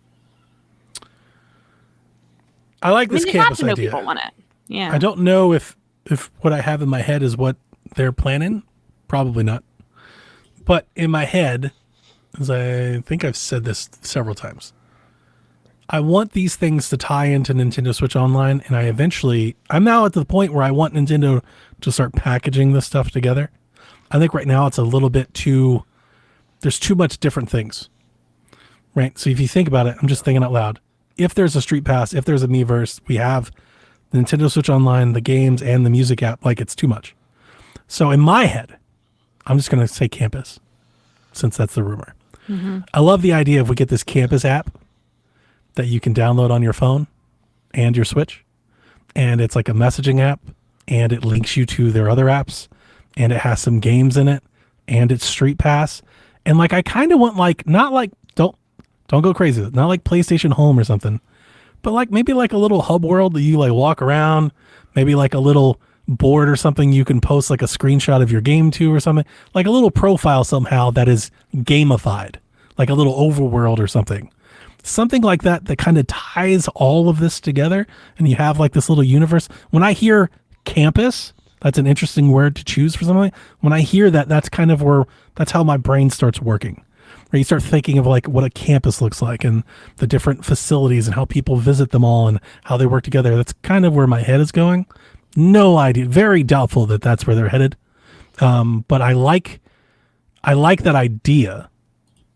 I like this Campus idea. People want it. Yeah. I don't know if what I have in my head is what they're planning. Probably not. But in my head, as I think I've said this several times, I want these things to tie into Nintendo Switch Online, and I'm now at the point where I want Nintendo to start packaging this stuff together. I think right now it's a little bit there's too much different things, right? So if you think about it, I'm just thinking out loud. If there's a Street Pass, if there's a Miiverse, we have the Nintendo Switch Online, the games, and the music app, it's too much. So in my head, I'm just going to say Campus, since that's the rumor. Mm-hmm. I love the idea if we get this Campus app that you can download on your phone and your Switch. And it's like a messaging app, and it links you to their other apps, and it has some games in it, and it's Street Pass. And I kind of want don't go crazy, not like PlayStation Home or something, but maybe a little hub world that you walk around, maybe a little board or something you can post a screenshot of your game to or something, a little profile somehow that is gamified, a little overworld or something. Something like that kind of ties all of this together, and you have this little universe. When I hear Campus, that's an interesting word to choose for something. When I hear that, that's kind of that's how my brain starts working. Where you start thinking of what a campus looks like and the different facilities and how people visit them all and how they work together. That's kind of where my head is going. No idea. Very doubtful that that's where they're headed. But I like that idea,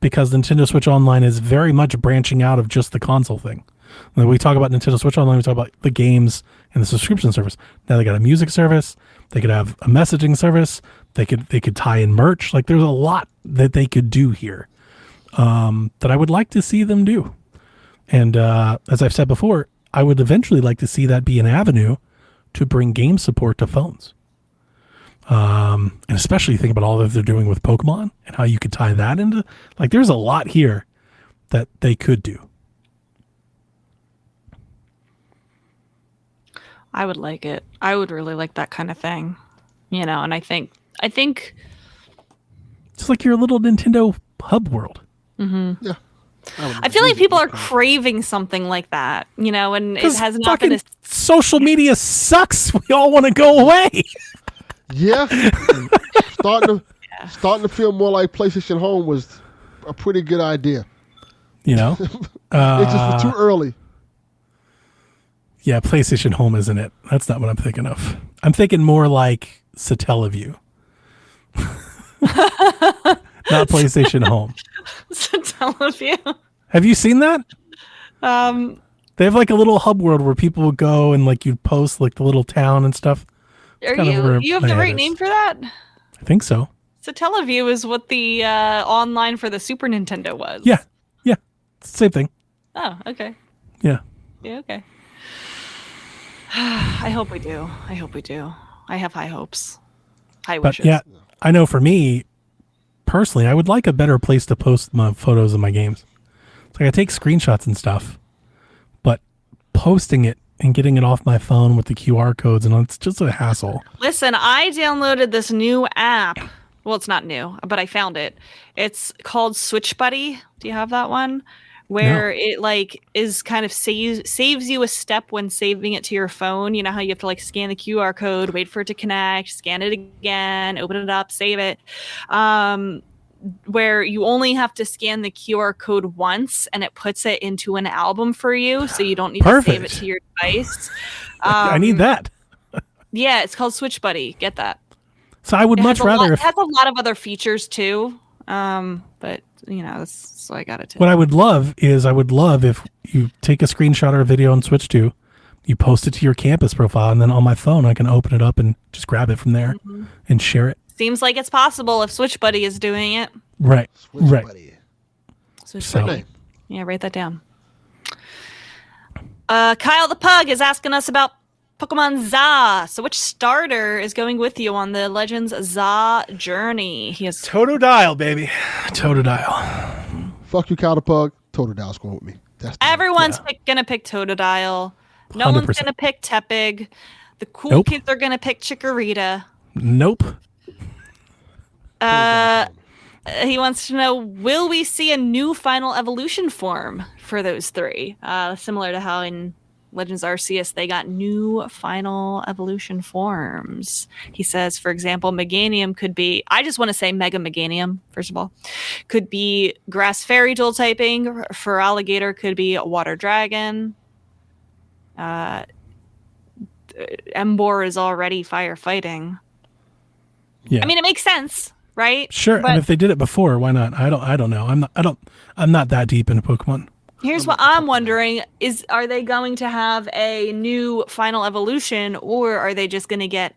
because Nintendo Switch Online is very much branching out of just the console thing. When we talk about Nintendo Switch Online, we talk about the games and the subscription service. Now they got a music service. They could have a messaging service. They could tie in merch. There's a lot that they could do here that I would like to see them do. And as I've said before, I would eventually like to see that be an avenue to bring game support to phones. And especially think about all that they're doing with Pokemon and how you could tie that into, there's a lot here that they could do. I would like it. I would really like that kind of thing, and I think it's like your little Nintendo hub world. Mm-hmm. Yeah. I feel like people are craving something like that, and it has not been. Social media sucks. We all want to go away. Yeah. starting to feel more like PlayStation Home was a pretty good idea. It's just too early. Yeah, PlayStation Home isn't it? That's not what I'm thinking of. I'm thinking more like Satellaview. Not PlayStation Home. Satellaview. Have you seen that? They have a little hub world where people would go and you'd post the little town and stuff. You have the right name for that? I think so. Satellaview is what the online for the Super Nintendo was. Yeah. It's the same thing. Oh, okay. Yeah. Yeah, okay. I hope we do. I have high hopes. High wishes. But yeah, I know for me, personally, I would like a better place to post my photos of my games. It's I take screenshots and stuff, but posting it and getting it off my phone with the QR codes, and it's just a hassle. Listen, I downloaded this new app. Well, it's not new, but I found it. It's called Switch Buddy. Do you have that one? Where it is kind of saves you a step when saving it to your phone. You know how you have to scan the QR code, wait for it to connect, scan it again, open it up, save it. Where you only have to scan the QR code once and it puts it into an album for you, so you don't need to save it to your device. I need that. Yeah, it's called Switch Buddy. Get that. So I would much rather. It has a lot of other features too, but so I got it. What I would love if you take a screenshot or a video on Switch 2, you post it to your campus profile, and then on my phone I can open it up and just grab it from there and share it. Seems like it's possible if Switch Buddy is doing it. Right. Switch Buddy. Switch So, Buddy. Yeah, write that down. Kyle the Pug is asking us about Pokemon Z-A. So which starter is going with you on the Legends Z-A journey? He has Totodile, baby. Totodile. Fuck you, Kyle the Pug. Totodile's going with me. Everyone's gonna pick Totodile. No 100%. one's gonna pick Tepig. The cool kids are gonna pick Chikorita. Nope. He wants to know, will we see a new final evolution form for those three? Similar to how in Legends Arceus they got new final evolution forms. He says, for example, Meganium could be, I just want to say Mega Meganium, first of all, could be Grass Fairy dual typing. For Alligator could be a Water Dragon. Embor is already firefighting. Yeah. I mean, it makes sense, right? Sure. But and if they did it before, why not? I don't know. I'm not that deep into Pokemon. here's what I'm wondering is, are they going to have a new final evolution, or are they just going to get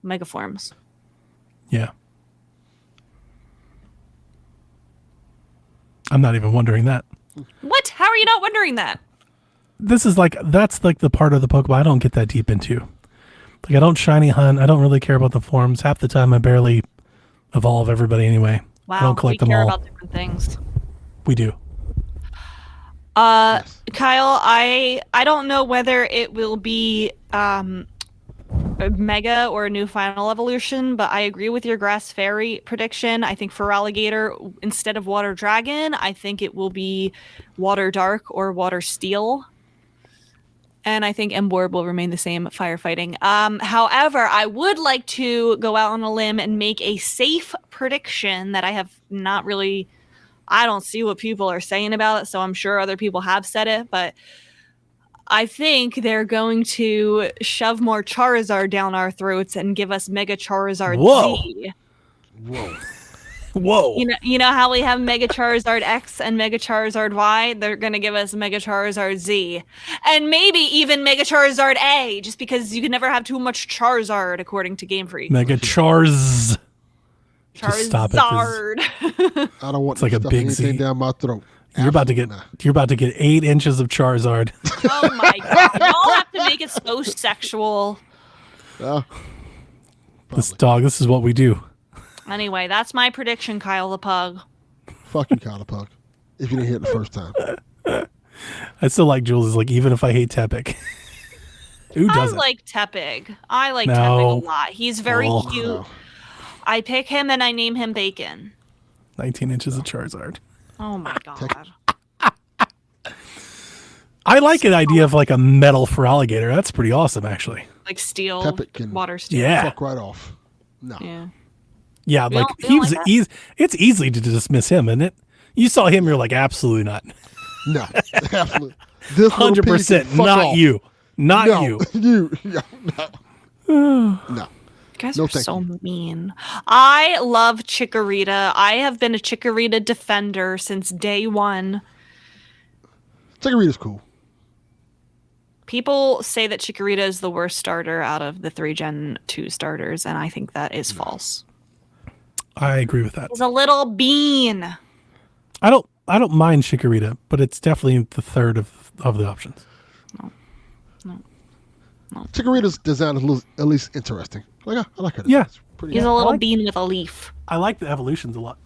mega forms? Yeah. I'm not even wondering that. What? How are you not wondering that? That's the part of the Pokemon I don't get that deep into. Like, I don't shiny hunt. I don't really care about the forms. Half the time I barely evolve everybody anyway. Wow, I don't collect we them care all. about different things. We do. Yes. Kyle, I don't know whether it will be a mega or a new final evolution, but I agree with your Grass Fairy prediction. I think for Alligator, instead of Water Dragon, I think it will be Water Dark or Water Steel. And I think Embor will remain the same, firefighting. However, I would like to go out on a limb and make a safe prediction that I have not really... I don't see what people are saying about it, so I'm sure other people have said it, but I think they're going to shove more Charizard down our throats and give us Mega Charizard Z. Whoa. You know how we have Mega Charizard X and Mega Charizard Y? They're going to give us Mega Charizard Z. And maybe even Mega Charizard A, just because you can never have too much Charizard, according to Game Freak. Mega Charz. Just stop it. Charizard. I don't want It's like a big anything Z. down my throat. You're about to get 8 inches of Charizard. Oh my god. Y'all have to make it so sexual. This is what we do. Anyway, that's my prediction, Kyle the Pug. Fuck you, Kyle the Pug. If you didn't hear it the first time. I still like Jules. Like, even if I hate Tepig. Who doesn't? I like Tepig. I like No. Tepig a lot. He's very Oh. cute. No. I pick him and I name him Bacon. 19 inches of Charizard. Oh my god. I like an idea of like a metal for Alligator. That's pretty awesome, actually. Like steel, Tepig can water steel. Yeah. Fuck right off. No. Yeah. Yeah, We like don't like that? it's easy to dismiss him, isn't it? You saw him, you're like, absolutely not. No. Absolutely. This little piece 100% can fuck not off. you. Not No. you. You. No. No. You guys No, are thank so you. mean. I love Chikorita. I have been a Chikorita defender since day one. Chikorita's cool. People say that Chikorita is the worst starter out of the 3 Gen 2 starters, and I think that is false. I agree with that. He's a little bean. I don't mind Chikorita, but it's definitely the third of the options. Chikorita's design is at least interesting. Like, I like her. Yeah. It's pretty He's a I little like- bean with a leaf. I like the evolutions a lot.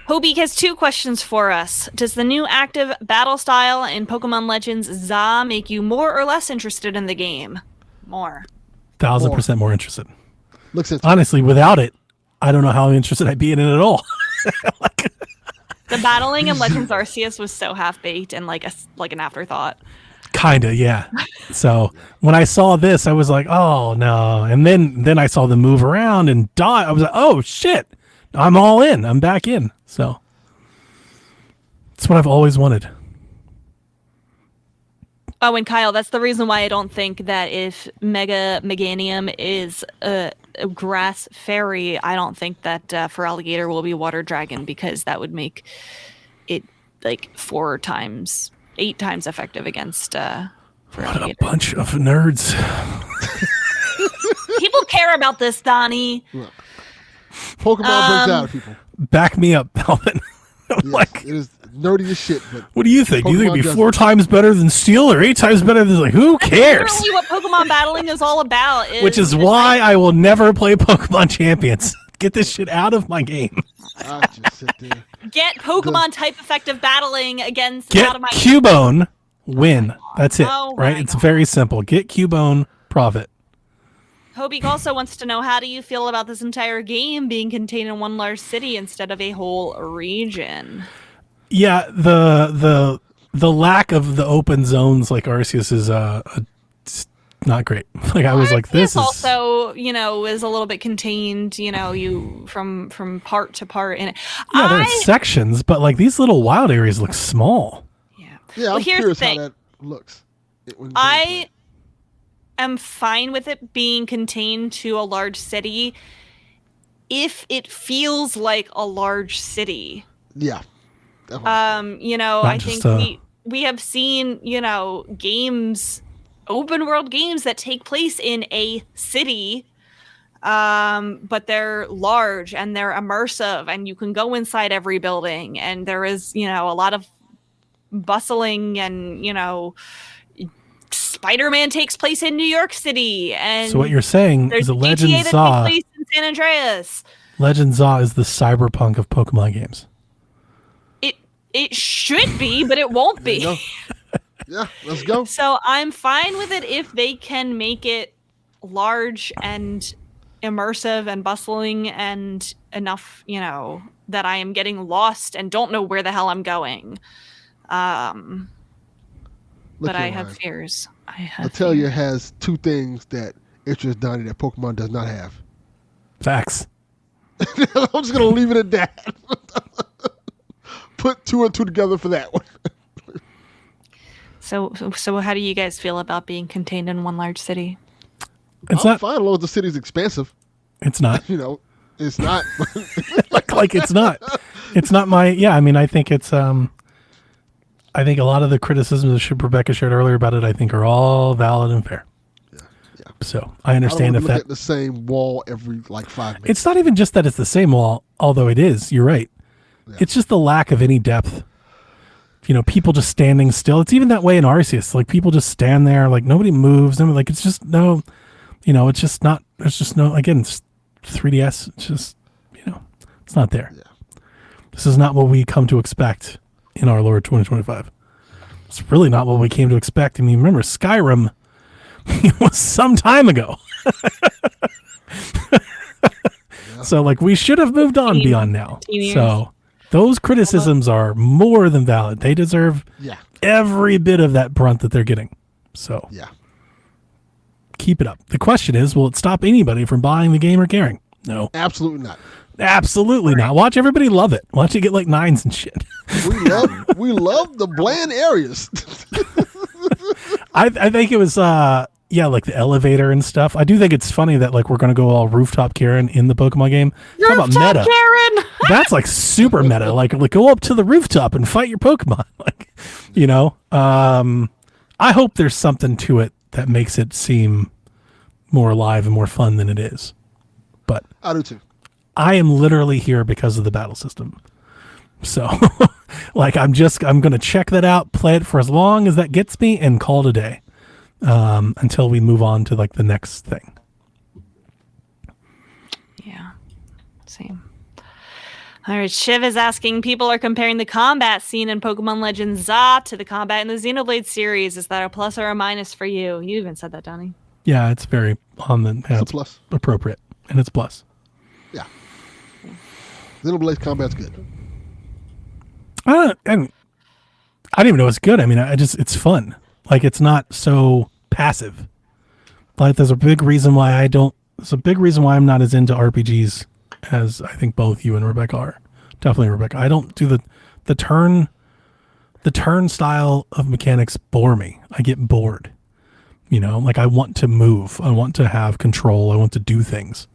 Hobie has 2 questions for us. Does the new active battle style in Pokemon Legends Z-A make you more or less interested in the game? More. 1,000% more interested. Looks interesting. Honestly, without it, I don't know how interested I'd be in it at all. The battling in Legends Arceus was so half-baked and like an afterthought. Kinda, yeah. So when I saw this, I was like, oh no. And then I saw them move around and die. I was like, oh shit. I'm all in. I'm back in. So it's what I've always wanted. Oh, and Kyle, that's the reason why I don't think that if Mega Meganium is a grass fairy, I don't think that for Alligator will be Water Dragon, because that would make it like 8 times effective against for What a Alligator. bunch of nerds. People care about this, Donnie. Pokemon brings out of people. Back me up, Delvin. Yes, it is nerdy as shit. But what do you think? Do you think Pokemon it'd be does 4 it. times better than Steel or 8 times better than like who cares? That's literally what Pokemon battling is all about. Which is why I will never play Pokemon Champions. Get this shit out of my game. I just sit there. get Pokemon type effective battling against Get out of my Cubone, win. That's it, Oh right? my It's God. very simple. Get Cubone, profit. Hobie also wants to know, how do you feel about this entire game being contained in one large city instead of a whole region? Yeah, the lack of the open zones like Arceus is it's not great. Like I was like, this is also, is a little bit contained, you from part to part in it. yeah, there's sections, but like these little wild areas look small. Yeah. Yeah, Well, I'm here's curious the how thing. that looks. When I gameplay. am fine with it being contained to a large city if it feels like a large city. Yeah. Definitely. I just, think we have seen, games, open world games that take place in a city, but they're large and they're immersive and you can go inside every building and there is, a lot of bustling and, Spider-Man takes place in New York City, and So what you're saying there's is a GTA Legend that Z-A. takes place in San Andreas. Legend Z-A is the cyberpunk of Pokemon games. It should be, but it won't There you be. go. Yeah, let's go. So I'm fine with it if they can make it large and immersive and bustling and enough, that I am getting lost and don't know where the hell I'm going. Look But I here, have Ryan. fears. Atelier has 2 things that interest Donnie that Pokemon does not have. Facts. I'm just gonna leave it at that. Put 2 and 2 together for that one. So how do you guys feel about being contained in one large city? It's I'm not. fine as long as the city's expansive. It's not. It's not. like it's not. It's not my. Yeah, I mean, I think it's. I think a lot of the criticisms that Rebecca shared earlier about it, I think, are all valid and fair. Yeah. So I I understand don't if look that. at the same wall every 5 minutes. It's not even just that it's the same wall, although it is. You're right. Yeah. It's just the lack of any depth. People just standing still. It's even that way in Arceus. Like people just stand there, like nobody moves. And like it's just no. It's just not. There's just no. Again, it's 3DS. It's just it's not there. Yeah. This is not what we come to expect in our Lord 2025. It's really not what we came to expect. I mean, remember Skyrim was some time ago. So like we should have moved on beyond now. 15 years. So those criticisms are more than valid. They deserve Yeah. every bit of that brunt that they're getting. So Yeah. keep it up. The question is, will it stop anybody from buying the game or caring? No, Absolutely not. absolutely not. Watch everybody love it. Watch it get like 9s and shit. We love the bland areas. I think it was like the elevator and stuff. I do think it's funny that like we're gonna go all rooftop Karen in the Pokemon game. Talk about meta. Karen! That's like super meta. Like go up to the rooftop and fight your Pokemon. Like I hope there's something to it that makes it seem more alive and more fun than it is. But I do too. I am literally here because of the battle system. So like I'm going to check that out, play it for as long as that gets me and call it a day. Until we move on to like the next thing. Yeah, same. All right, Shiv is asking, people are comparing the combat scene in Pokemon Legends Z-A to the combat in the Xenoblade series. Is that a plus or a minus for you? You even said that, Donnie. Yeah, it's very on the It's a plus. appropriate, and it's plus. Yeah. Xenoblade combat's good. And I didn't even know it's good. I mean, it's fun. Like it's not so passive. Like there's a big reason why I'm not as into RPGs as I think both you and Rebecca are. Definitely Rebecca. I don't do the turn style of mechanics bore me. I get bored. Like I want to move. I want to have control. I want to do things.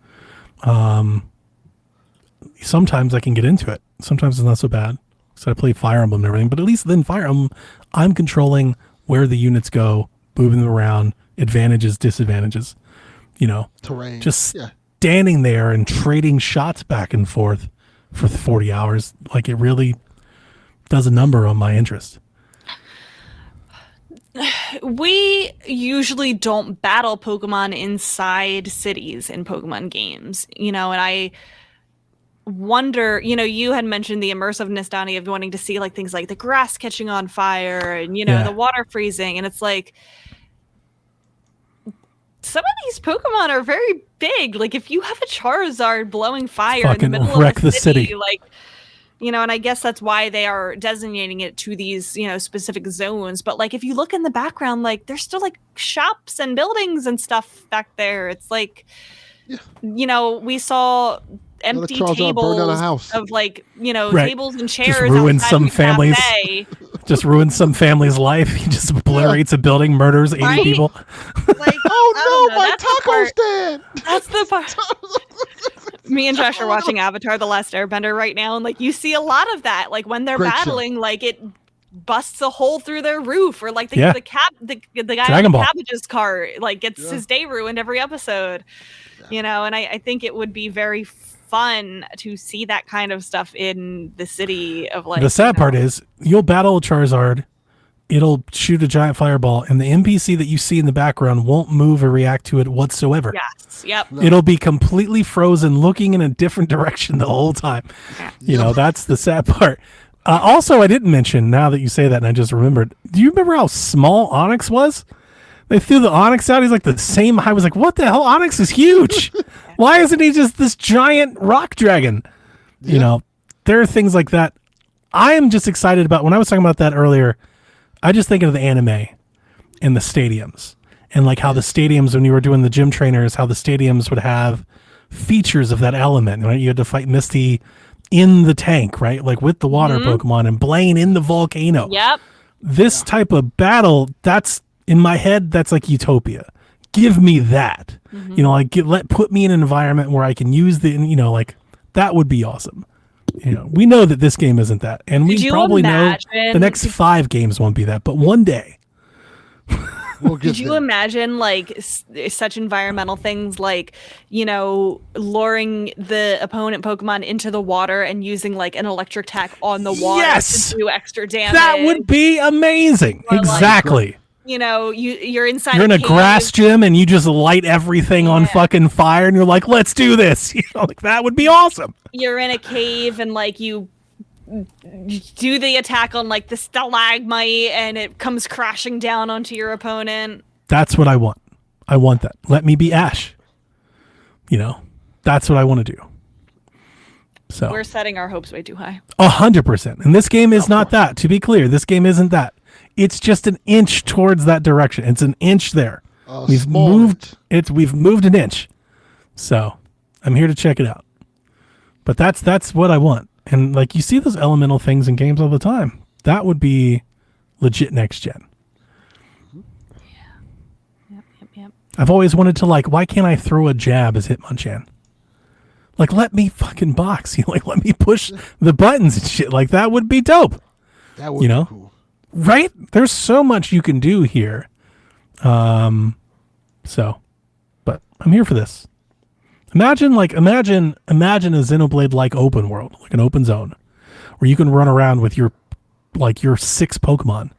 Sometimes I can get into it. Sometimes it's not so bad. So I play Fire Emblem and everything, but at least then Fire Emblem, I'm controlling where the units go, moving them around, advantages, disadvantages, Terrain. just yeah. standing there and trading shots back and forth for 40 hours. Like, it really does a number on my interest. We usually don't battle Pokemon inside cities in Pokemon games, and I wonder, you had mentioned the immersiveness, Donnie, of wanting to see like things like the grass catching on fire and, the water freezing. And it's like, some of these Pokemon are very big. Like, if you have a Charizard blowing fire in the middle of the city, like, and I guess that's why they are designating it to these, specific zones. But like, if you look in the background, like, there's still like shops and buildings and stuff back there. It's like, we saw empty tables of like, tables and chairs. Just ruin some families. Just ruin some family's life. He just obliterates a building, murders 80 people. Like, oh no, my taco stand. That's the part. Me and Josh are watching Avatar: The Last Airbender right now, and like, you see a lot of that. Like, when they're battling, like, it busts a hole through their roof, or like the guy in the cabbages cart like gets his day ruined every episode. And I think it would be very fun to see that kind of stuff in the city of like. The sad part is you'll battle a Charizard, it'll shoot a giant fireball, and the NPC that you see in the background won't move or react to it whatsoever. Yes. Yep. No. It'll be completely frozen, looking in a different direction the whole time. Yeah. That's the sad part. Also, I didn't mention, now that you say that and I just remembered, do you remember how small Onyx was? They threw the Onyx out. He's like the same height. I was like, what the hell? Onyx is huge. Why isn't he just this giant rock dragon? There are things like that. I am just excited about, when I was talking about that earlier, I just think of the anime and the stadiums, and like how the stadiums, when you were doing the gym trainers, how the stadiums would have features of that element, right? You had to fight Misty in the tank, right? Like with the water Pokemon, and Blaine in the volcano. Yep. This type of battle, that's, in my head, that's like utopia. Give me that. Put me in an environment where I can use like, that would be awesome. We know that this game isn't that, and we probably know the next 5 games won't be that, but one day. Could you imagine like such environmental things like, luring the opponent Pokemon into the water and using like an electric tack on the water to do extra damage? That would be amazing. Or exactly. Like, you're inside. You're in a grass gym and you just light everything on fucking fire, and you're like, let's do this. Like, that would be awesome. You're in a cave and like you do the attack on like the stalagmite and it comes crashing down onto your opponent. That's what I want. I want that. Let me be Ash. That's what I want to do. So we're setting our hopes way too high. 100%. And this game is not that. To be clear, this game isn't that. It's just an inch towards that direction. It's an inch there. We've moved an inch. So I'm here to check it out. But that's what I want. And like, you see those elemental things in games all the time. That would be legit next gen. Yep. I've always wanted to, like, why can't I throw a jab as Hitmonchan? Like, let me fucking box. Like, let me push the buttons and shit. Like, that would be dope. That would be cool. Right? There's so much you can do here. But I'm here for this. Imagine a Xenoblade like open world, like an open zone, where you can run around with your 6 Pokemon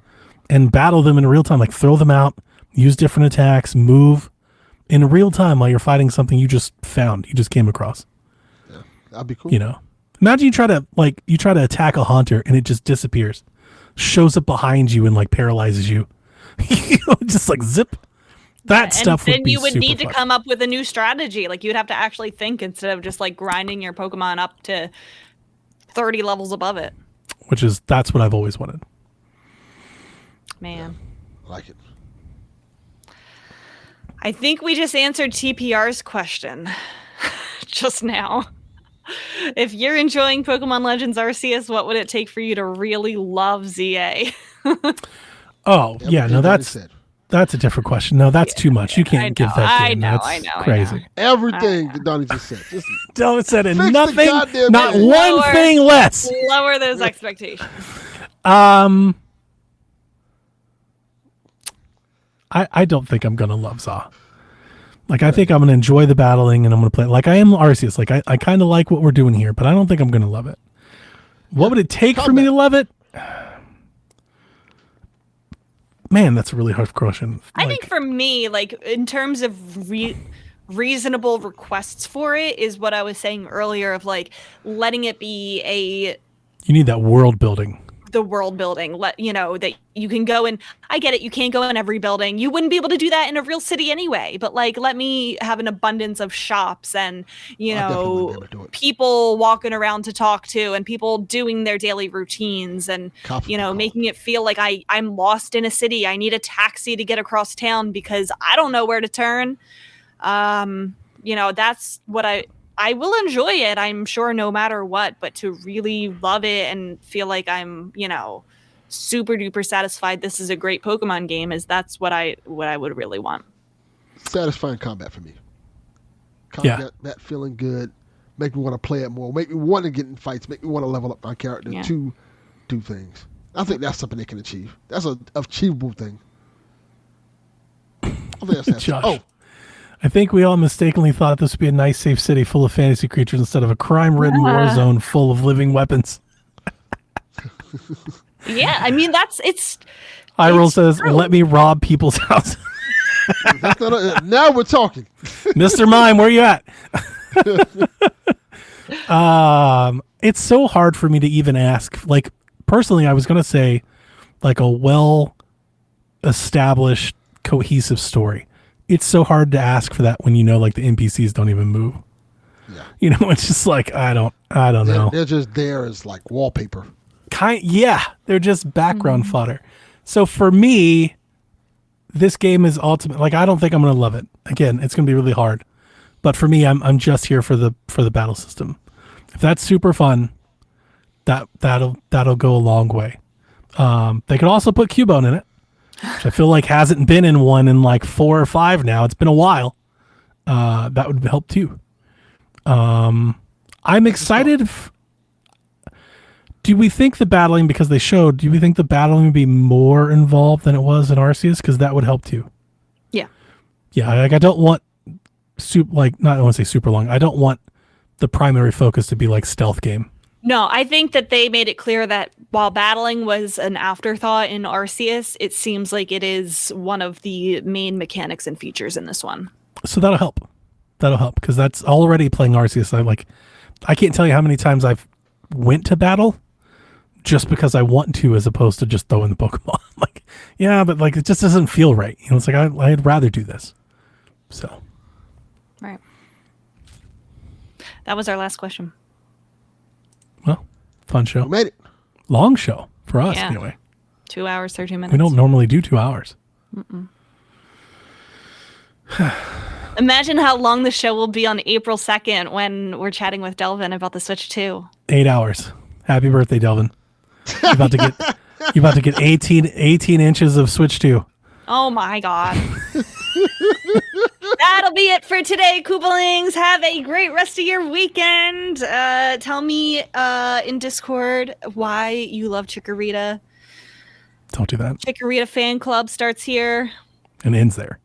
and battle them in real time, like throw them out, use different attacks, move in real time while you're fighting something you just came across. Yeah, that'd be cool. Imagine you try to attack a Haunter and it just disappears. Shows up behind you and like paralyzes you. Just like zip. That stuff would be super fun. And then you would need to come up with a new strategy. Like, you'd have to actually think instead of just like grinding your Pokemon up to 30 levels above it. That's what I've always wanted. Man. I like it. I think we just answered TPR's question just now. If you're enjoying Pokemon Legends Arceus, what would it take for you to really love ZA? That's a different question. No, that's too much. You can't give that game. That's crazy. Everything that Donnie just said. Don't said it. Nothing. Not one thing less. Lower those expectations. I don't think I'm gonna love ZA. Like, I think I'm going to enjoy the battling and I'm going to play it. Like, I am Arceus. Like, I kind of like what we're doing here, but I don't think I'm going to love it. What would it take for me to love it? Man, that's a really hard question. I think for me, like, in terms of reasonable requests for it is what I was saying earlier of, like, letting it be you need that world building. The world building, that you can go in. I get it, you can't go in every building. You wouldn't be able to do that in a real city anyway, but, like, let me have an abundance of shops and people walking around to talk to and people doing their daily routines and making it feel like I'm lost in a city. I need a taxi to get across town because I don't know where to turn. That's what I will enjoy it, I'm sure, no matter what, but to really love it and feel like I'm, super duper satisfied this is a great Pokemon game that's what I would really want. Satisfying combat for me. Combat, that feeling good, make me want to play it more, make me want to get in fights, make me want to level up my character to do things. I think that's something they can achieve. That's an achievable thing. I think that's Josh. I think we all mistakenly thought this would be a nice, safe city full of fantasy creatures instead of a crime-ridden war zone full of living weapons. Yeah, I mean, Hyrule says, let me rob people's houses. Now we're talking. Mr. Mime, where you at? It's so hard for me to even ask. Like, personally, I was going to say, like, a well-established, cohesive story. It's so hard to ask for that when like the NPCs don't even move. Yeah. It's just like I don't know. They're just there as like wallpaper. They're just background fodder. So for me, this game is ultimate. Like, I don't think I'm going to love it. Again, it's going to be really hard. But for me, I'm just here for the battle system. If that's super fun, that'll go a long way. They could also put Cubone in it, which I feel like hasn't been in one in like 4 or 5 now. It's been a while. That would help too. I'm excited. Do we think the battling, because they showed, do we think the battling would be more involved than it was in Arceus? Because that would help too. Yeah. Yeah, like I don't want I don't want to say super long. I don't want the primary focus to be like stealth game. No, I think that they made it clear that while battling was an afterthought in Arceus, it seems like it is one of the main mechanics and features in this one. So that'll help. Because that's already playing Arceus. I can't tell you how many times I've went to battle just because I want to, as opposed to just throwing the Pokemon. Like, yeah, but like it just doesn't feel right. It's like I'd rather do this. So. Right. That was our last question. Well, fun show. We made it. Long show for us, anyway. 2 hours, 13 minutes. We don't normally do 2 hours. Imagine how long the show will be on April 2nd when we're chatting with Delvin about the Switch 2. 8 hours. Happy birthday, Delvin. You're about to get 18 inches of Switch 2. Oh my God. That'll be it for today, Koopalings. Have a great rest of your weekend. Tell me in Discord why you love Chikorita. Don't do that. Chikorita fan club starts here. And ends there.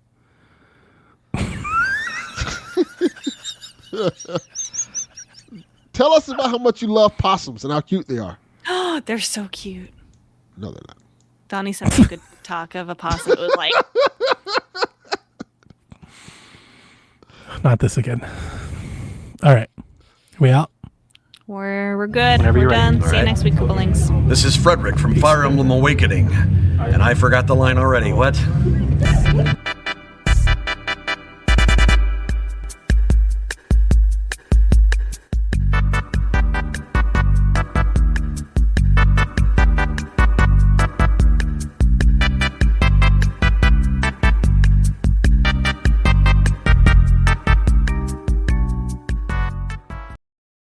Tell us about how much you love possums and how cute they are. Oh, they're so cute. No, they're not. Donnie sent me a good talk of a possum. It was like... Not this again. All right. We out? We're good. Whenever We're you're done. ready. See you next week, Koopalings. This is Frederick from Fire Emblem Awakening. And I forgot the line already. What?